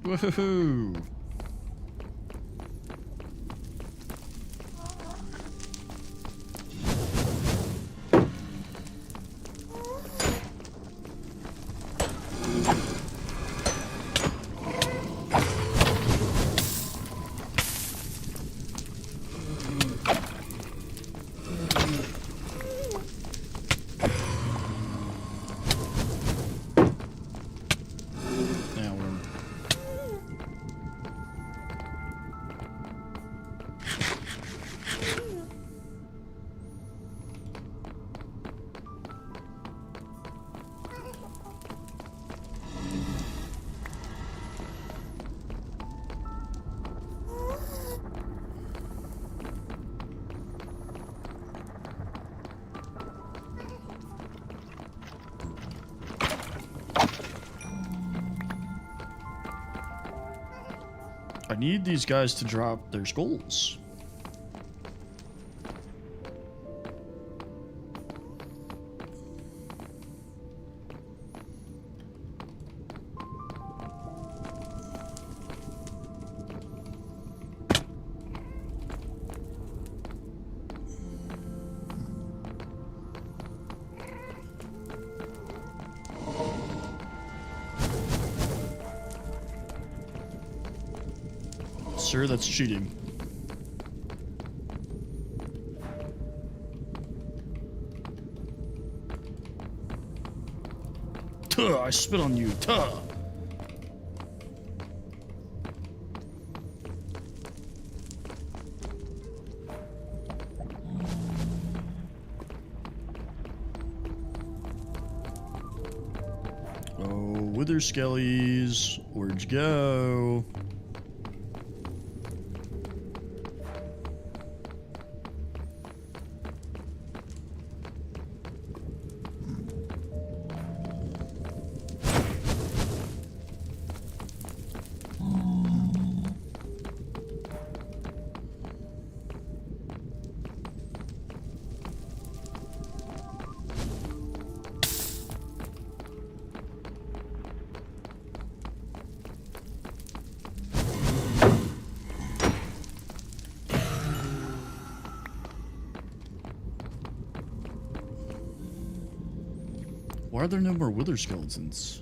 Speaker 1: Woohoo! Now we're... I need these guys to drop their skulls. Sir, that's cheating. Tuh, I spit on you. Tuh. Oh, wither skellies. Where'd you go? Why are there no more wither skeletons?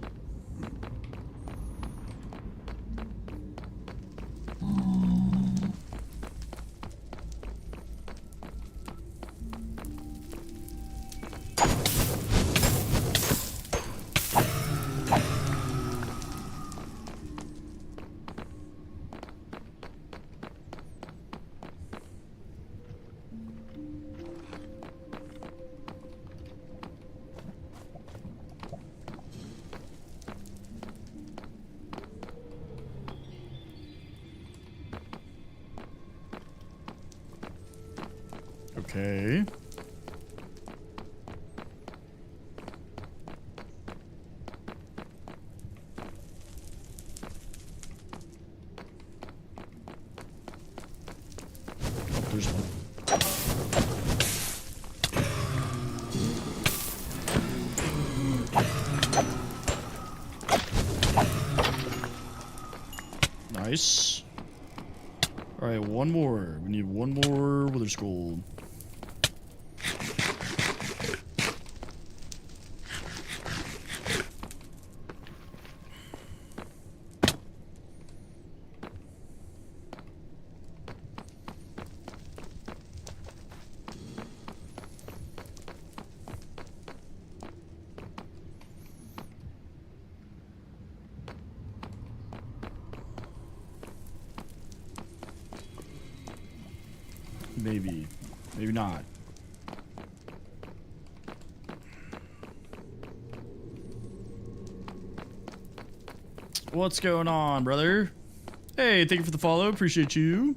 Speaker 1: Okay. Oh, there's one. Nice. Alright, one more. We need one more Wither Skull. Maybe. Maybe not. What's going on, brother? Hey, thank you for the follow. Appreciate you.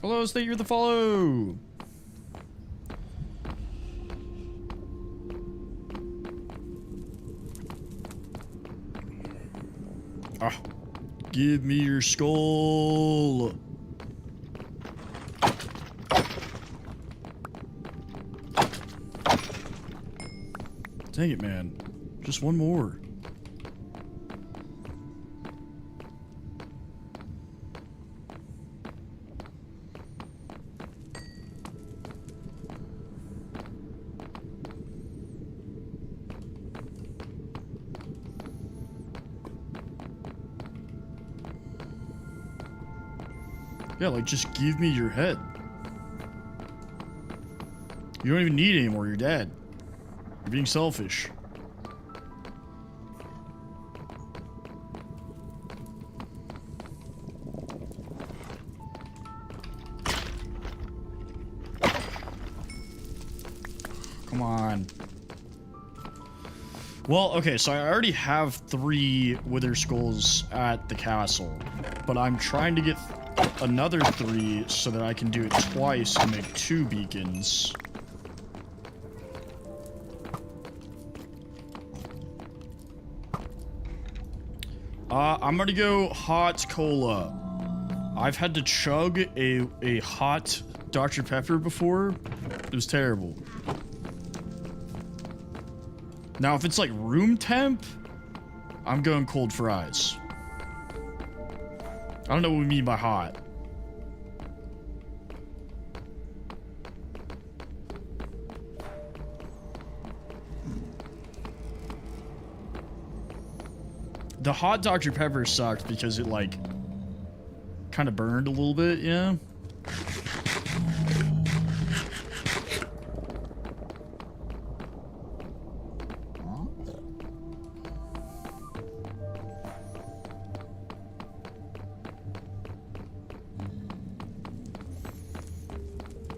Speaker 1: Hello, thank you for the follow. Ah, give me your skull. Dang it, man. Just one more. Yeah, like, just give me your head. You don't even need it anymore, you're dead. You're being selfish. Come on. Well, okay, so I already have 3 Wither Skulls at the castle, but I'm trying to get another 3 so that I can do it twice and make 2 beacons. I'm gonna go hot cola. I've had to chug a hot Dr. Pepper before. It was terrible. Now, if it's like room temp, I'm going cold fries. I don't know what we mean by hot. The hot Dr. Pepper sucked because it, like, kind of burned a little bit, yeah?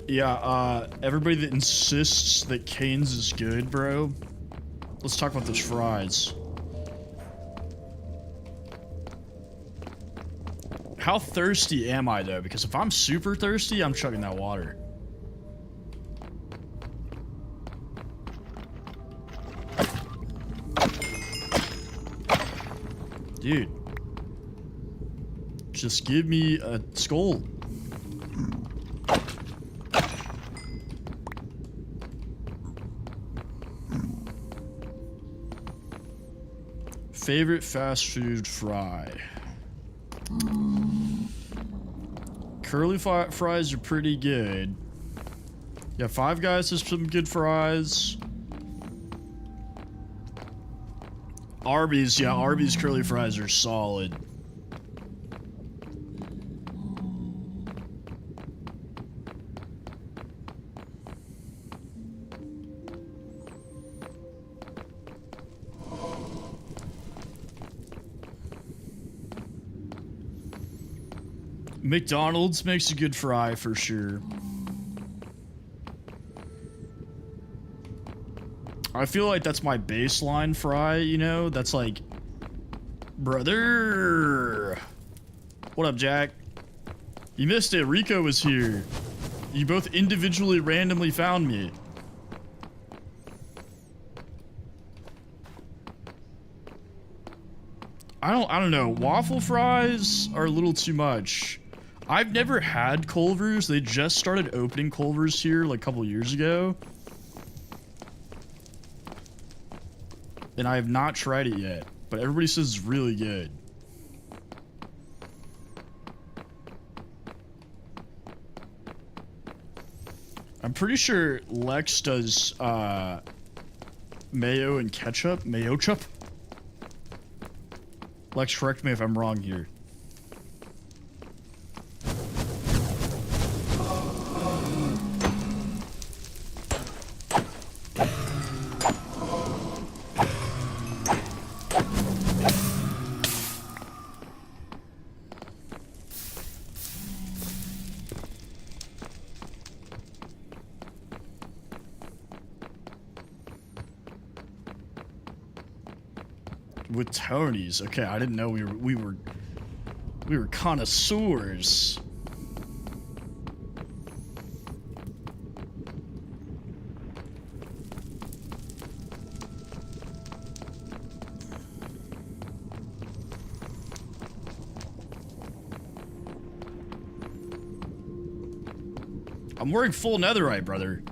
Speaker 1: Yeah, everybody that insists that Cane's is good, bro. Let's talk about those fries. How thirsty am I, though? Because if I'm super thirsty, I'm chugging that water. Dude. Just give me a skull. Favorite fast food fry? Curly fries are pretty good. Yeah, Five Guys has some good fries. Arby's, yeah, Arby's curly fries are solid. McDonald's makes a good fry for sure. I feel like that's my baseline fry, you know? That's like, brother. What up, Jack? You missed it. Rico was here. You both individually randomly found me. I don't know. Waffle fries are a little too much. I've never had Culver's. They just started opening Culver's here like a couple years ago. And I have not tried it yet, but everybody says it's really good. I'm pretty sure Lex does mayo and ketchup. Mayo-chup? Lex, correct me if I'm wrong here. With Tony's. Okay, I didn't know we were connoisseurs. I'm wearing full netherite, brother.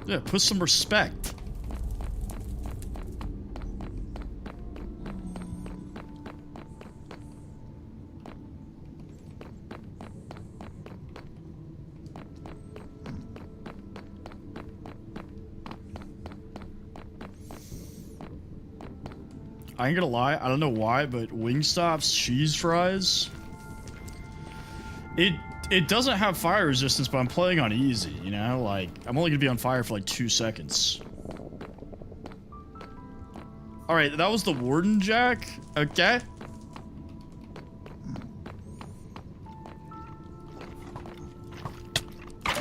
Speaker 1: Yeah, put some respect. I ain't gonna lie, I don't know why, but Wingstop's cheese fries, it doesn't have fire resistance, but I'm playing on easy, you know? Like, I'm only gonna be on fire for like 2 seconds. Alright, that was the Warden Jack. Okay.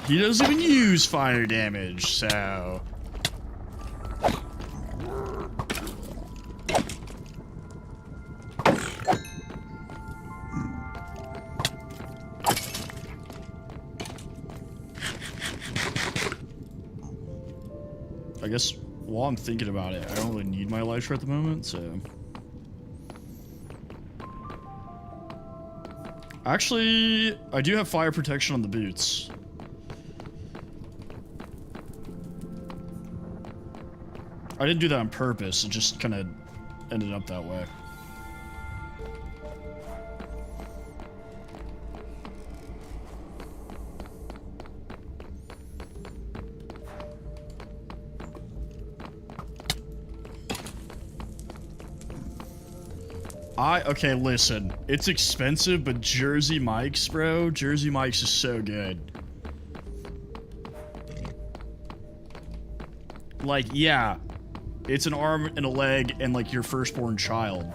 Speaker 1: He doesn't even use fire damage, so... I guess while I'm thinking about it, I don't really need my elytra at the moment, so... Actually, I do have fire protection on the boots. I didn't do that on purpose, it just kind of ended up that way. Okay, listen. It's expensive, but Jersey Mike's, bro. Jersey Mike's is so good. Like, yeah. It's an arm and a leg and, like, your firstborn child.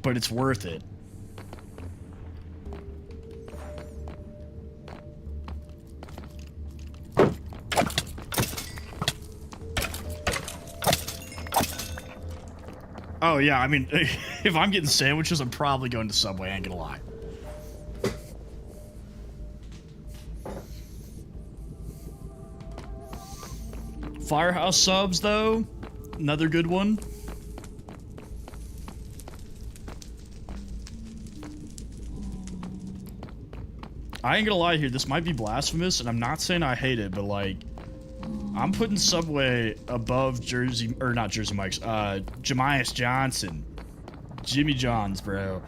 Speaker 1: But it's worth it. Oh, yeah, I mean, if I'm getting sandwiches, I'm probably going to Subway, I ain't gonna lie. Firehouse subs, though, another good one. I ain't gonna lie here, this might be blasphemous, and I'm not saying I hate it, but, like, I'm putting Subway above Jersey, or not Jersey Mike's, Jemias Johnson. Jimmy John's, bro.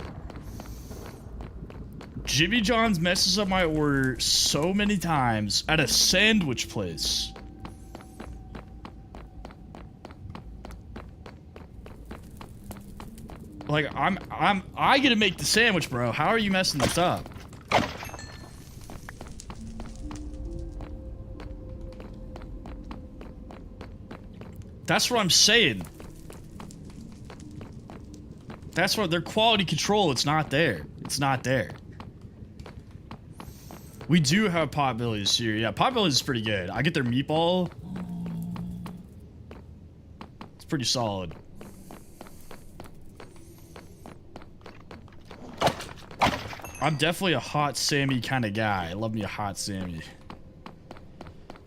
Speaker 1: Jimmy John's messes up my order so many times at a sandwich place. Like, I get to make the sandwich, bro. How are you messing this up? That's what I'm saying. That's what their quality control, it's not there. It's not there. We do have Potbellies here. Yeah, Potbellies is pretty good. I get their meatball. It's pretty solid. I'm definitely a hot Sammy kind of guy. I love me a hot Sammy.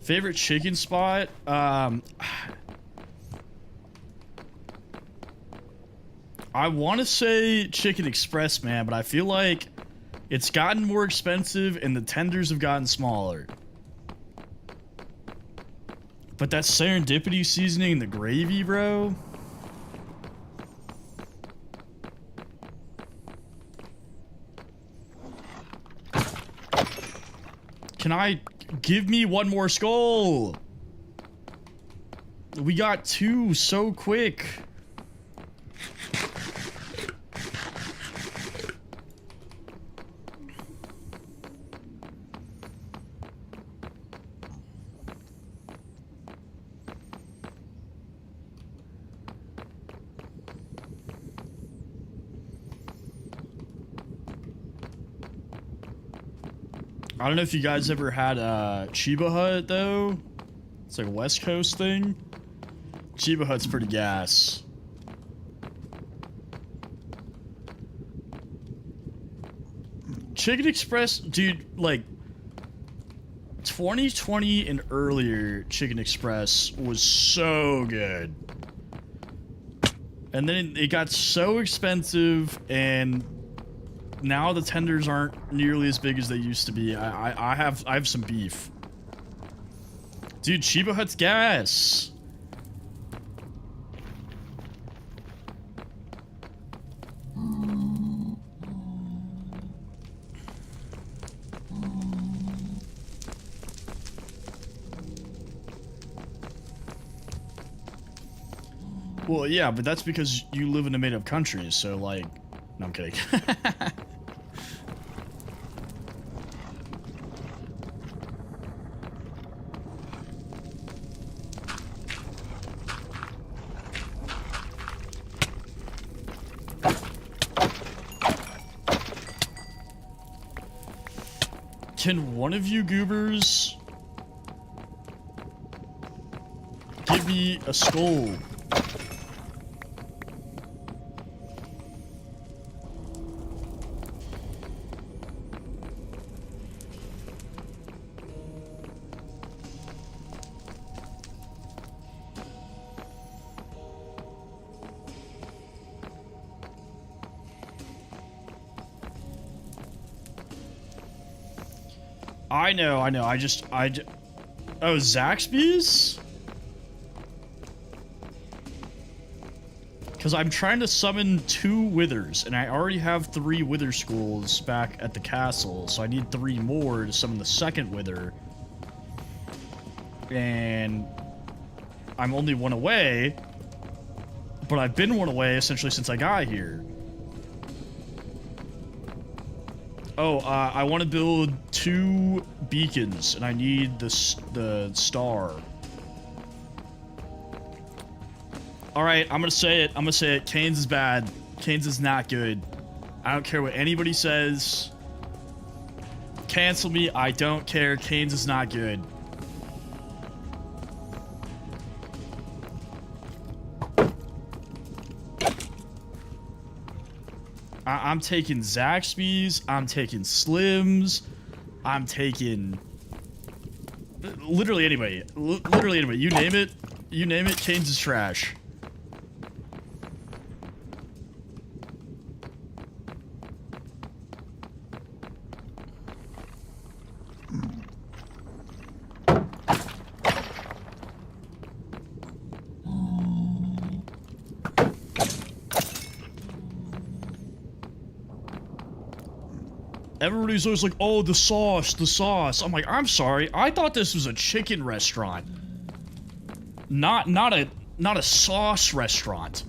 Speaker 1: Favorite chicken spot? I want to say Chicken Express, man, but I feel like it's gotten more expensive and the tenders have gotten smaller. But that serendipity seasoning and the gravy, bro. Can I give me one more skull? We got two so quick. I don't know if you guys ever had Chiba Hut though. It's like a West Coast thing. Chiba Hut's pretty gas. Chicken Express, dude, like 2020 and earlier Chicken Express was so good. And then it got so expensive and now the tenders aren't nearly as big as they used to be. I have some beef. Dude, Chiba Hut's gas. Well, yeah, but that's because you live in a made-up country, so like... No, I'm kidding. Can one of you goobers give me a skull? I know. Oh, Zaxby's? Because I'm trying to summon 2 withers, and I already have 3 wither skulls back at the castle, so I need 3 more to summon the second wither. And I'm only 1 away, but I've been 1 away essentially since I got here. Oh, I want to build 2 beacons, and I need the star. Alright, I'm gonna say it. Canes is bad. Canes is not good. I don't care what anybody says. Cancel me, I don't care. Canes is not good. I'm taking Zaxby's, I'm taking Slims, I'm taking literally anybody. Literally anybody. You name it, Cane's is trash. Everybody's always like, oh, the sauce. I'm like, I'm sorry. I thought this was a chicken restaurant. Not a sauce restaurant.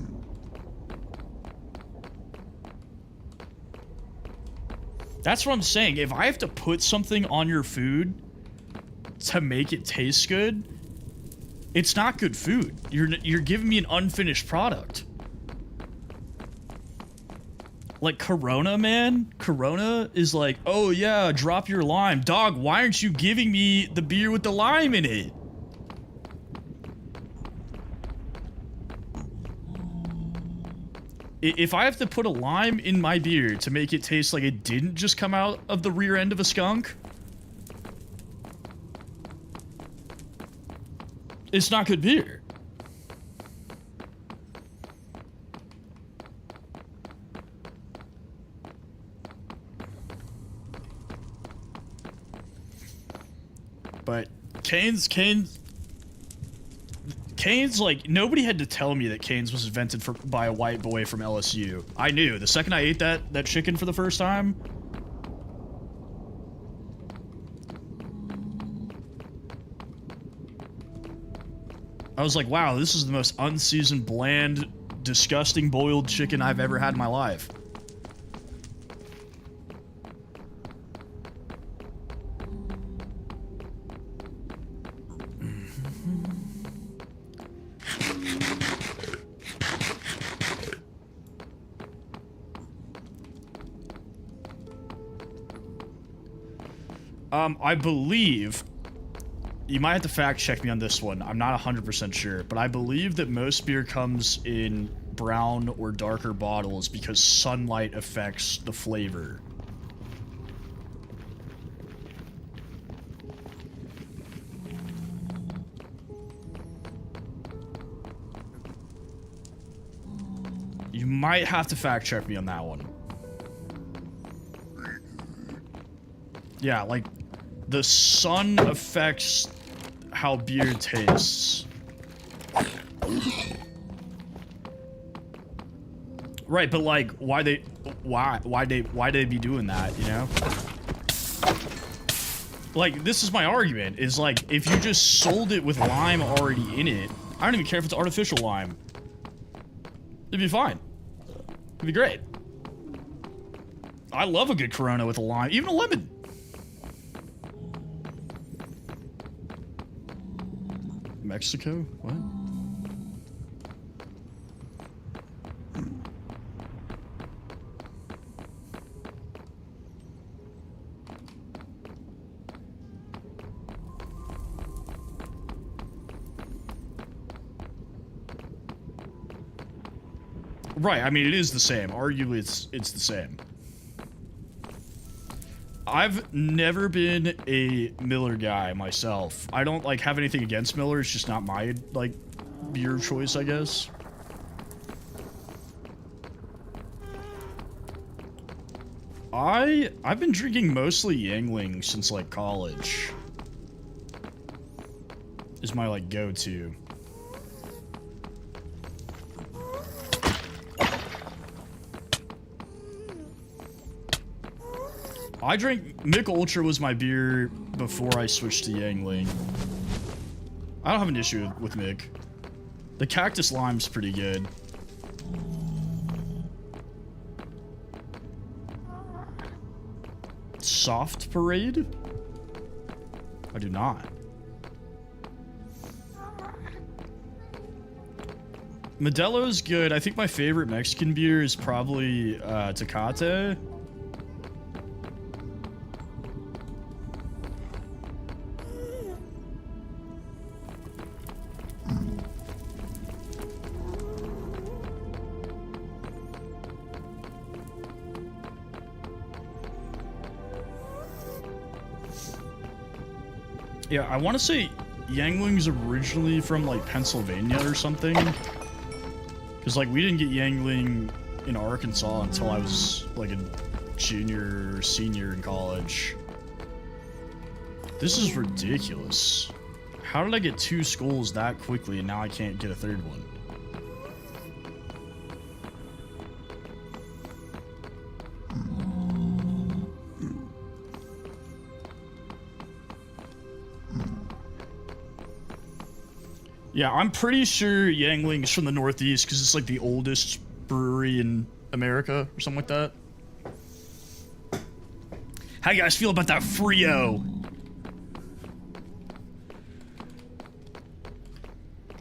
Speaker 1: That's what I'm saying. If I have to put something on your food to make it taste good, It's not good food. You're giving me an unfinished product. Like Corona, man. Corona is like, oh yeah, drop your lime. Dog, why aren't you giving me the beer with the lime in it? If I have to put a lime in my beer to make it taste like it didn't just come out of the rear end of a skunk, it's not good beer. But Cane's like, nobody had to tell me that Cane's was invented by a white boy from LSU. I knew. The second I ate that chicken for the first time. I was like, wow, this is the most unseasoned, bland, disgusting boiled chicken I've ever had in my life. I believe, you might have to fact check me on this one, I'm not 100% sure, but I believe that most beer comes in brown or darker bottles because sunlight affects the flavor. You might have to fact check me on that one. Yeah, like, the sun affects how beer tastes. Right, but like, why they be doing that, you know? Like, this is my argument, is like, if you just sold it with lime already in it, I don't even care if it's artificial lime. It'd be fine. It'd be great. I love a good Corona with a lime, even a lemon. Mexico? What? Right, I mean, it is the same. Arguably, it's the same. I've never been a Miller guy myself. I don't, like, have anything against Miller. It's just not my, like, beer choice, I guess. I've been drinking mostly Yuengling since, like, college. Is my, like, go-to. I drank... Mick Ultra was my beer before I switched to Yuengling. I don't have an issue with Mick. The Cactus Lime's pretty good. Soft Parade? I do not. Modelo's good. I think my favorite Mexican beer is probably Tecate. Yeah, I want to say Yuengling's originally from, like, Pennsylvania or something. Because, like, we didn't get Yuengling in Arkansas until I was, like, a junior or senior in college. This is ridiculous. How did I get 2 skulls that quickly and now I can't get a 3rd one? Yeah, I'm pretty sure Yuengling is from the Northeast because it's like the oldest brewery in America or something like that. How you guys feel about that Frio?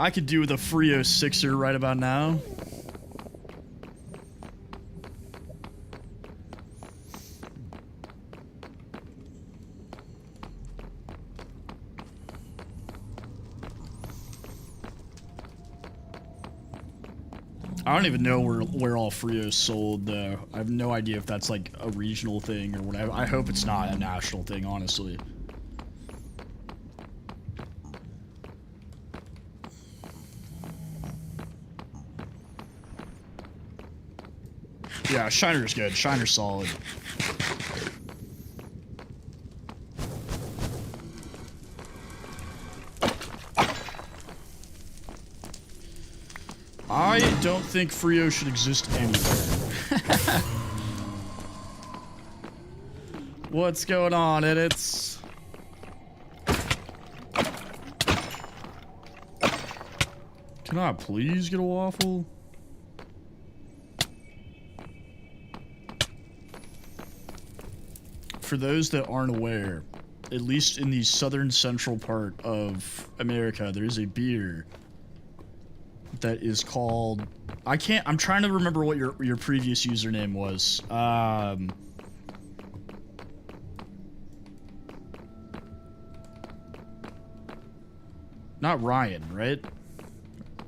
Speaker 1: I could do with a Frio 6er right about now. I don't even know where all Frio's sold, though. I have no idea if that's like a regional thing or whatever. I hope it's not a national thing, honestly. Yeah, Shiner's good. Shiner's solid. I don't think Frio should exist anywhere. What's going on, edits? Can I please get a waffle? For those that aren't aware, at least in the southern central part of America, there is a beer that is called... I'm trying to remember what your previous username was. Not Ryan, right?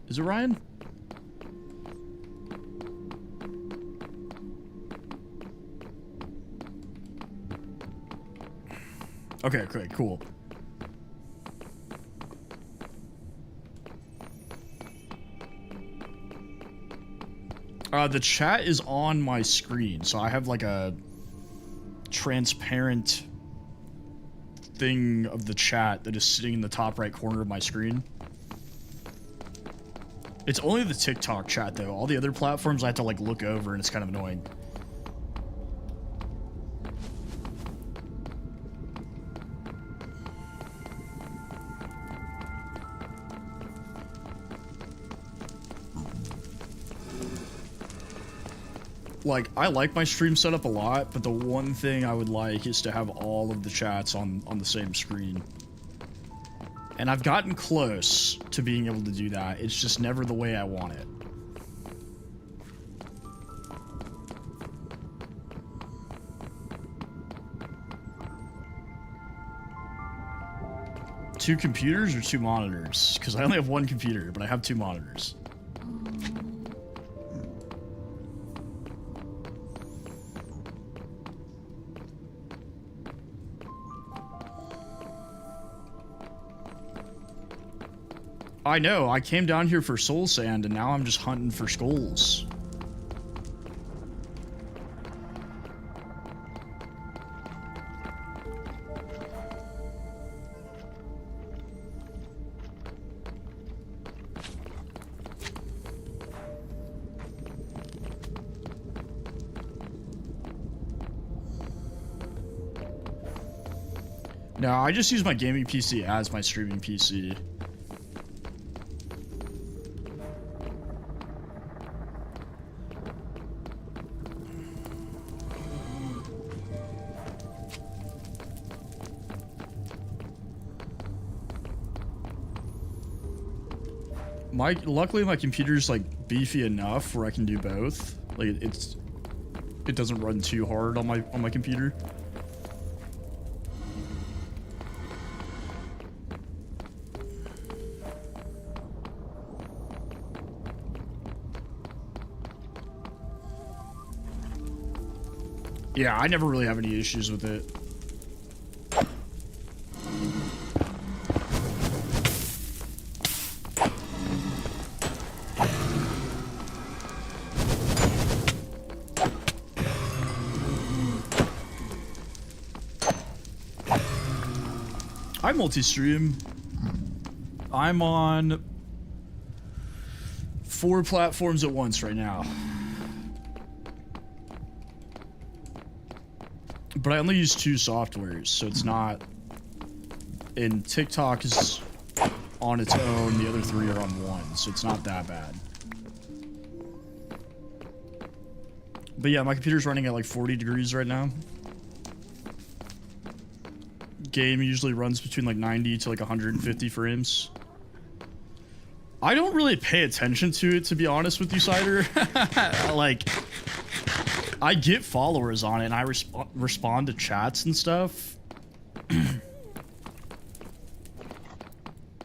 Speaker 1: Is it Ryan? Okay, cool. The chat is on my screen, so I have like a transparent thing of the chat that is sitting in the top right corner of my screen. It's only the TikTok chat, though. All the other platforms I have to like look over, and it's kind of annoying. Like, I like my stream setup a lot, but the one thing I would like is to have all of the chats on the same screen. And I've gotten close to being able to do that. It's just never the way I want it. Two computers or two monitors? Because I only have one computer, but I have two monitors. I know, I came down here for soul sand and now I'm just hunting for skulls. No, I just use my gaming PC as my streaming PC. Luckily my computer's like beefy enough where I can do both. Like it doesn't run too hard on my computer. Yeah, I never really have any issues with it. I multi-stream. I'm on 4 platforms at once right now. But I only use 2 softwares, so it's not... And TikTok is on its own, the other 3 are on 1, so it's not that bad. But yeah, my computer's running at like 40 degrees right now. Game usually runs between like 90 to like 150 frames. I don't really pay attention to it, to be honest with you, Cider. Like, I get followers on it, and I respond to chats and stuff.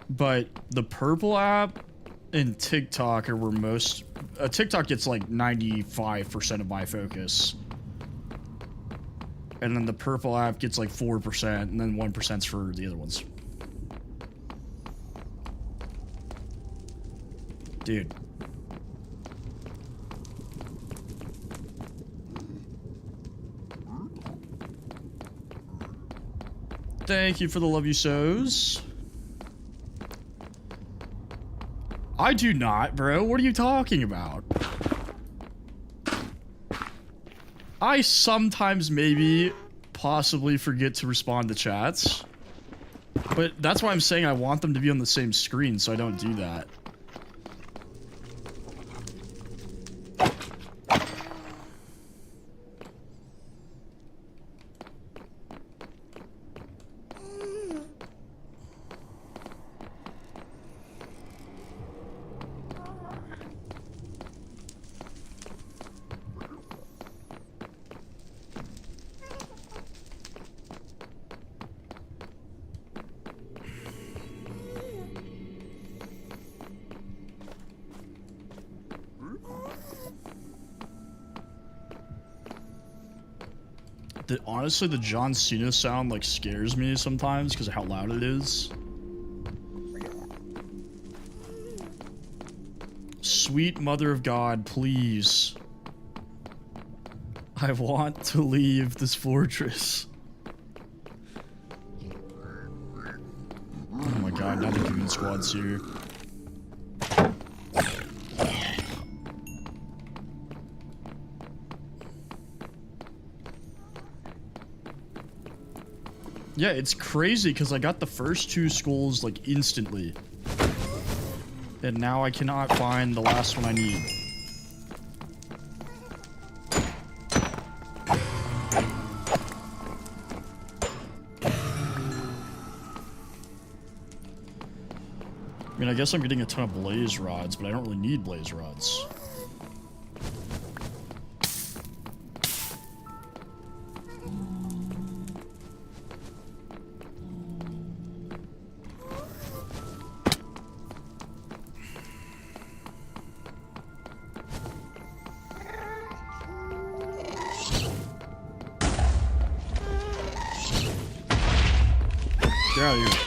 Speaker 1: But the Purple app and TikTok are where most... TikTok gets like 95% of my focus. And then the Purple app gets like 4%, and then 1%'s for the other ones. Dude. Thank you for the love you so's. I do not, bro. What are you talking about? I sometimes maybe possibly forget to respond to chats. But that's why I'm saying I want them to be on the same screen, so I don't do that. Honestly, the John Cena sound like scares me sometimes because of how loud it is. Sweet mother of God, please. I want to leave this fortress. Oh my god, now the Goon Squad's here. Yeah, it's crazy because I got the first 2 skulls like instantly. And now I cannot find the last one I need. I mean, I guess I'm getting a ton of blaze rods, but I don't really need blaze rods. Get out of here.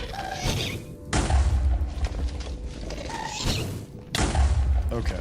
Speaker 1: Okay.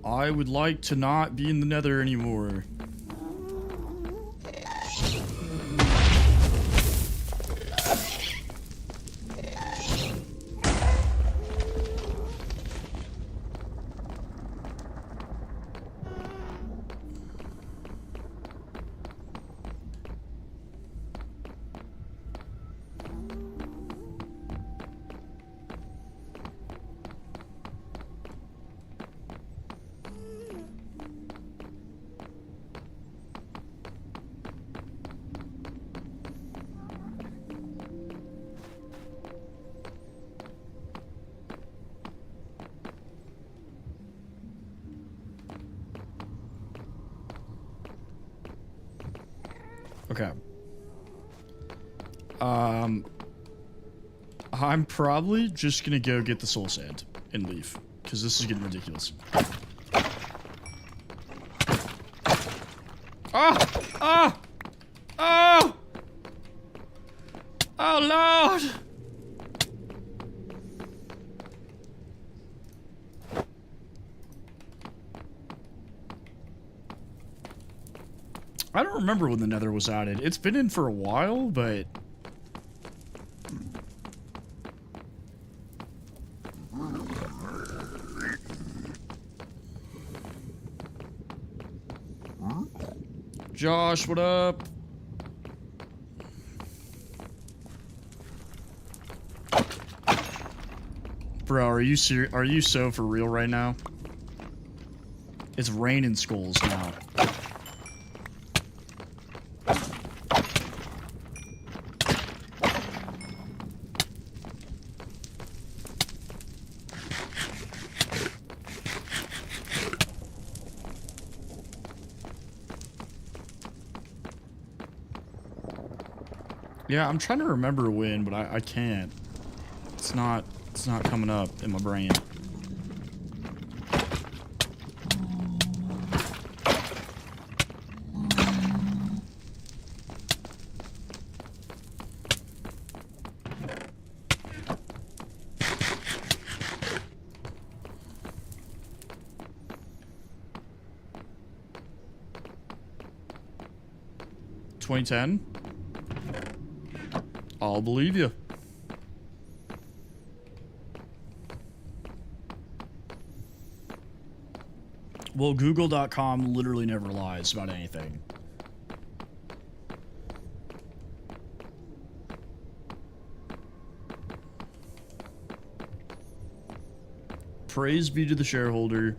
Speaker 1: I would like to not be in the Nether anymore. Okay. I'm probably just gonna go get the soul sand and leave, because this is getting ridiculous. Oh! Oh! Oh! Oh, Lord! I don't remember when the Nether was added. It's been in for a while, but... Josh, what up? Bro, are you so for real right now? It's raining skulls now. Yeah, I'm trying to remember when, but I can't. It's not coming up in my brain. $2010? I'll believe you. Well, Google.com literally never lies about anything. Praise be to the shareholder.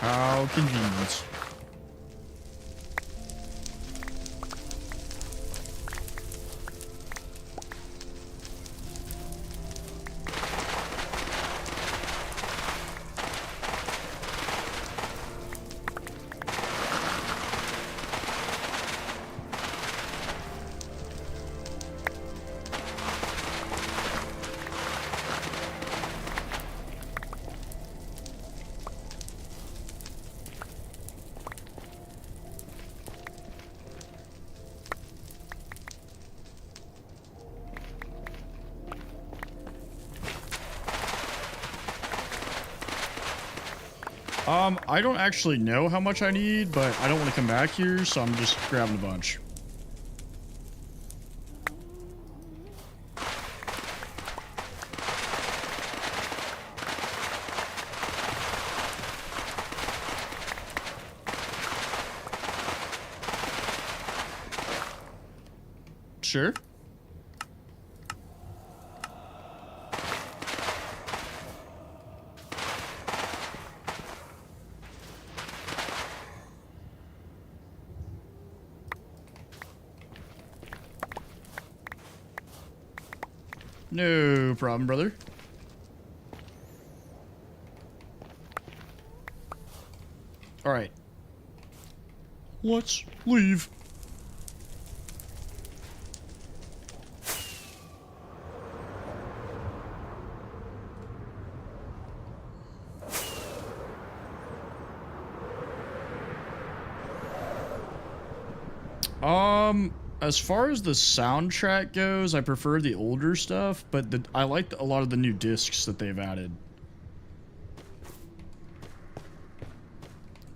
Speaker 1: How convenient. I don't actually know how much I need, but I don't want to come back here, so I'm just grabbing a bunch. Sure. No problem, brother. All right. Let's leave. As far as the soundtrack goes, I prefer the older stuff, but I like a lot of the new discs that they've added.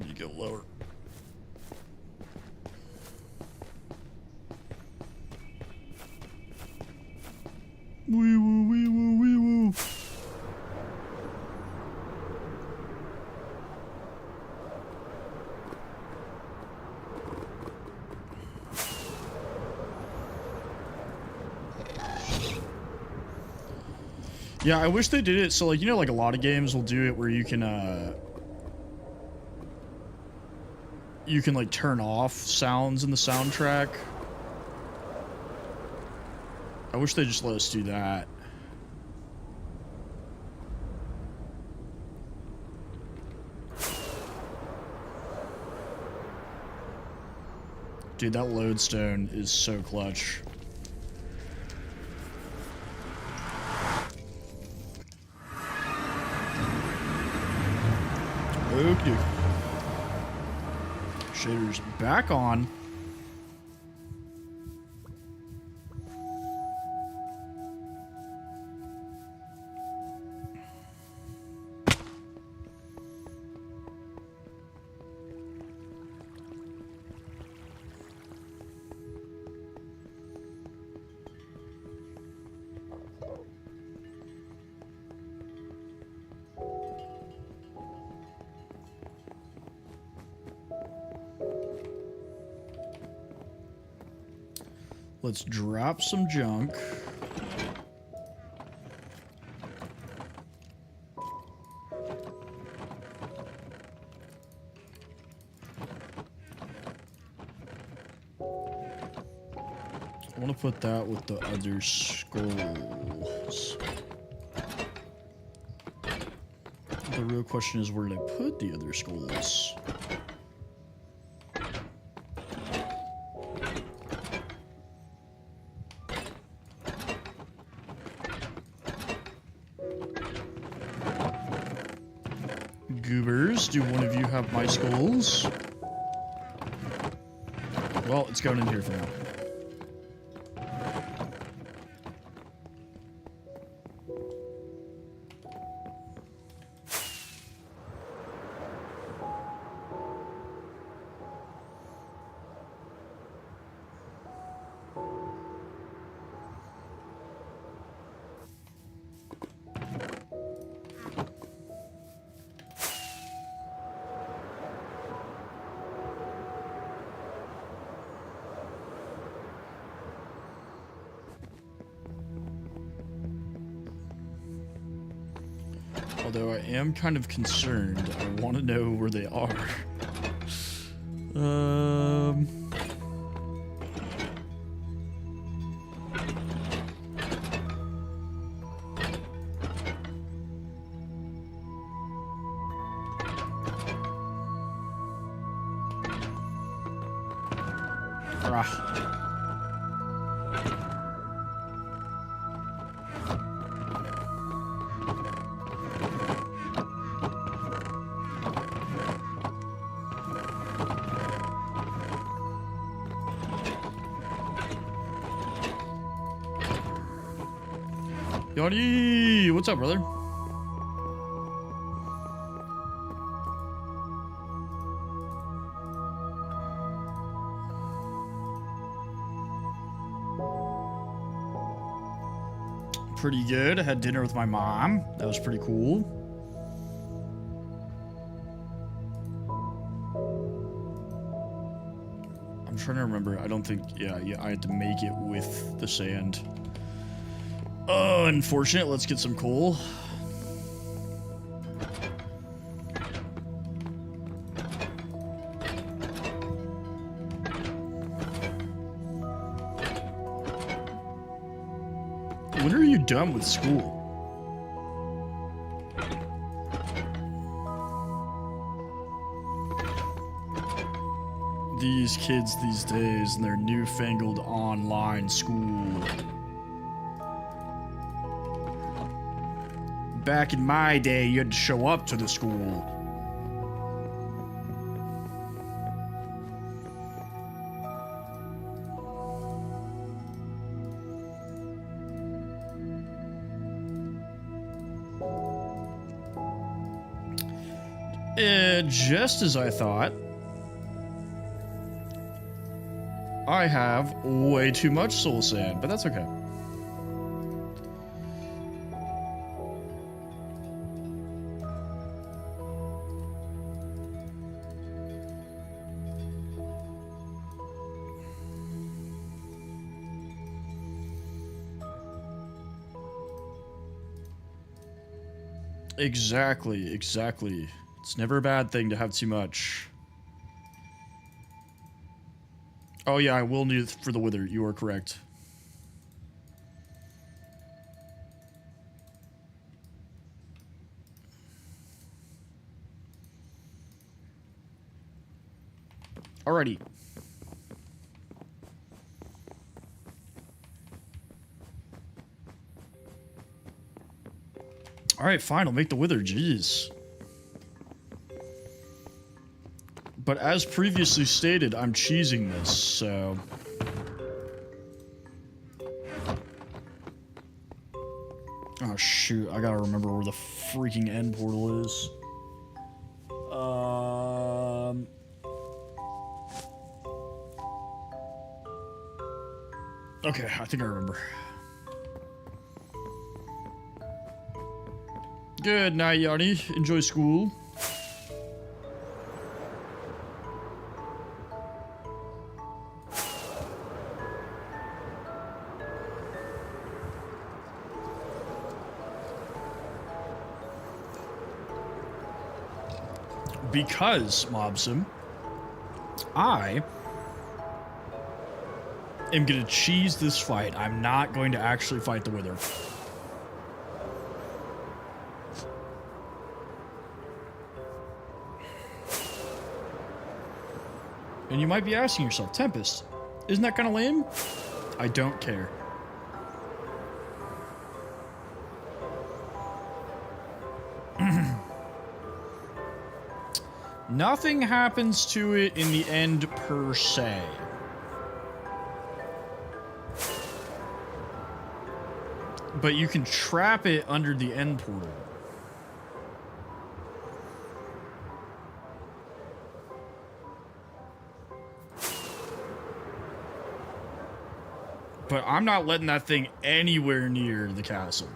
Speaker 1: You go lower. Wee woo, wee woo, wee woo. Yeah, I wish they did it so, like, you know, like a lot of games will do it where you can like turn off sounds in the soundtrack. I wish they just let us do that. Dude, that lodestone is so clutch. Okay. Shaders back on. Let's drop some junk. I want to put that with the other skulls. The real question is, where did I put the other skulls? Goobers, do one of you have my skulls? Well, it's going in here for now. Although I am kind of concerned. I want to know where they are. Yachty! What's up, brother? Pretty good. I had dinner with my mom. That was pretty cool. I'm trying to remember. I don't think... Yeah, I had to make it with the sand. Oh, unfortunate. Let's get some coal. When are you done with school? These kids these days and their newfangled online school. Back in my day, you had to show up to the school. Just as I thought. I have way too much soul sand, but that's okay. Exactly, exactly. It's never a bad thing to have too much. Oh yeah, I will need it for the wither. You are correct. Alrighty. Alright, fine, I'll make the wither, jeez. But as previously stated, I'm cheesing this, so... Oh shoot, I gotta remember where the freaking end portal is. Okay, I think I remember. Good night, Yanni. Enjoy school. Because, Mobsim, I am gonna cheese this fight. I'm not going to actually fight the Wither. And you might be asking yourself, Tempest, isn't that kind of lame? I don't care. Nothing happens to it in the end per se. But you can trap it under the end portal. But I'm not letting that thing anywhere near the castle.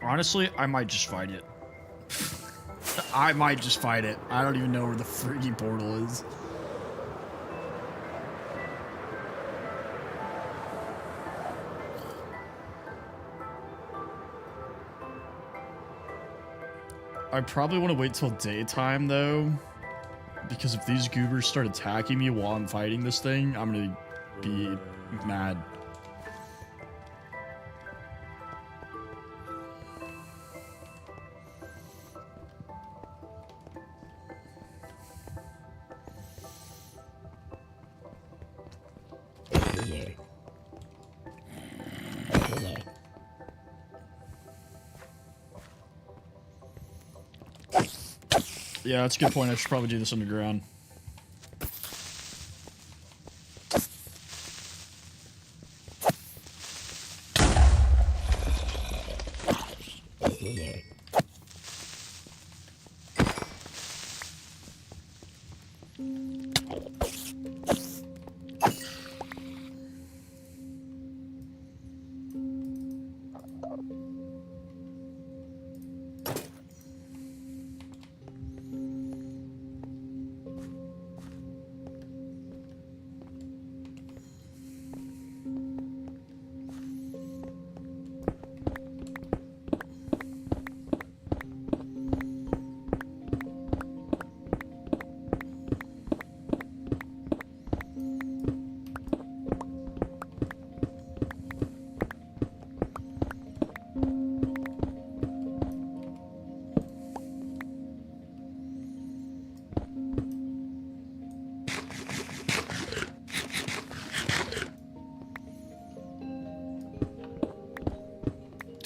Speaker 1: Honestly, I might just fight it. I might just fight it. I don't even know where the freaking portal is. I probably want to wait till daytime, though. Because if these goobers start attacking me while I'm fighting this thing, I'm gonna be mad. Yeah, that's a good point. I should probably do this underground.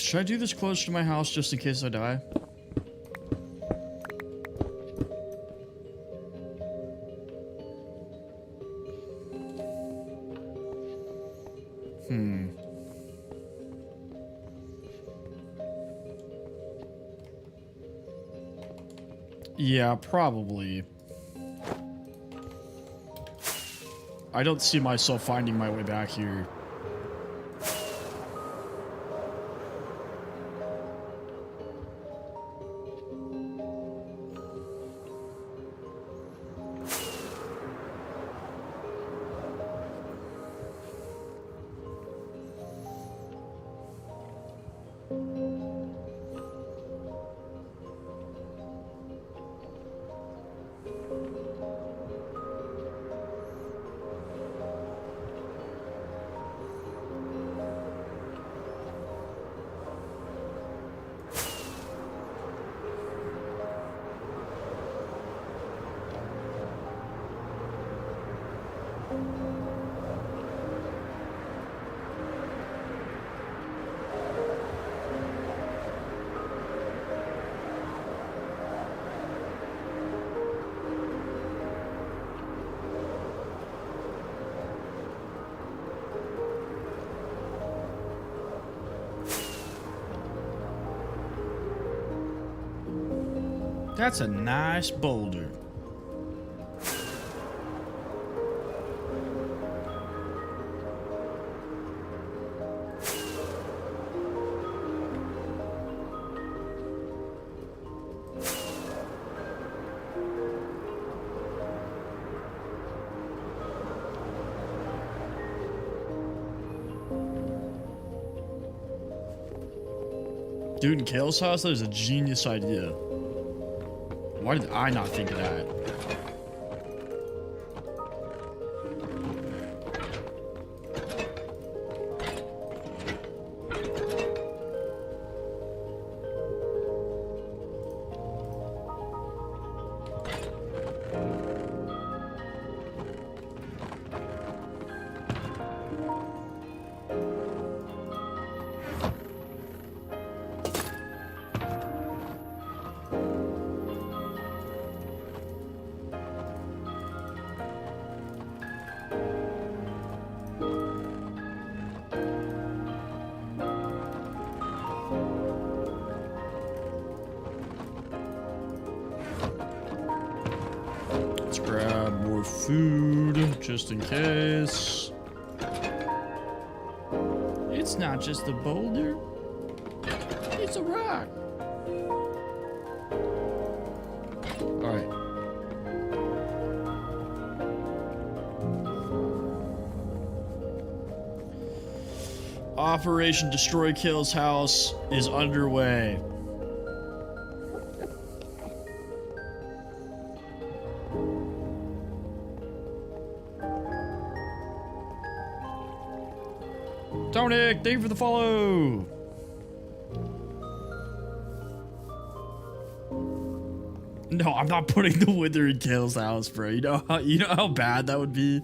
Speaker 1: Should I do this close to my house just in case I die? Yeah, probably. I don't see myself finding my way back here. That's a nice boulder. Dude, in Kale's house, that is a genius idea. Why did I not think of that? Let's grab more food, just in case. It's not just a boulder. It's a rock. Alright. Operation Destroy Kale's house is underway. Tonic, thank you for the follow. No, I'm not putting the wither in Kale's house, bro. You know how bad that would be.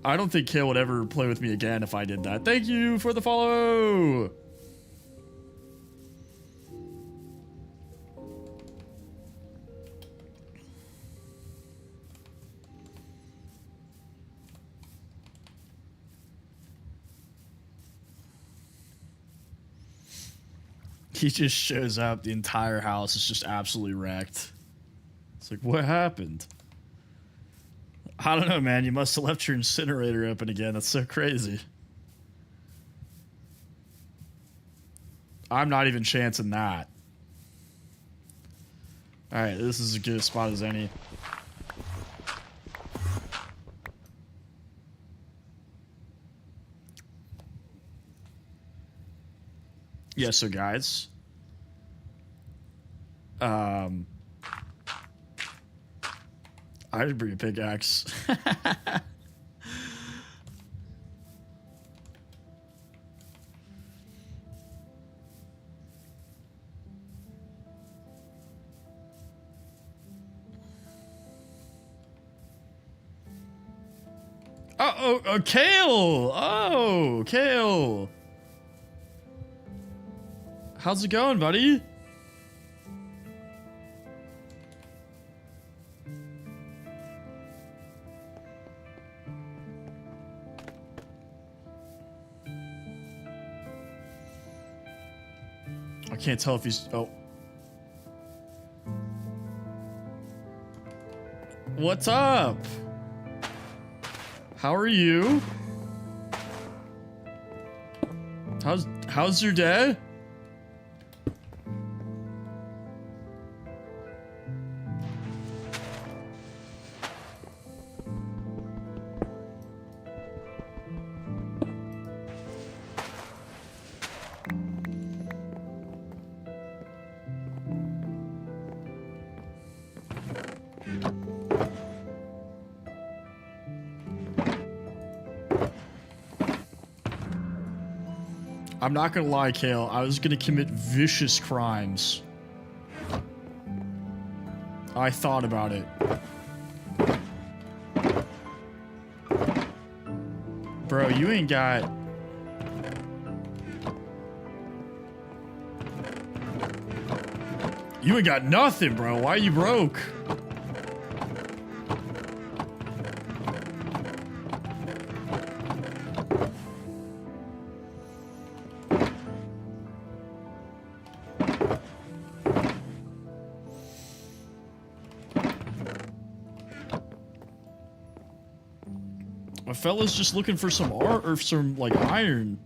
Speaker 1: I don't think Kale would ever play with me again if I did that. Thank you for the follow. He just shows up, the entire house is just absolutely wrecked. It's like, what happened? I don't know, man. You must have left your incinerator open again. That's so crazy. I'm not even chancing that. Alright, this is as good a spot as any. Yeah, so guys. I didn't bring a pickaxe. Kale! Oh, Kale! How's it going, buddy? I can't tell if he's... Oh. What's up? How are you? How's your day? I'm not gonna lie, Kale. I was gonna commit vicious crimes. I thought about it. Bro, you ain't got... You ain't got nothing, bro. Why are you broke? My fella's just looking for some art or some, like, iron.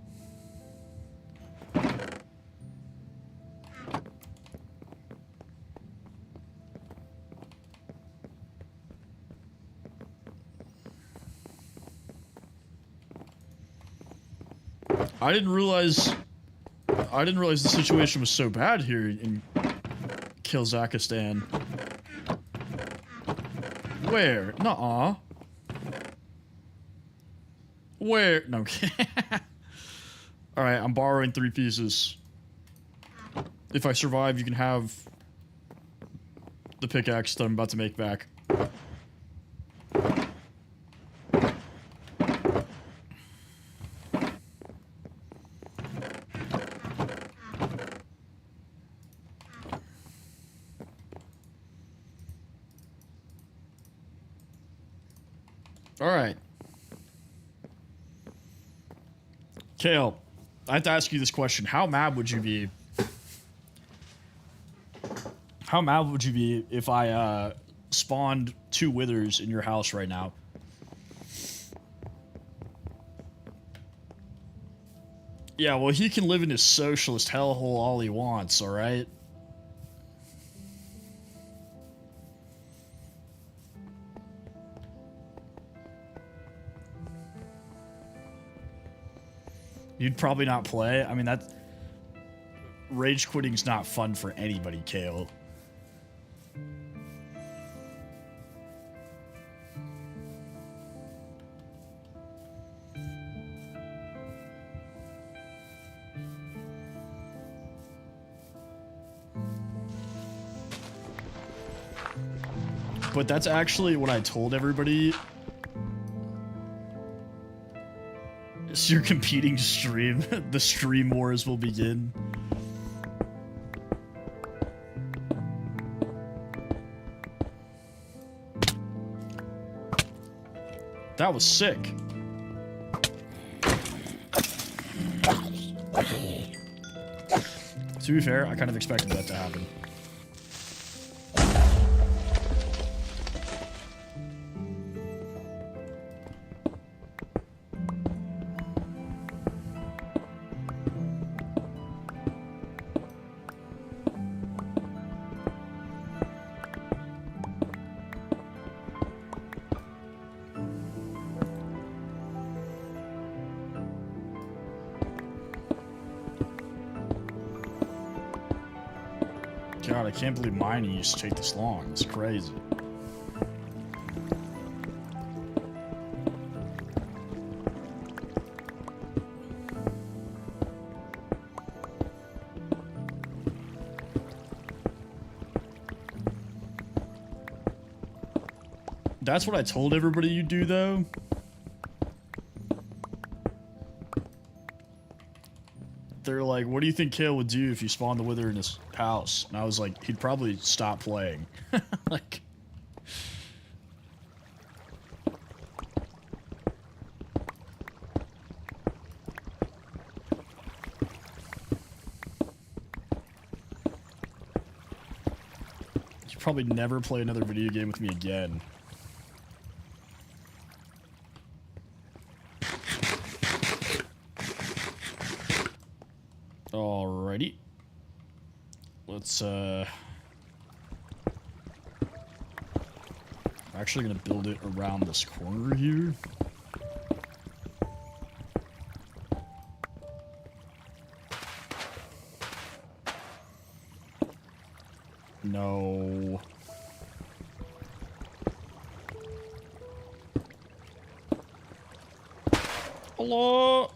Speaker 1: I didn't realize the situation was so bad here in Kazakhstan. Where? Nuh-uh. Where? No. Alright, I'm borrowing 3 pieces. If I survive, you can have the pickaxe that I'm about to make back. Alright. Kale, I have to ask you this question. How mad would you be? How mad would you be if I spawned 2 withers in your house right now? Yeah, well, he can live in his socialist hellhole all he wants, alright? You'd probably not play. I mean, that... Rage quitting's not fun for anybody, Kale. But that's actually what I told everybody. So you're competing to stream. The stream wars will begin. That was sick. To be fair, I kind of expected that to happen. God, I can't believe mining used to take this long. It's crazy. That's what I told everybody you do, though. they're like, what do you think Kale would do if you spawned the Wither in his house? And I was like, he'd probably stop playing. Like... he'd probably never play another video game with me again. Alrighty. Let's, I'm actually gonna build it around this corner here. No. Hello?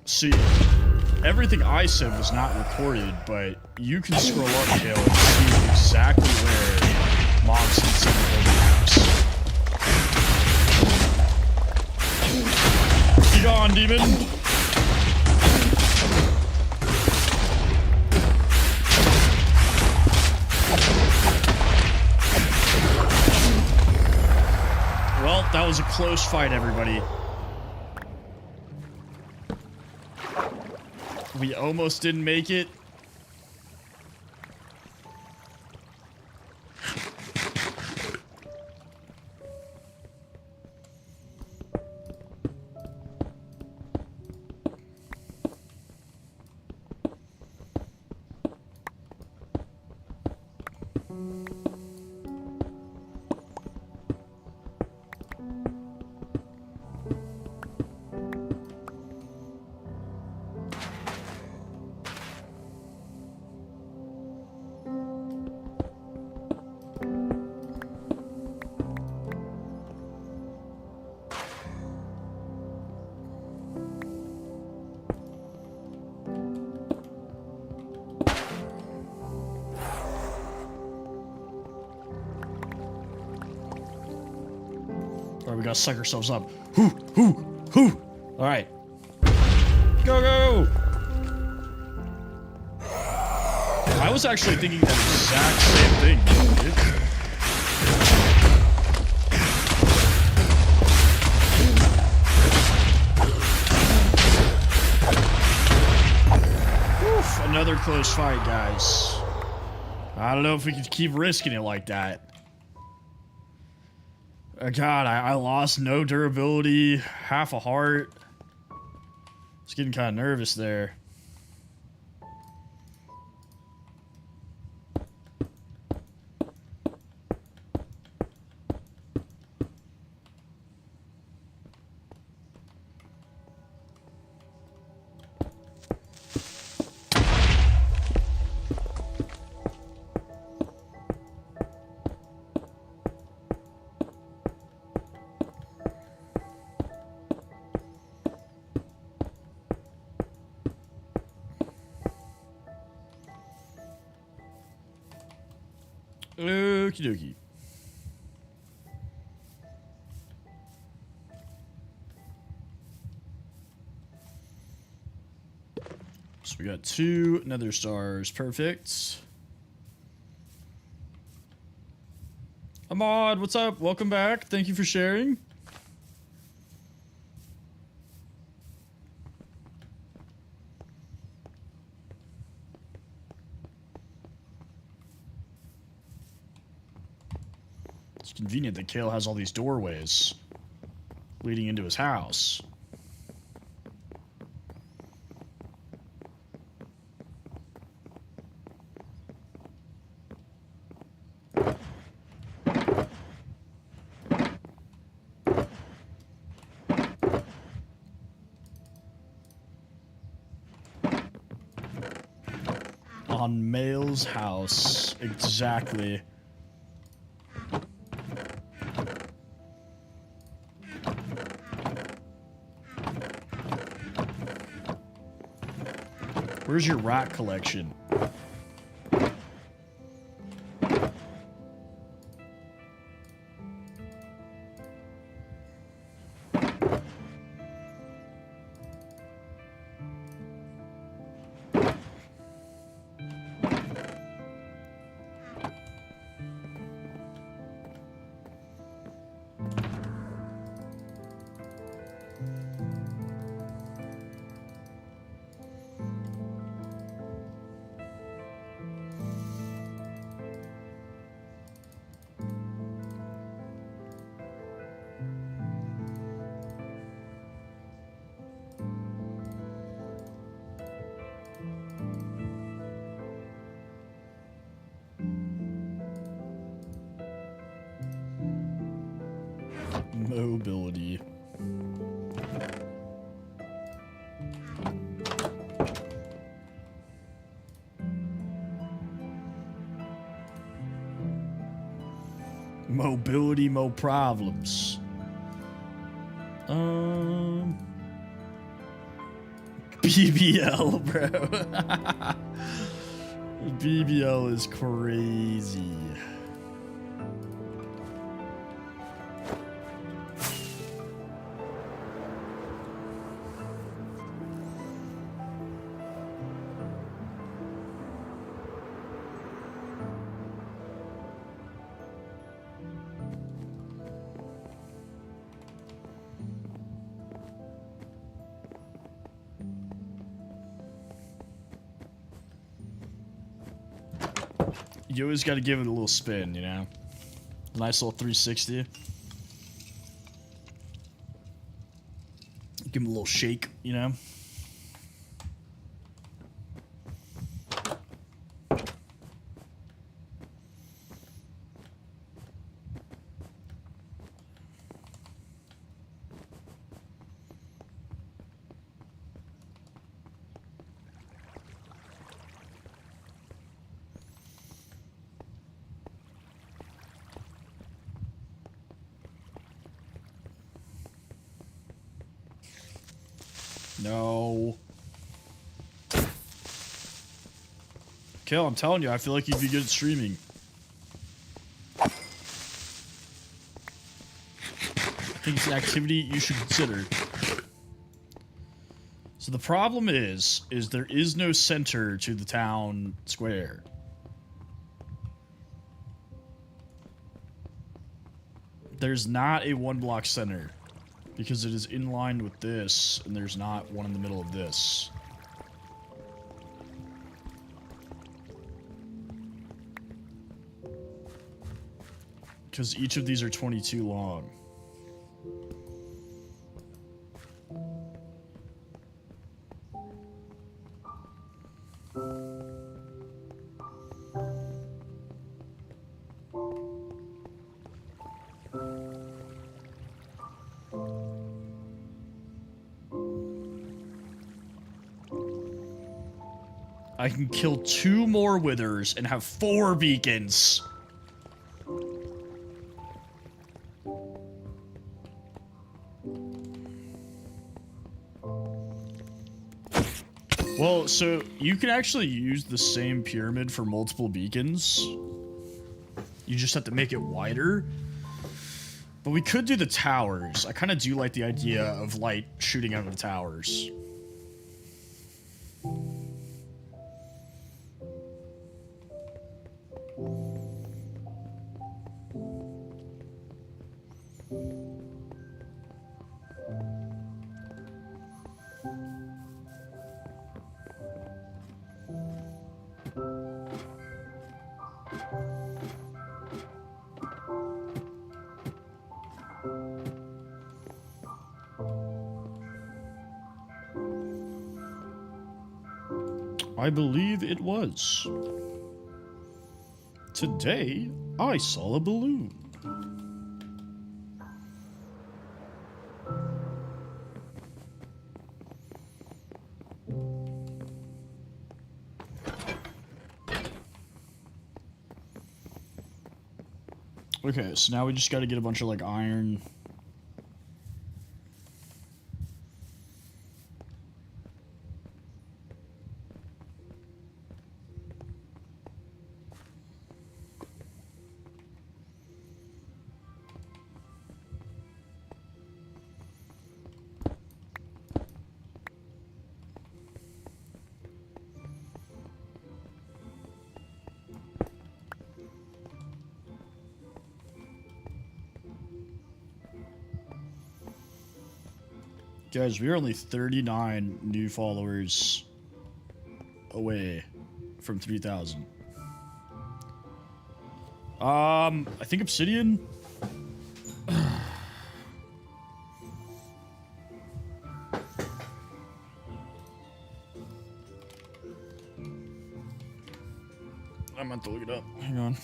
Speaker 1: See, everything I said was not recorded, but you can scroll up, Kale, and see exactly where mobs in the house. Be gone, demon! Well, that was a close fight, everybody. We almost didn't make it. Alright, we gotta psych ourselves up. Hoo! Alright. Go, go! I was actually thinking that exact same thing, dude. Oof, another close fight, guys. I don't know if we could keep risking it like that. God, I lost no durability, half a heart. I was getting kind of nervous there. Okie dokie. So we got 2 nether stars. Perfect. Ahmad, what's up? Welcome back. Thank you for sharing. It's convenient that Kale has all these doorways leading into his house. On Male's house. Exactly. Where's your rat collection? Mobility. Mobility, mo problems. BBL, bro. BBL is crazy. You always got to give it a little spin, you know? Nice little 360. Give him a little shake, you know? No. Kill, I'm telling you, I feel like you'd be good at streaming. I think it's an activity you should consider. So the problem is there is no center to the town square. There's not a one block center. Because it is in line with this, and there's not one in the middle of this. Because each of these are 22 long. I can kill 2 more withers and have 4 beacons. Well, so you can actually use the same pyramid for multiple beacons. You just have to make it wider. But we could do the towers. I kind of do like the idea of light shooting out of the towers. I believe it was. Today, I saw a balloon. Okay, so now we just got to get a bunch of, like, iron. Guys, we are only 39 new followers away from 3,000. I think Obsidian. I meant to look it up. Hang on.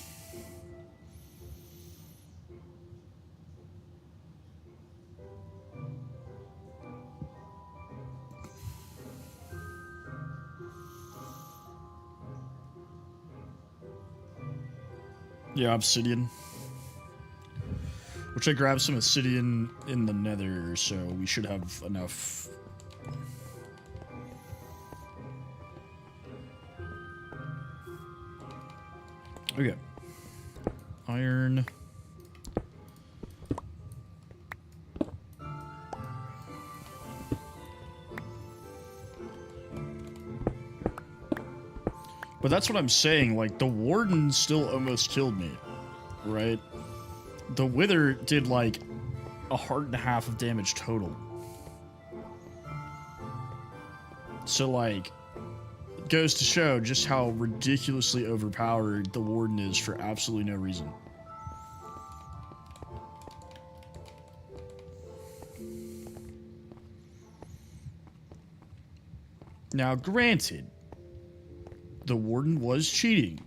Speaker 1: Yeah, obsidian. Which I grabbed some obsidian in the nether, so we should have enough. Okay. Iron. But that's what I'm saying, like, the Warden still almost killed me, right? The Wither did, like, a heart and a half of damage total. So, like, it goes to show just how ridiculously overpowered the Warden is for absolutely no reason. Now, granted, the Warden was cheating.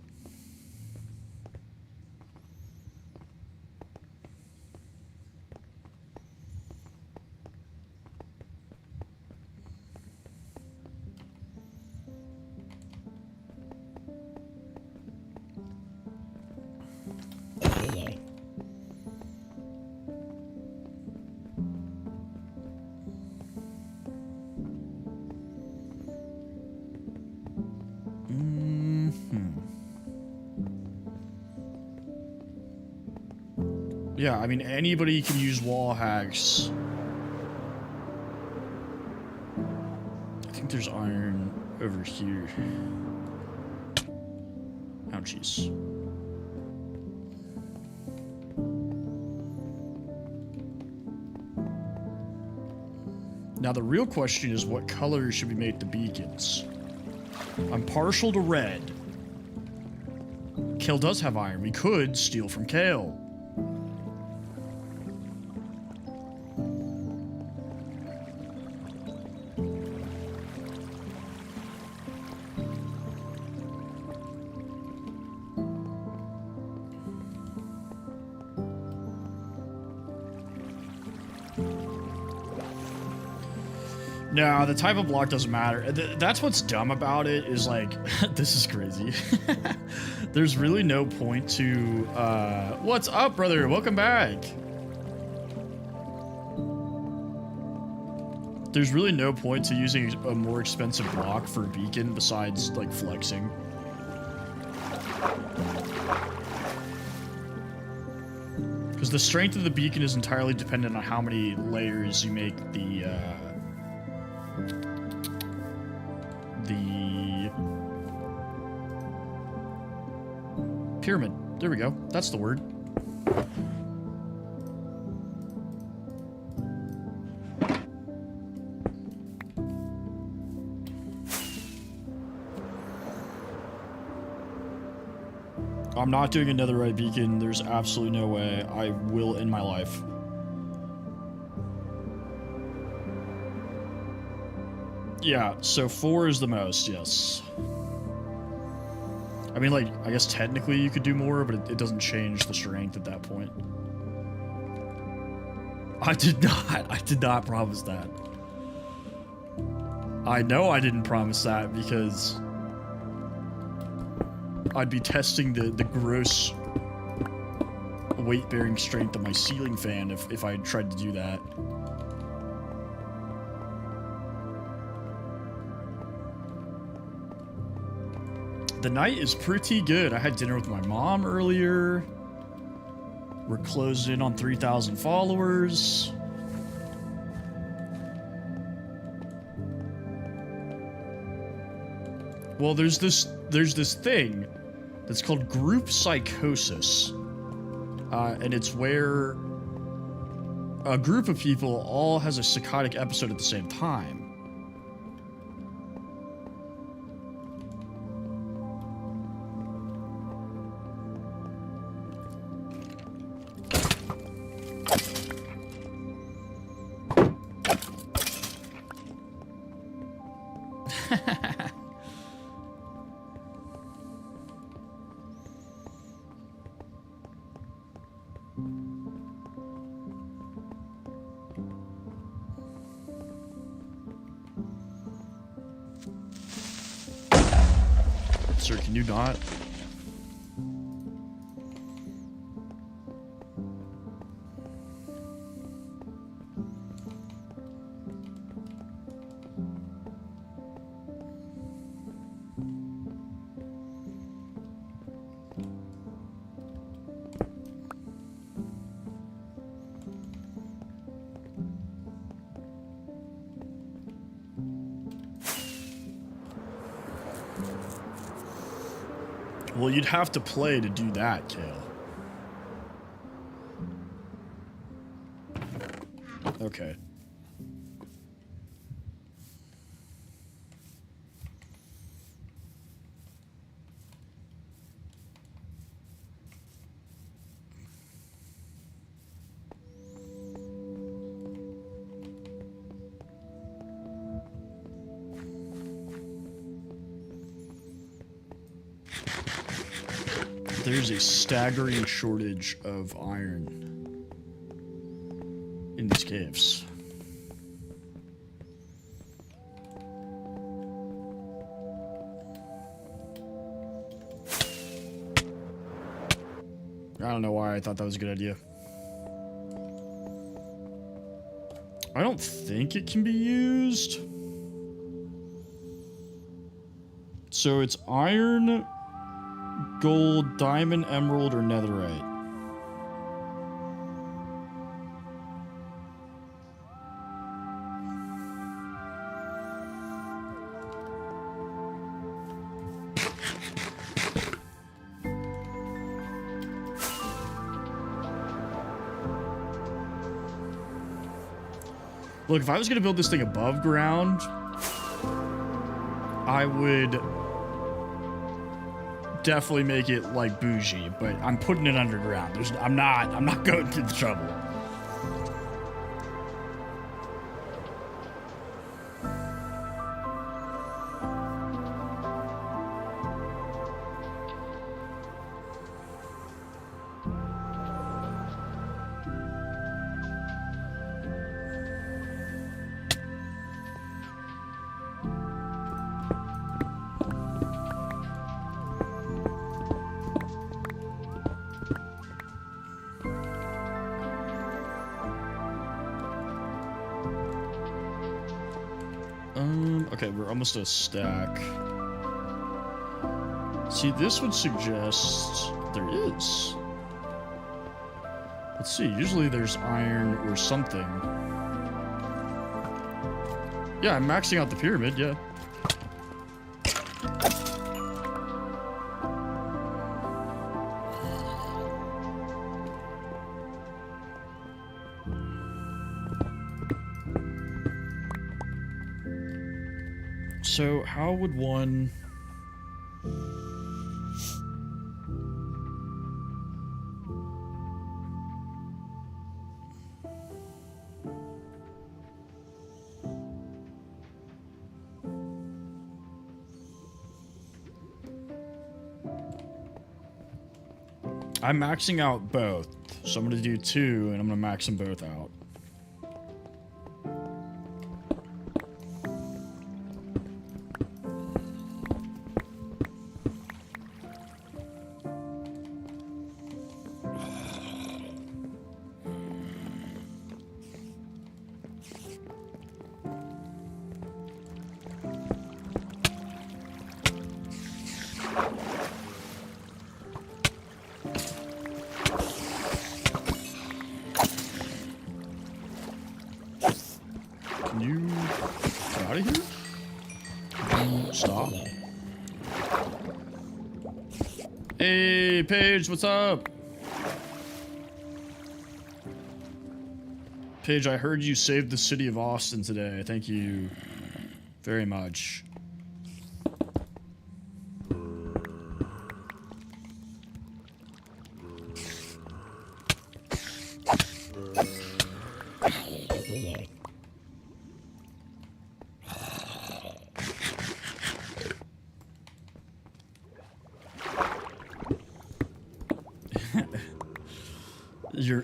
Speaker 1: Yeah, I mean, anybody can use wall hacks. I think there's iron over here. Ouchies. Now the real question is, what color should we make the beacons? I'm partial to red. Kale does have iron. We could steal from Kale. No, the type of block doesn't matter. That's what's dumb about it, is like, this is crazy. There's really no point to, what's up, brother? Welcome back. There's really no point to using a more expensive block for a beacon besides, like, flexing. Because the strength of the beacon is entirely dependent on how many layers you make the pyramid. There we go. That's the word. I'm not doing another right beacon. There's absolutely no way I will in my life. Yeah, so 4 is the most, yes. I mean, like, I guess technically you could do more, but it doesn't change the strength at that point. I did not promise that. I know I didn't promise that because I'd be testing the gross weight-bearing strength of my ceiling fan if I tried to do that. The night is pretty good. I had dinner with my mom earlier. We're closing in on 3,000 followers. Well, there's this thing that's called group psychosis. And it's where a group of people all has a psychotic episode at the same time. Sir, can you not? Well, you'd have to play to do that, Kale. Okay. There's a staggering shortage of iron in these caves. I don't know why I thought that was a good idea. I don't think it can be used. So it's iron, gold, diamond, emerald, or netherite. Look, if I was going to build this thing above ground, I would definitely make it like bougie, but I'm putting it underground. I'm not going through the trouble. Okay, we're almost a stack. See, this would suggest there is. Let's see, usually there's iron or something. Yeah, I'm maxing out the pyramid, yeah. So, how would one... I'm maxing out both, so I'm going to do 2, and I'm going to max them both out. Can you get out of here? Can you stop? Hey, Paige, what's up? Paige, I heard you saved the city of Austin today. Thank you very much.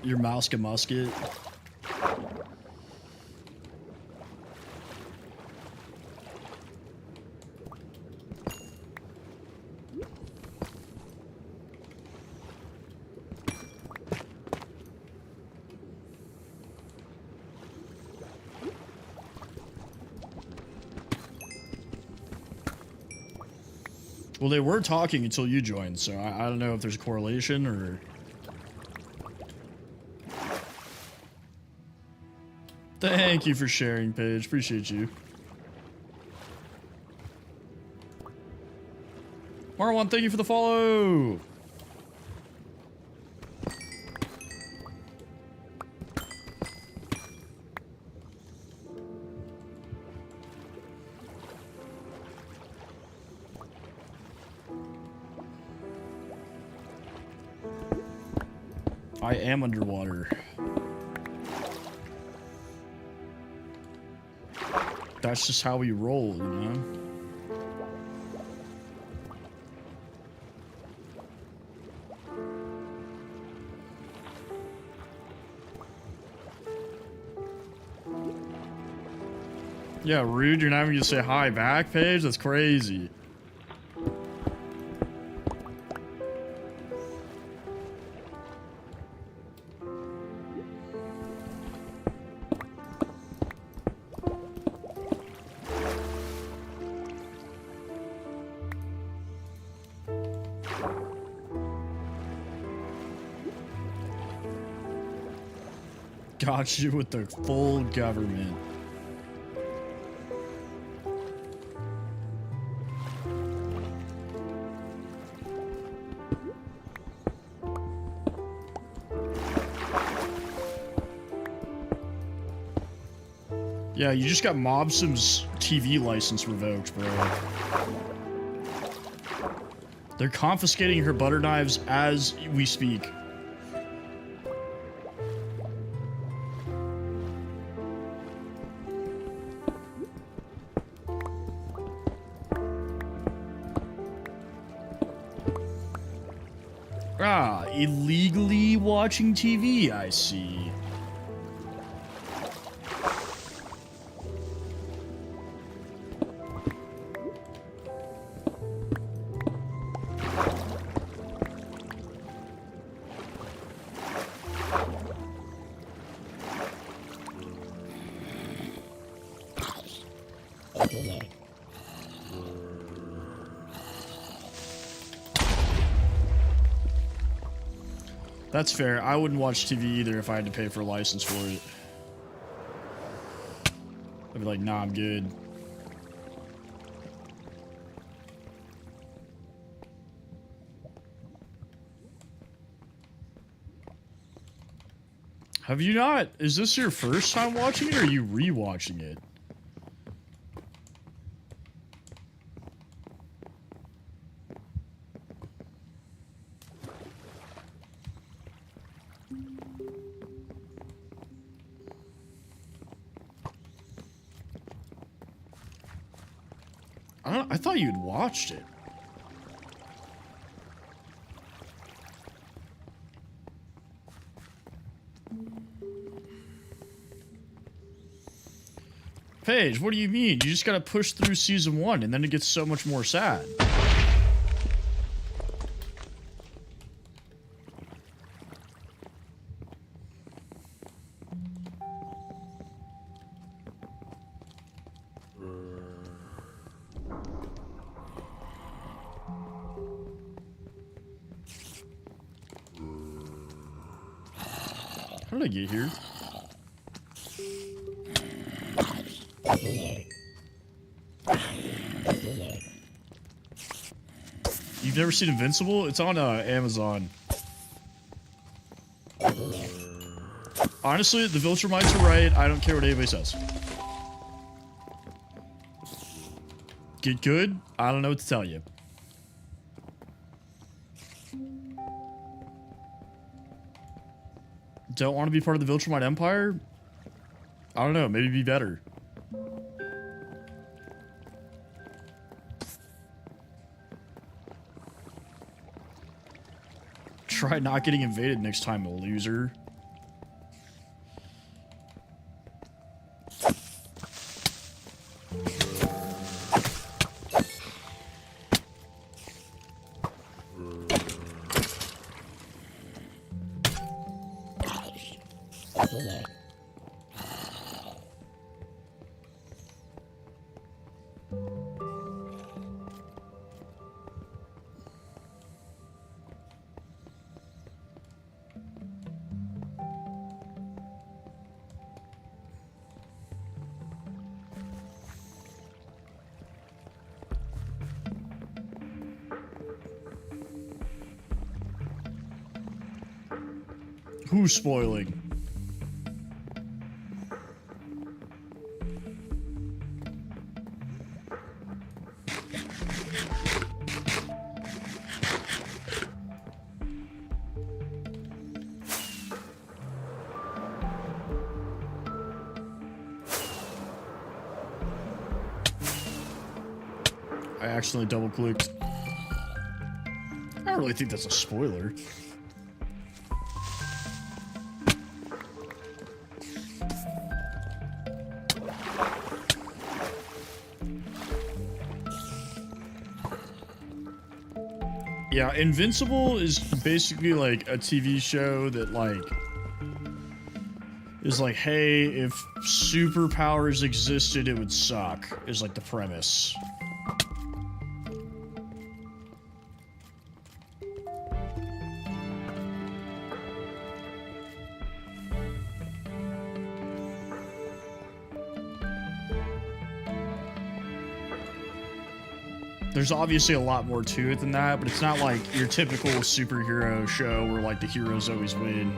Speaker 1: Your mouse can musket. Well, they were talking until you joined, so I don't know if there's a correlation or... Thank you for sharing, Paige. Appreciate you. Marwan, thank you for the follow. I am underwater. That's just how we roll, you know? Yeah, rude, you're not even gonna say hi back, Paige? That's crazy. Got you with the full government. Yeah, you just got Mobsum's TV license revoked, bro. They're confiscating her butter knives as we speak. Ah, illegally watching TV, I see. That's fair. I wouldn't watch TV either if I had to pay for a license for it. I'd be like, nah, I'm good. Have you not? Is this your first time watching it, or are you rewatching it? I thought you'd watched it. Paige, what do you mean? You just gotta push through season 1 and then it gets so much more sad. How did I get here? You've never seen Invincible? It's on Amazon. Honestly, the Viltrumites are right. I don't care what anybody says. Get good? I don't know what to tell you. Don't want to be part of the Viltrumite Empire? I don't know. Maybe be better. Try not getting invaded next time, loser. Who's spoiling? I accidentally double clicked. I don't really think that's a spoiler. Yeah, Invincible is basically like a TV show that like is like, hey, if superpowers existed, it would suck, is like the premise. There's obviously a lot more to it than that, but it's not like your typical superhero show where like the heroes always win.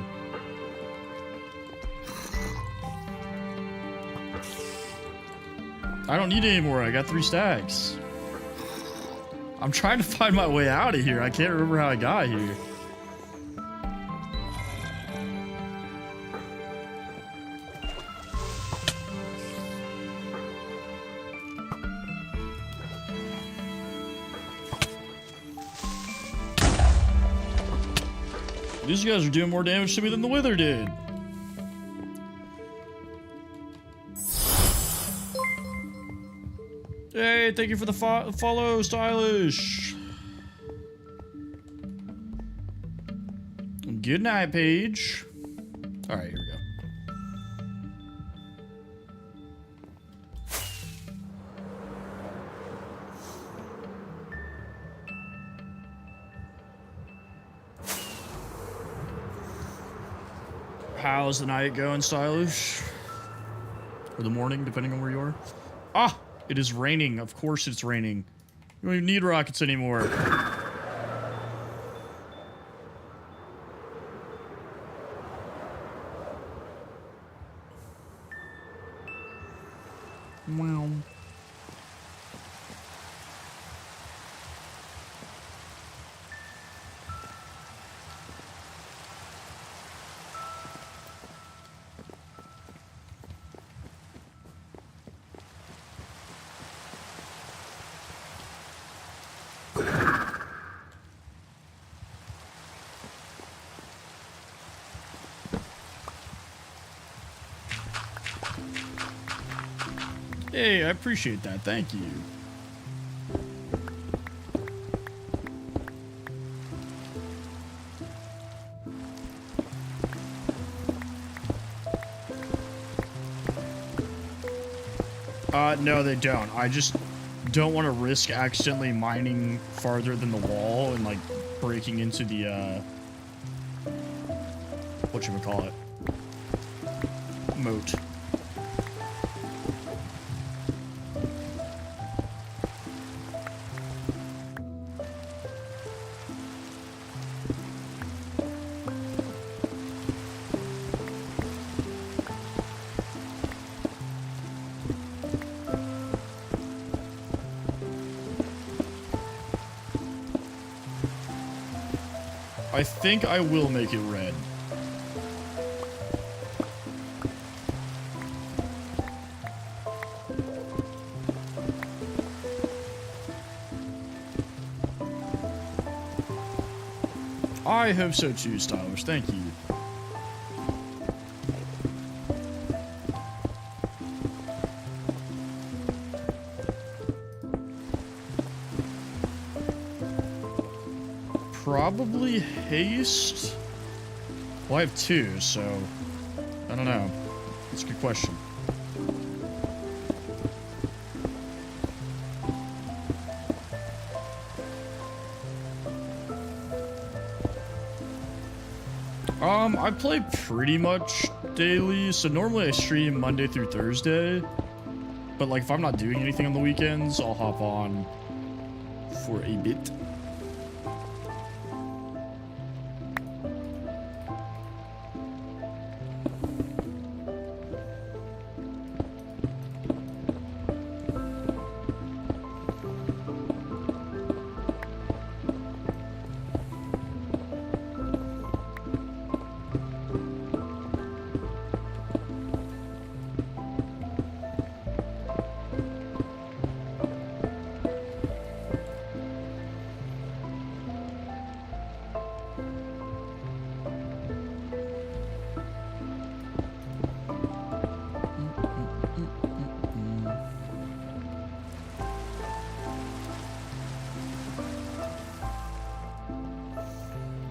Speaker 1: I don't need any more. I got 3 stacks. I'm trying to find my way out of here. I can't remember how I got here. These guys are doing more damage to me than the Wither did. Hey, thank you for the follow, Stylish. Good night, Paige. All right, here we go. How's the night going, Stylish? Or the morning, depending on where you are. Ah, it is raining. Of course it's raining. You don't even need rockets anymore. Wow. Hey, I appreciate that. Thank you. No, they don't. I just don't want to risk accidentally mining farther than the wall and, like, breaking into the, whatchamacallit? Moat. I think I will make it red. I hope so too, Stylish. Thank you. Probably haste. Well, I have 2, so I don't know. That's a good question. I play pretty much daily, so normally I stream Monday through Thursday. But like if I'm not doing anything on the weekends, I'll hop on for a bit.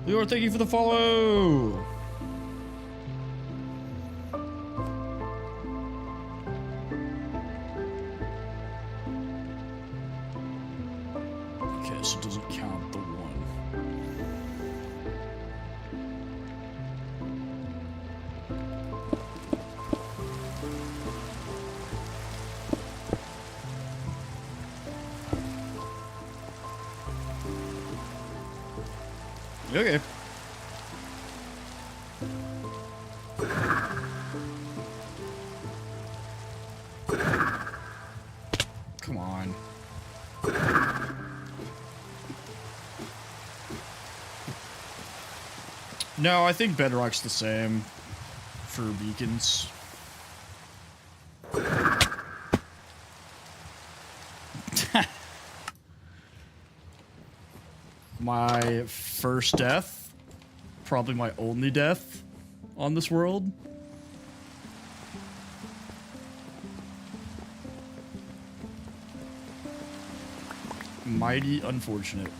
Speaker 1: Leor, thank you for the follow. Okay, so it doesn't count the one. Okay. Come on. No, I think Bedrock's the same for beacons. My first death, probably my only death on this world. Mighty unfortunate.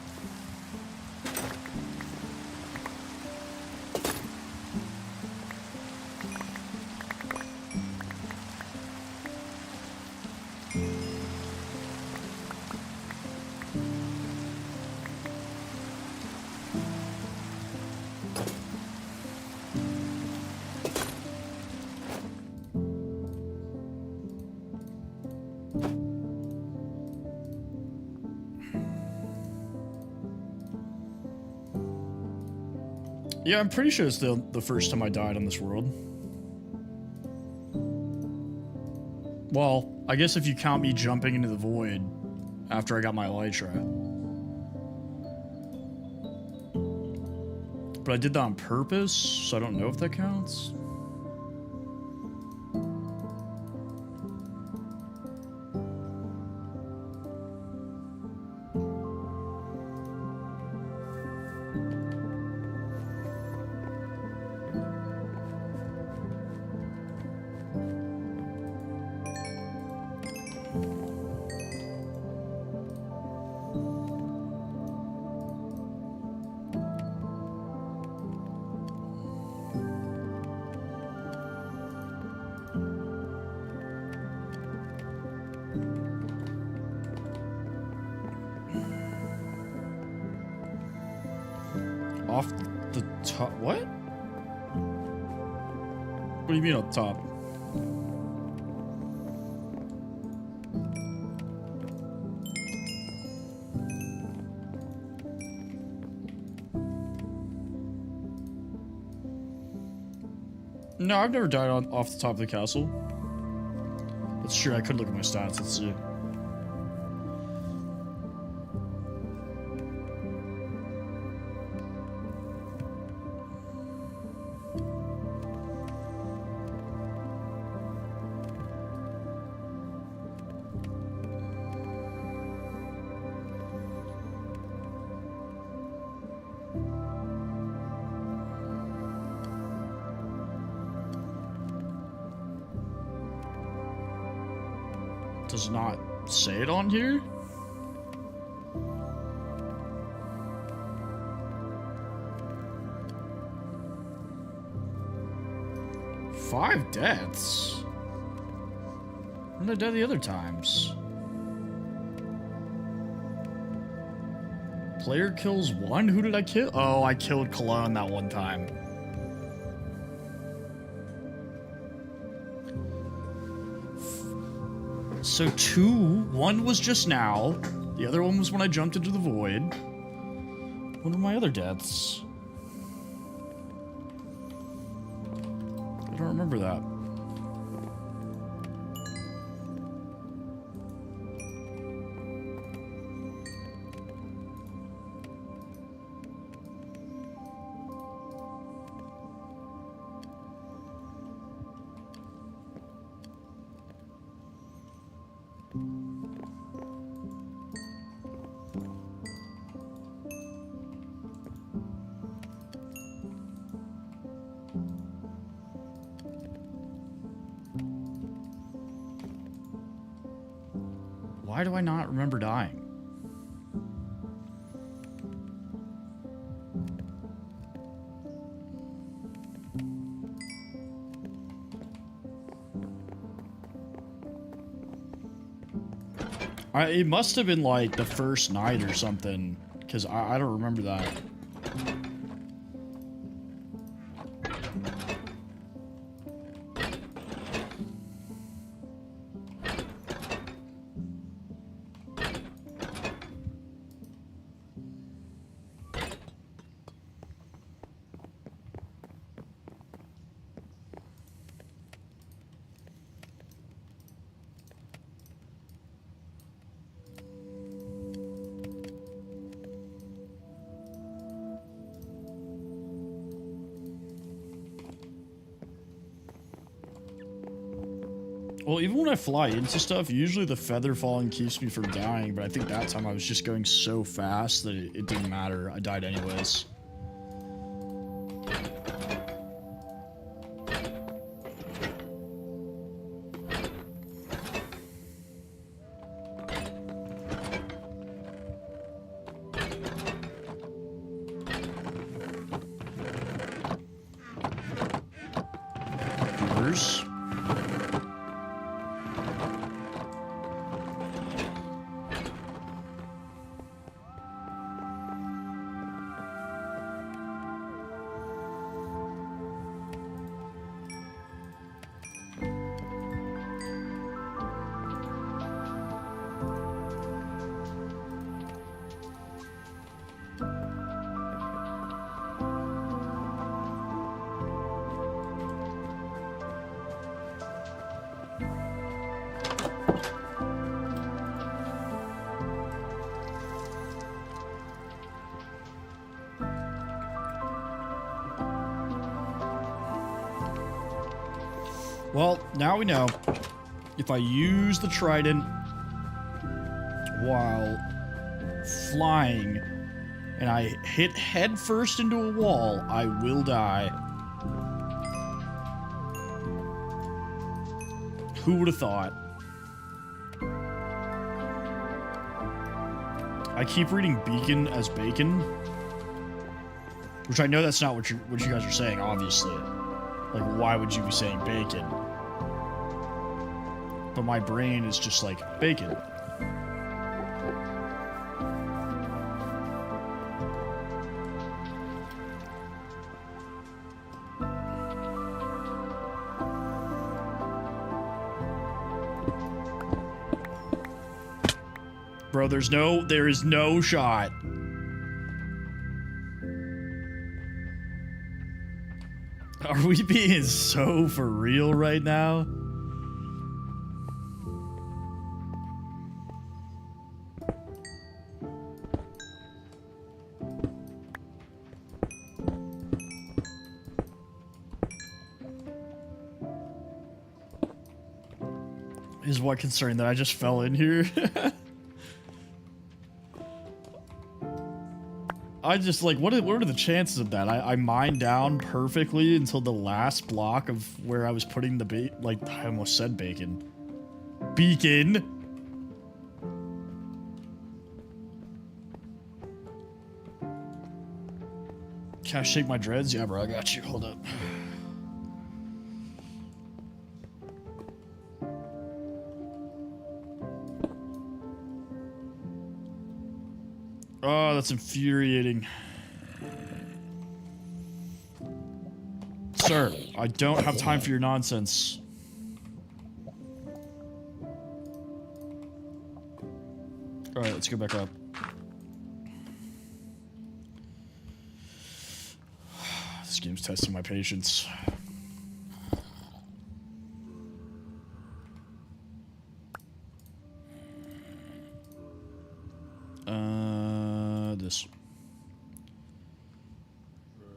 Speaker 1: Yeah, I'm pretty sure it's the first time I died on this world. Well, I guess if you count me jumping into the void after I got my elytra. But I did that on purpose, so I don't know if that counts. Off the top? What? What do you mean on top? No, I've never died off the top of the castle. That's true, I could look at my stats, let's see. Does not say it on here? Five deaths? When did I die the other times? Player kills one? Who did I kill? Oh, I killed Cologne that one time. So one was just now. The other one was when I jumped into the void. What are my other deaths? I don't remember that. Why do I not remember dying? It must have been like the first night or something, because I don't remember that. Well, even when I fly into stuff, usually the feather falling keeps me from dying, but I think that time I was just going so fast that it didn't matter. I died anyways. Viewers. Well, now we know. If I use the trident while flying and I hit head first into a wall, I will die. Who would have thought? I keep reading beacon as bacon, which I know that's not what you guys are saying, obviously. Like, why would you be saying bacon? But my brain is just like, bacon. Bro, there is no shot. Are we being so for real right now? Is what concerned that I just fell in here? I just like, what are the chances of that? I mined down perfectly until the last block of where I was putting the I almost said bacon. Beacon! Can I shake my dreads? Yeah, bro, I got you. Hold up. Oh, that's infuriating. Sir, I don't have time for your nonsense. Alright, let's go back up. This game's testing my patience. This.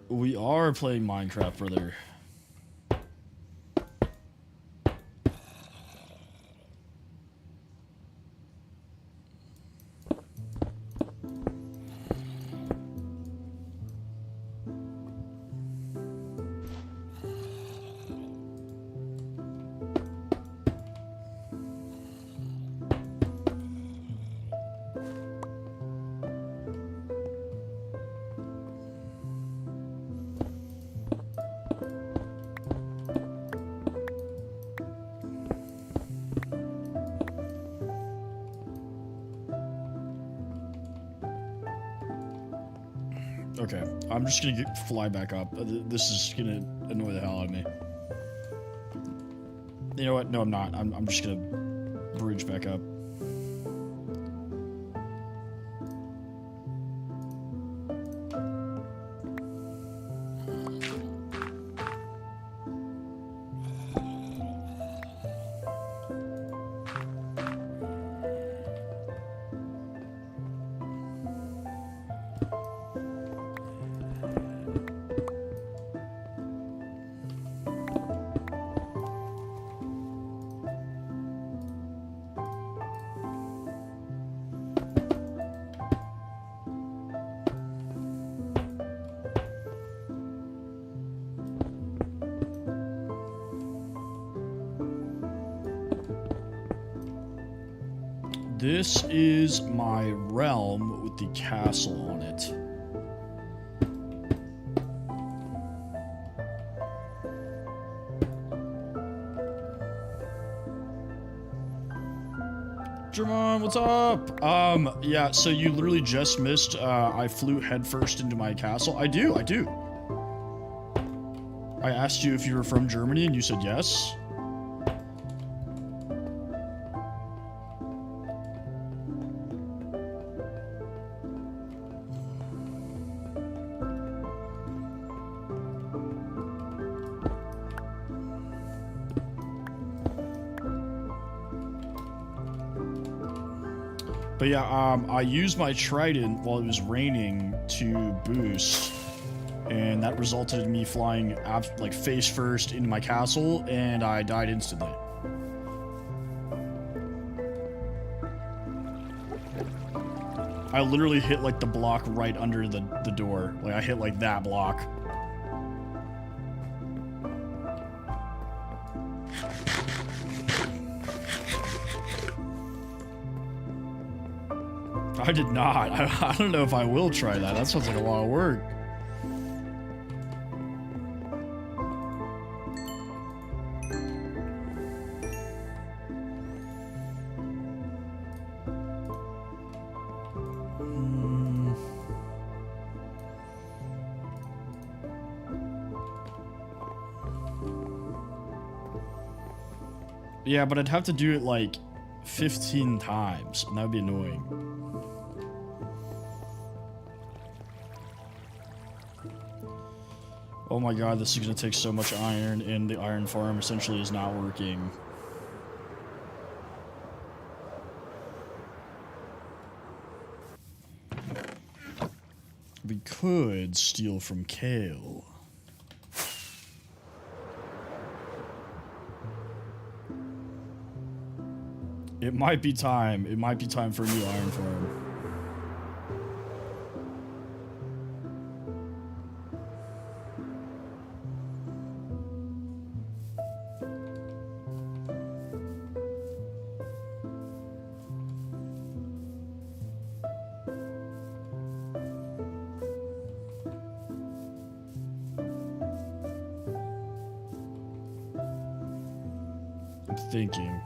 Speaker 1: We are playing Minecraft, brother. Okay, I'm just gonna fly back up. This is gonna annoy the hell out of me. You know what? No, I'm not. I'm just gonna bridge back up. This is my realm with the castle on it. Jermon, what's up? Yeah, so you literally just missed, I flew headfirst into my castle. I do. I asked you if you were from Germany and you said yes. But yeah, I used my trident while it was raining to boost, and that resulted in me flying like face first into my castle, and I died instantly. I literally hit like the block right under the door. Like I hit like that block. I did not. I don't know if I will try that. That sounds like a lot of work. Yeah, but I'd have to do it like 15 times, and that would be annoying. Oh my god, this is gonna take so much iron, and the iron farm essentially is not working. We could steal from Kale. It might be time. It might be time for a new iron farm. I'm thinking.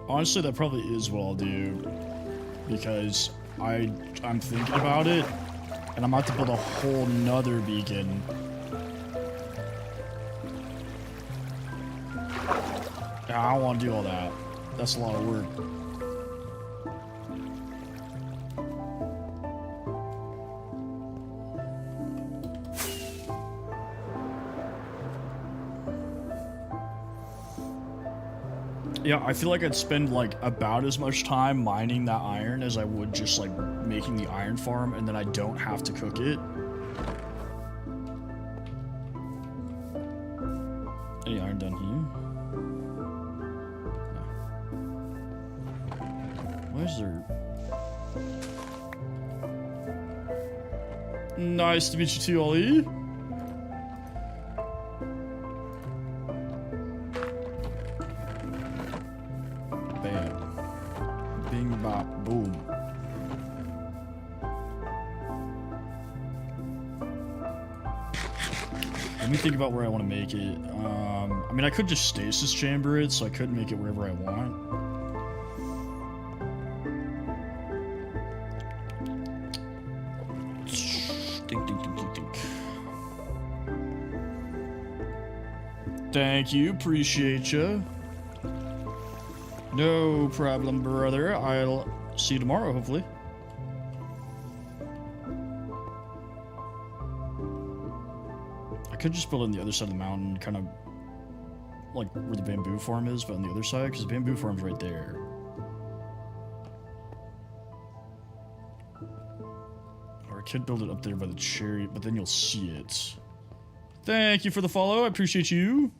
Speaker 1: Honestly, that probably is what I'll do, because I'm thinking about it, and I'm about to build a whole nother beacon. I don't want to do all that. That's a lot of work. Yeah, I feel like I'd spend like about as much time mining that iron as I would just like making the iron farm, and then I don't have to cook it. Any iron done here? No. Why is there... Nice to meet you too, Ollie. Bam. Bing, bop, boom. Let me think about where I want to make it. I mean, I could just stasis chamber it, so I could make it wherever I want. Think, think, think, think, think. Thank you, appreciate you. No problem, brother. I'll see you tomorrow, hopefully. I could just build on the other side of the mountain, kind of like where the bamboo farm is, but on the other side, because the bamboo farm's right there. Or I could build it up there by the cherry, but then you'll see it. Thank you for the follow. I appreciate you.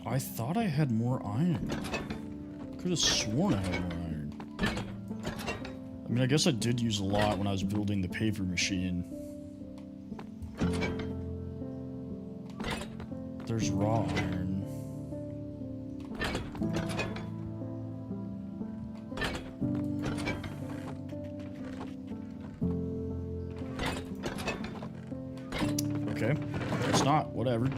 Speaker 1: I thought I had more iron. Could have sworn I had more iron. I mean, I guess I did use a lot when I was building the paver machine. There's raw iron. Okay. It's not. Whatever.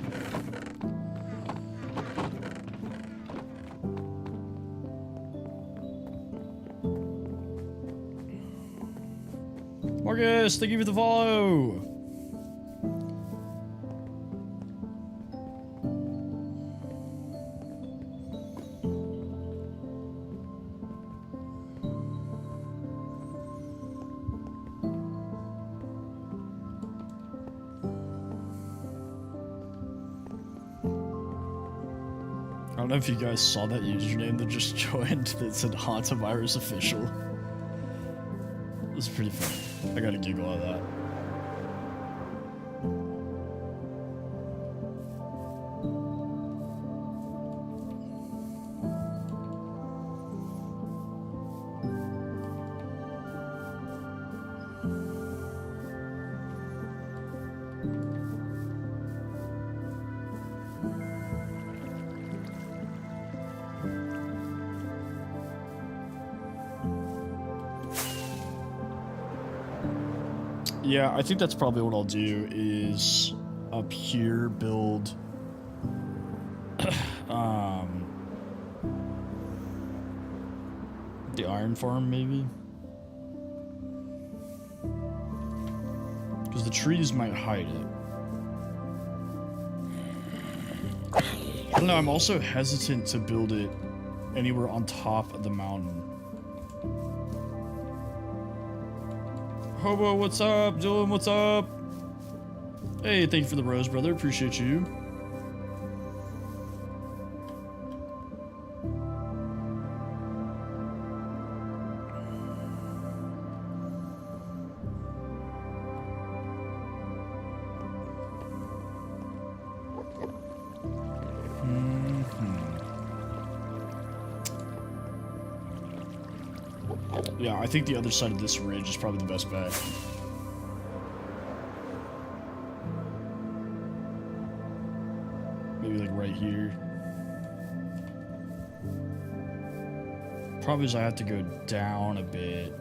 Speaker 1: Marcus, thank you for the follow. I don't know if you guys saw that username that just joined that said Hantavirus Official. It was pretty funny. I got a giggle out of that. Yeah, I think that's probably what I'll do is up here build the iron farm maybe. Because the trees might hide it. I don't know, I'm also hesitant to build it anywhere on top of the mountain. Hobo, what's up? Dylan, what's up? Hey, thank you for the rose, brother. Appreciate you. Yeah, I think the other side of this ridge is probably the best bet. Maybe like right here. Probably as I have to go down a bit.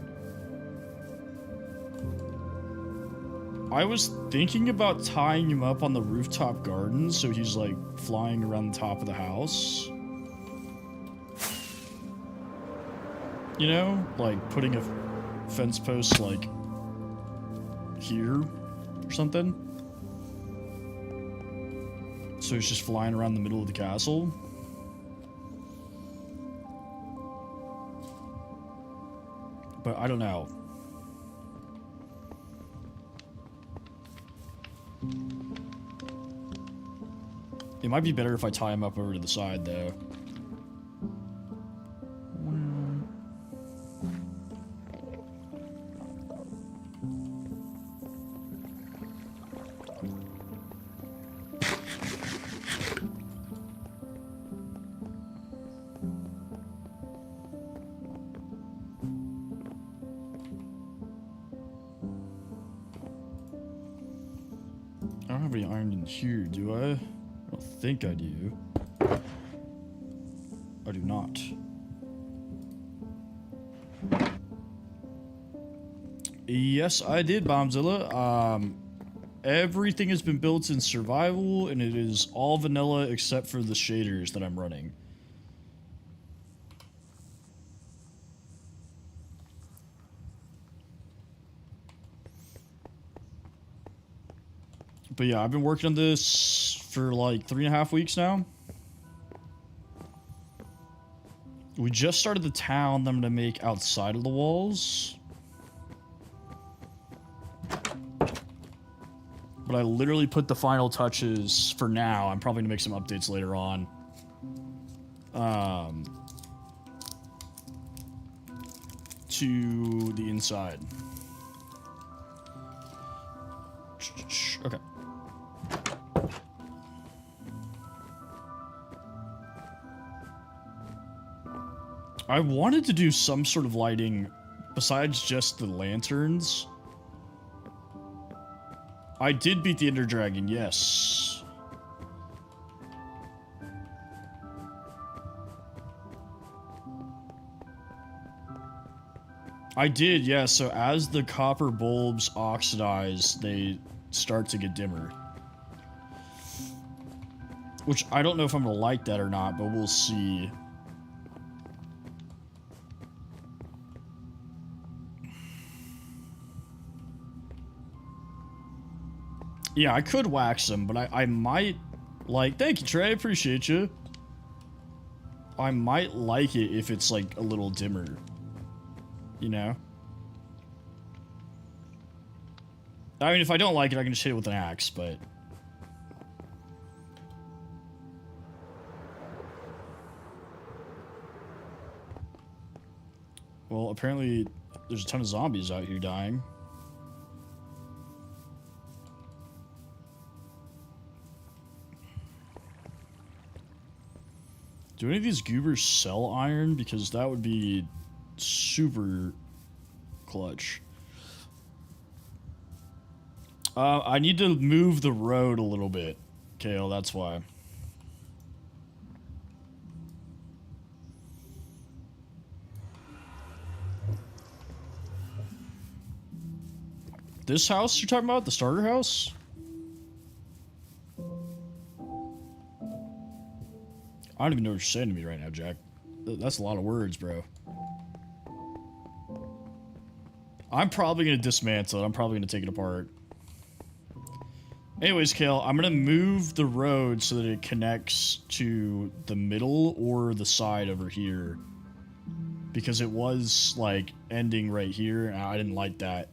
Speaker 1: I was thinking about tying him up on the rooftop garden so he's like flying around the top of the house. You know, like putting a fence posts, like, here or something. So he's just flying around the middle of the castle. But I don't know. It might be better if I tie him up over to the side, though. I don't have any iron in here, do I? I don't think I do. I do not. Yes, I did, Bombzilla. Everything has been built in survival, and it is all vanilla except for the shaders that I'm running. But yeah, I've been working on this for like 3.5 weeks now. We just started the town that I'm going to make outside of the walls. But I literally put the final touches for now. I'm probably going to make some updates later on. To the inside. Okay. I wanted to do some sort of lighting besides just the lanterns. I did beat the Ender Dragon, yes. I did, yeah. So as the copper bulbs oxidize, they start to get dimmer. Which I don't know if I'm going to like that or not, but we'll see. Yeah, I could wax them, but I might like... Thank you, Trey. Appreciate you. I might like it if it's, like, a little dimmer. You know? I mean, if I don't like it, I can just hit it with an axe, but... Well, apparently there's a ton of zombies out here dying. Do any of these goobers sell iron? Because that would be super clutch. I need to move the road a little bit, Kale, that's why. This house you're talking about? The starter house? I don't even know what you're saying to me right now, Jack. That's a lot of words, bro. I'm probably going to dismantle it. I'm probably going to take it apart. Anyways, Kale, I'm going to move the road so that it connects to the middle or the side over here. Because it was, like, ending right here, and I didn't like that.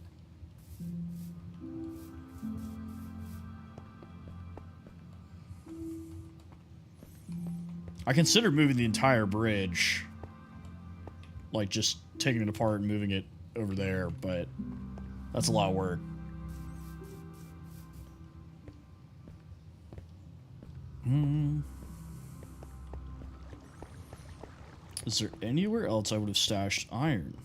Speaker 1: I considered moving the entire bridge. Like, just taking it apart and moving it over there, but that's a lot of work. Is there anywhere else I would have stashed iron?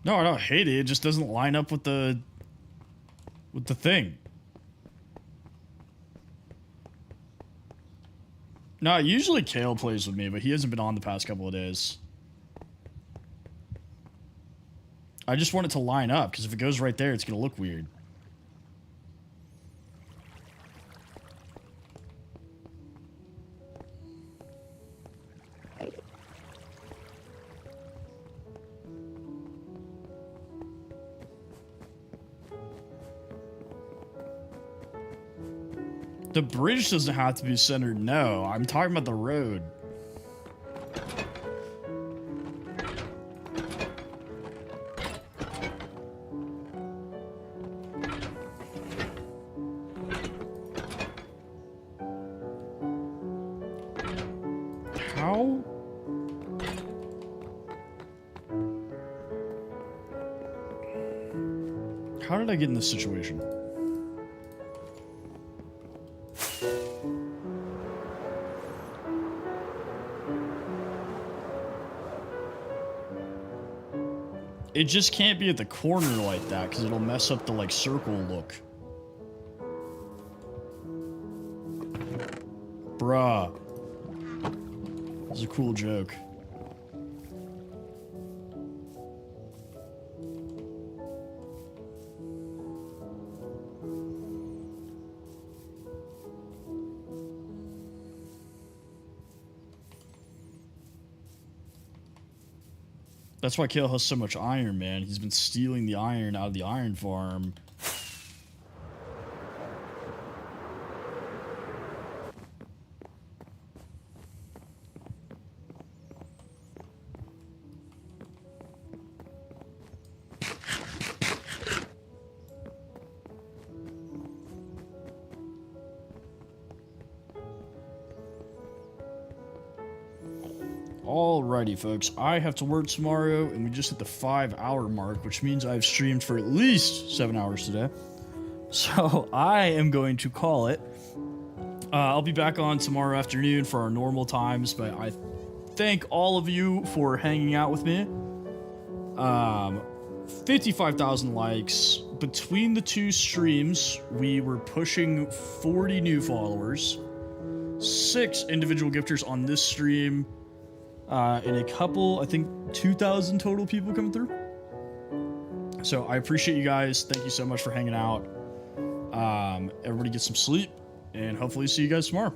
Speaker 1: No, I don't hate it. It just doesn't line up with the thing. No, usually Kale plays with me, but he hasn't been on the past couple of days. I just want it to line up, because if it goes right there, it's going to look weird. The bridge doesn't have to be centered. No, I'm talking about the road. How? How did I get in this situation? It just can't be at the corner like that because it'll mess up the like circle look. Bruh. This is a cool joke. That's why Kale has so much iron, man. He's been stealing the iron out of the iron farm. Alrighty, folks. I have to work tomorrow, and we just hit the 5-hour mark, which means I've streamed for at least 7 hours today. So I am going to call it. I'll be back on tomorrow afternoon for our normal times, but I thank all of you for hanging out with me. 55,000 likes. Between the two streams, we were pushing 40 new followers. 6 individual gifters on this stream. And a couple, I think 2,000 total people coming through. So I appreciate you guys. Thank you so much for hanging out. Everybody get some sleep, and hopefully see you guys tomorrow.